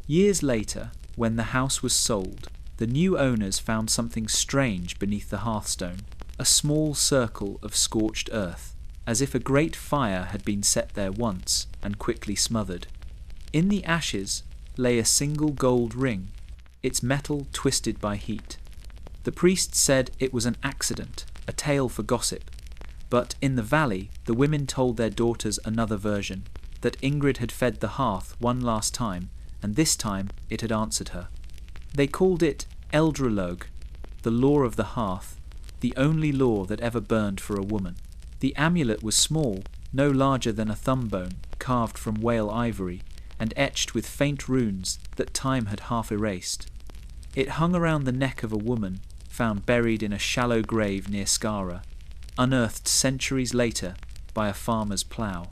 Years later, when the house was sold, the new owners found something strange beneath the hearthstone, a small circle of scorched earth, as if a great fire had been set there once and quickly smothered. In the ashes lay a single gold ring, its metal twisted by heat. The priest said it was an accident, a tale for gossip, but in the valley the women told their daughters another version, that Ingrid had fed the hearth one last time, and this time it had answered her. They called it Eldralog, the law of the hearth, the only law that ever burned for a woman. The amulet was small, no larger than a thumb bone, carved from whale ivory, and etched with faint runes that time had half erased. It hung around the neck of a woman, found buried in a shallow grave near Skara, unearthed centuries later by a farmer's plough.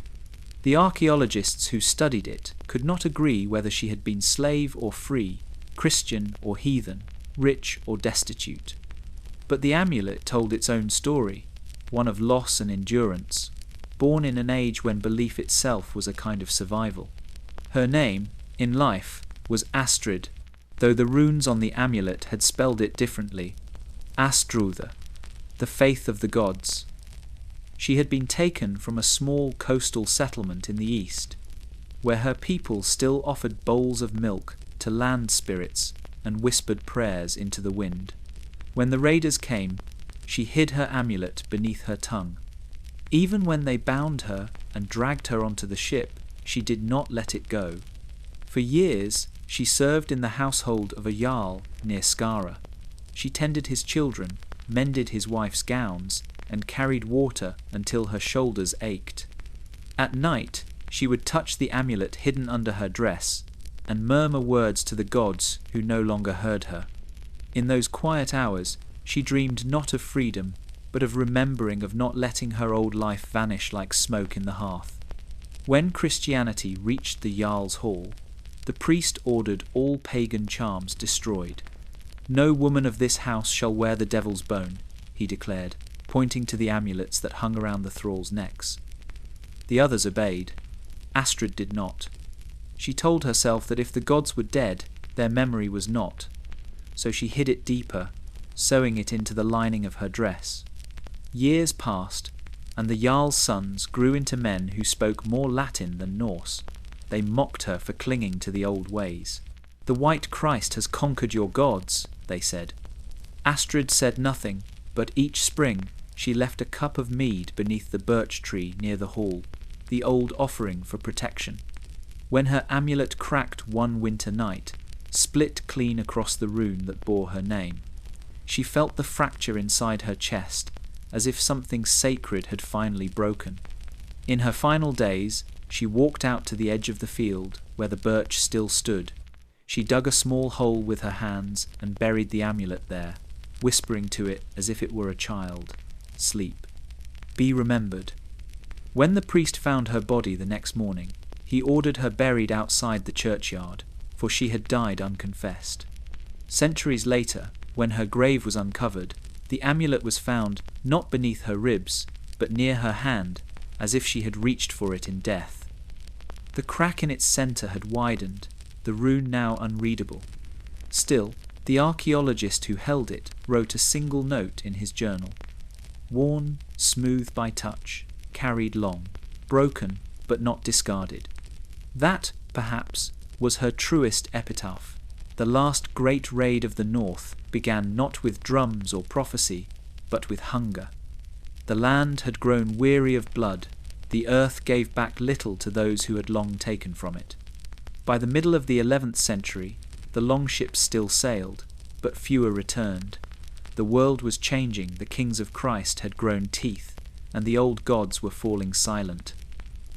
The archaeologists who studied it could not agree whether she had been slave or free, Christian or heathen, rich or destitute. But the amulet told its own story, one of loss and endurance, born in an age when belief itself was a kind of survival. Her name, in life, was Astrid, though the runes on the amulet had spelled it differently, Astrutha, the faith of the gods. She had been taken from a small coastal settlement in the east, where her people still offered bowls of milk to land spirits and whispered prayers into the wind. When the raiders came, she hid her amulet beneath her tongue. Even when they bound her and dragged her onto the ship, she did not let it go. For years, she served in the household of a Jarl near Skara. She tended his children, mended his wife's gowns, and carried water until her shoulders ached. At night, she would touch the amulet hidden under her dress and murmur words to the gods who no longer heard her. In those quiet hours, she dreamed not of freedom, but of remembering of not letting her old life vanish like smoke in the hearth. When Christianity reached the Jarl's hall, the priest ordered all pagan charms destroyed. "No woman of this house shall wear the devil's bone," he declared, pointing to the amulets that hung around the thralls' necks. The others obeyed. Astrid did not. She told herself that if the gods were dead, their memory was not. So she hid it deeper, sewing it into the lining of her dress. Years passed, and the Jarl's sons grew into men who spoke more Latin than Norse. They mocked her for clinging to the old ways. "The White Christ has conquered your gods," they said. Astrid said nothing, but each spring she left a cup of mead beneath the birch tree near the hall, the old offering for protection. When her amulet cracked one winter night, split clean across the rune that bore her name, she felt the fracture inside her chest, as if something sacred had finally broken. In her final days, she walked out to the edge of the field where the birch still stood. She dug a small hole with her hands and buried the amulet there, whispering to it as if it were a child, "Sleep. Be remembered." When the priest found her body the next morning, he ordered her buried outside the churchyard, for she had died unconfessed. Centuries later, when her grave was uncovered, the amulet was found not beneath her ribs, but near her hand, as if she had reached for it in death. The crack in its centre had widened, the rune now unreadable. Still, the archaeologist who held it wrote a single note in his journal. Worn, smooth by touch, carried long, broken but not discarded. That, perhaps, was her truest epitaph. The last great raid of the North began not with drums or prophecy, but with hunger. The land had grown weary of blood. The earth gave back little to those who had long taken from it. By the middle of the 11th century, the longships still sailed, but fewer returned. The world was changing, the kings of Christ had grown teeth, and the old gods were falling silent.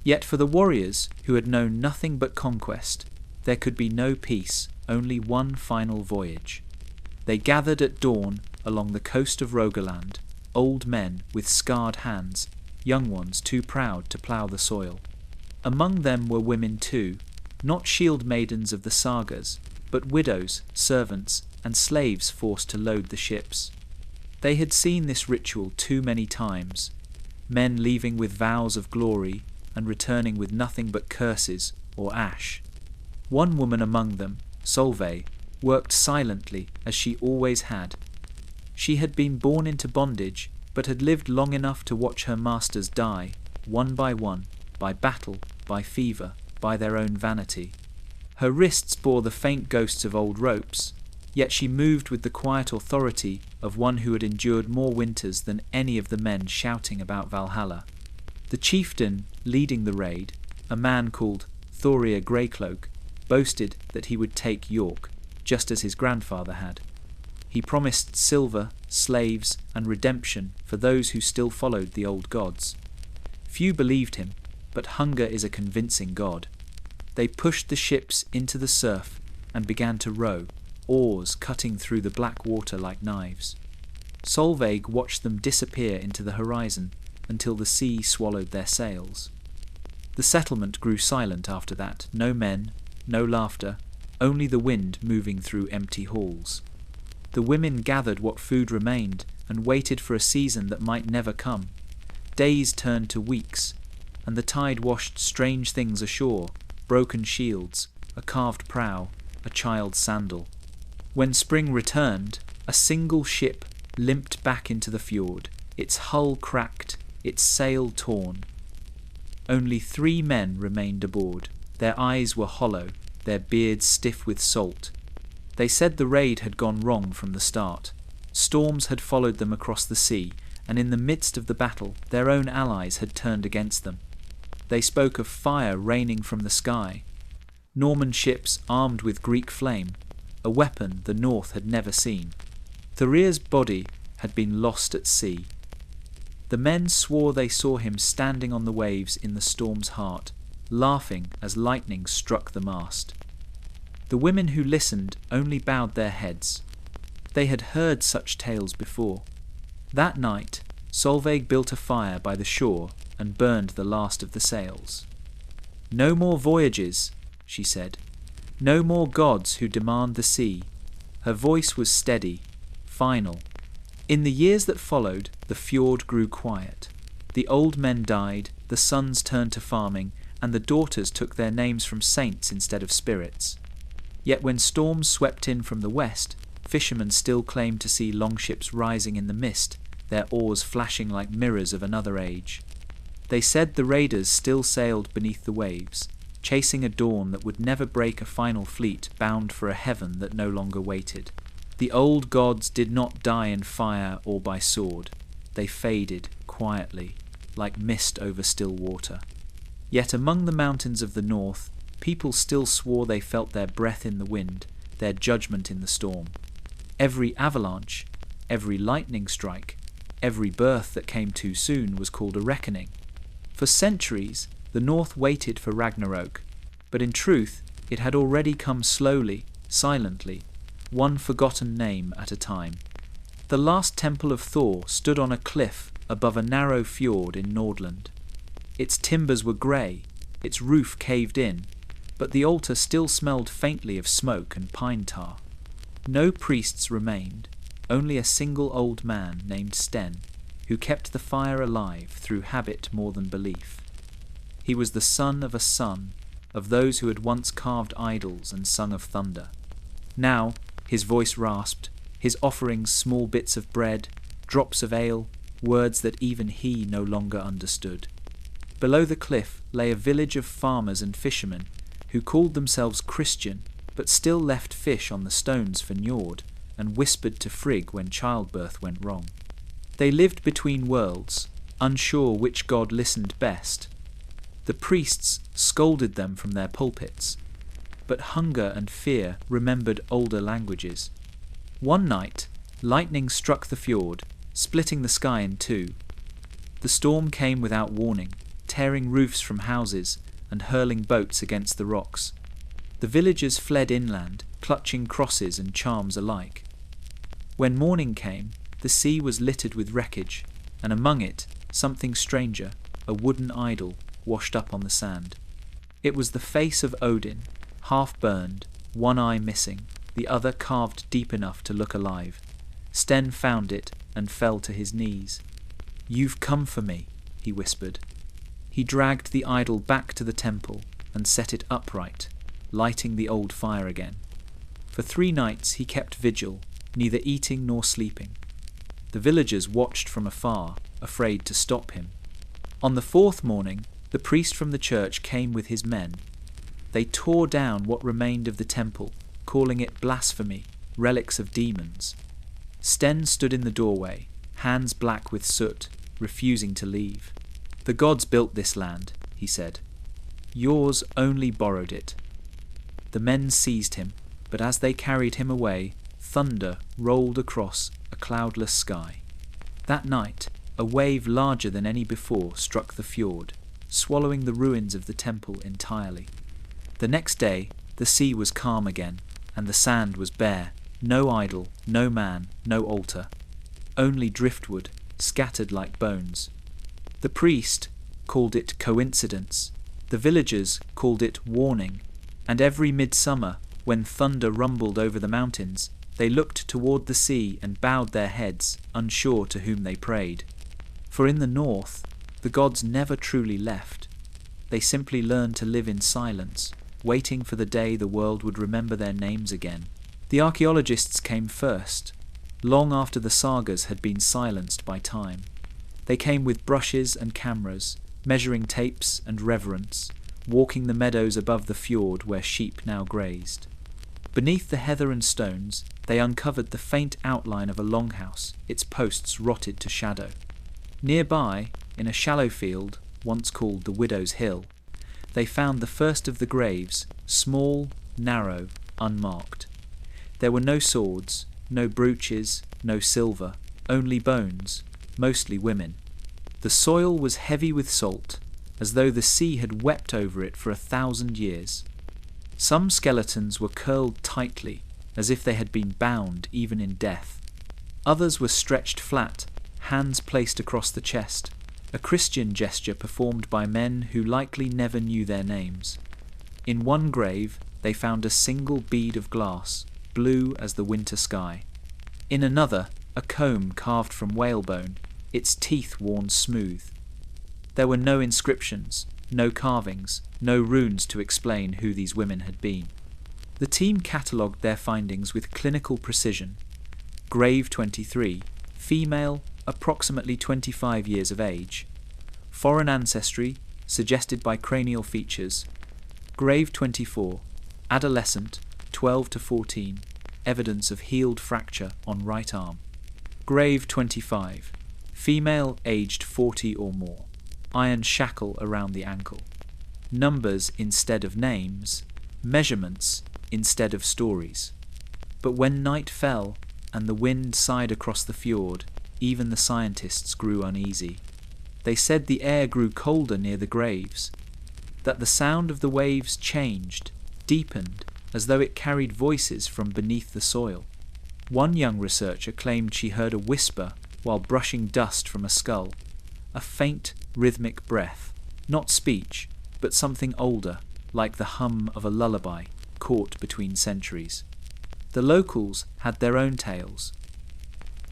Yet for the warriors, who had known nothing but conquest, there could be no peace, only one final voyage. They gathered at dawn along the coast of Rogaland, old men with scarred hands, young ones too proud to plough the soil. Among them were women too, not shield maidens of the sagas, but widows, servants, and slaves forced to load the ships. They had seen this ritual too many times, men leaving with vows of glory and returning with nothing but curses or ash. One woman among them, Solveig, worked silently as she always had. She had been born into bondage, but had lived long enough to watch her masters die, one by one, by battle, by fever, by their own vanity. Her wrists bore the faint ghosts of old ropes, yet she moved with the quiet authority of one who had endured more winters than any of the men shouting about Valhalla. The chieftain leading the raid, a man called Thorir Greycloak, boasted that he would take York, just as his grandfather had. He promised silver, slaves, and redemption for those who still followed the old gods. Few believed him, but hunger is a convincing god. They pushed the ships into the surf and began to row, oars cutting through the black water like knives. Solveig watched them disappear into the horizon until the sea swallowed their sails. The settlement grew silent after that, no men, no laughter, only the wind moving through empty halls. The women gathered what food remained and waited for a season that might never come. Days turned to weeks, and the tide washed strange things ashore, broken shields, a carved prow, a child's sandal. When spring returned, a single ship limped back into the fjord, its hull cracked, its sail torn. Only 3 men remained aboard. Their eyes were hollow, their beards stiff with salt. They said the raid had gone wrong from the start. Storms had followed them across the sea, and in the midst of the battle, their own allies had turned against them. They spoke of fire raining from the sky, Norman ships armed with Greek flame, a weapon the North had never seen. Thorir's body had been lost at sea. The men swore they saw him standing on the waves in the storm's heart, laughing as lightning struck the mast. The women who listened only bowed their heads. They had heard such tales before. That night, Solveig built a fire by the shore and burned the last of the sails. "No more voyages," she said. "No more gods who demand the sea." Her voice was steady, final. In the years that followed, the fjord grew quiet. The old men died, the sons turned to farming, and the daughters took their names from saints instead of spirits. Yet when storms swept in from the west, fishermen still claimed to see longships rising in the mist, their oars flashing like mirrors of another age. They said the raiders still sailed beneath the waves, chasing a dawn that would never break a final fleet bound for a heaven that no longer waited. The old gods did not die in fire or by sword. They faded quietly, like mist over still water. Yet among the mountains of the north, people still swore they felt their breath in the wind, their judgment in the storm. Every avalanche, every lightning strike, every birth that came too soon was called a reckoning. For centuries, the North waited for Ragnarok, but in truth, it had already come slowly, silently, one forgotten name at a time. The last temple of Thor stood on a cliff above a narrow fjord in Nordland. Its timbers were grey, its roof caved in, but the altar still smelled faintly of smoke and pine tar. No priests remained, only a single old man named Sten, who kept the fire alive through habit more than belief. He was the son of those who had once carved idols and sung of thunder. Now, his voice rasped, his offerings small bits of bread, drops of ale, words that even he no longer understood. Below the cliff lay a village of farmers and fishermen who called themselves Christian, but still left fish on the stones for Njord and whispered to Frigg when childbirth went wrong. They lived between worlds, unsure which god listened best. The priests scolded them from their pulpits, but hunger and fear remembered older languages. One night, lightning struck the fjord, splitting the sky in two. The storm came without warning, tearing roofs from houses and hurling boats against the rocks. The villagers fled inland, clutching crosses and charms alike. When morning came, the sea was littered with wreckage, and among it, something stranger, a wooden idol, washed up on the sand. It was the face of Odin, half burned, one eye missing, the other carved deep enough to look alive. Sten found it and fell to his knees. "You've come for me," he whispered. He dragged the idol back to the temple and set it upright, lighting the old fire again. For 3 nights he kept vigil, neither eating nor sleeping. The villagers watched from afar, afraid to stop him. On the 4th morning, the priest from the church came with his men. They tore down what remained of the temple, calling it blasphemy, relics of demons. Sten stood in the doorway, hands black with soot, refusing to leave. "The gods built this land," he said. "Yours only borrowed it." The men seized him, but as they carried him away, thunder rolled across a cloudless sky. That night, a wave larger than any before struck the fjord, swallowing the ruins of the temple entirely. The next day, the sea was calm again, and the sand was bare. No idol, no man, no altar. Only driftwood, scattered like bones. The priest called it coincidence. The villagers called it warning. And every midsummer, when thunder rumbled over the mountains, they looked toward the sea and bowed their heads, unsure to whom they prayed. For in the north, the gods never truly left. They simply learned to live in silence, waiting for the day the world would remember their names again. The archaeologists came first, long after the sagas had been silenced by time. They came with brushes and cameras, measuring tapes and reverence, walking the meadows above the fjord where sheep now grazed. Beneath the heather and stones, they uncovered the faint outline of a longhouse, its posts rotted to shadow. Nearby, in a shallow field, once called the Widow's Hill, they found the first of the graves, small, narrow, unmarked. There were no swords, no brooches, no silver, only bones, mostly women. The soil was heavy with salt, as though the sea had wept over it for 1,000 years. Some skeletons were curled tightly, as if they had been bound even in death. Others were stretched flat, hands placed across the chest, a Christian gesture performed by men who likely never knew their names. In one grave, they found a single bead of glass, blue as the winter sky. In another, a comb carved from whalebone, its teeth worn smooth. There were no inscriptions, no carvings, no runes to explain who these women had been. The team catalogued their findings with clinical precision. Grave 23, female, approximately 25 years of age. Foreign ancestry, suggested by cranial features. Grave 24, adolescent, 12 to 14, evidence of healed fracture on right arm. Grave 25, female aged 40 or more, iron shackle around the ankle. Numbers instead of names, measurements instead of stories. But when night fell and the wind sighed across the fjord, even the scientists grew uneasy. They said the air grew colder near the graves, that the sound of the waves changed, deepened, as though it carried voices from beneath the soil. One young researcher claimed she heard a whisper while brushing dust from a skull, a faint, rhythmic breath. Not speech, but something older, like the hum of a lullaby, caught between centuries. The locals had their own tales.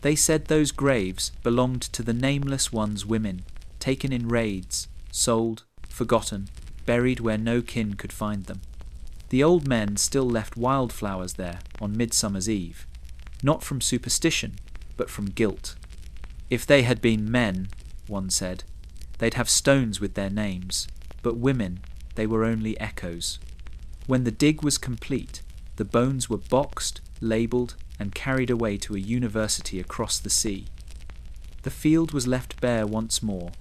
They said those graves belonged to the nameless one's women, taken in raids, sold, forgotten, buried where no kin could find them. The old men still left wildflowers there on Midsummer's Eve, not from superstition, but from guilt. If they had been men, one said, they'd have stones with their names, but women, they were only echoes. When the dig was complete, the bones were boxed, labelled, and carried away to a university across the sea. The field was left bare once more,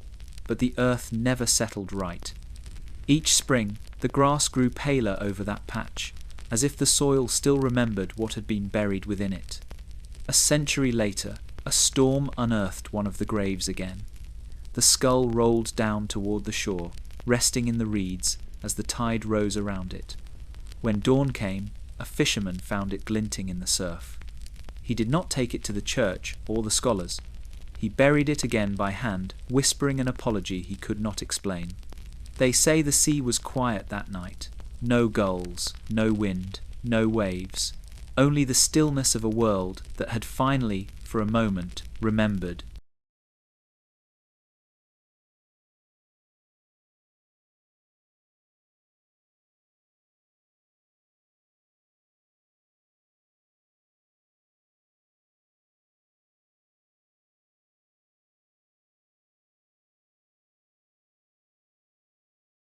but the earth never settled right. Each spring, the grass grew paler over that patch, as if the soil still remembered what had been buried within it. A century later, a storm unearthed one of the graves again. The skull rolled down toward the shore, resting in the reeds as the tide rose around it. When dawn came, a fisherman found it glinting in the surf. He did not take it to the church or the scholars. He buried it again by hand, whispering an apology he could not explain. They say the sea was quiet that night. No gulls, no wind, no waves. Only the stillness of a world that had finally, for a moment, remembered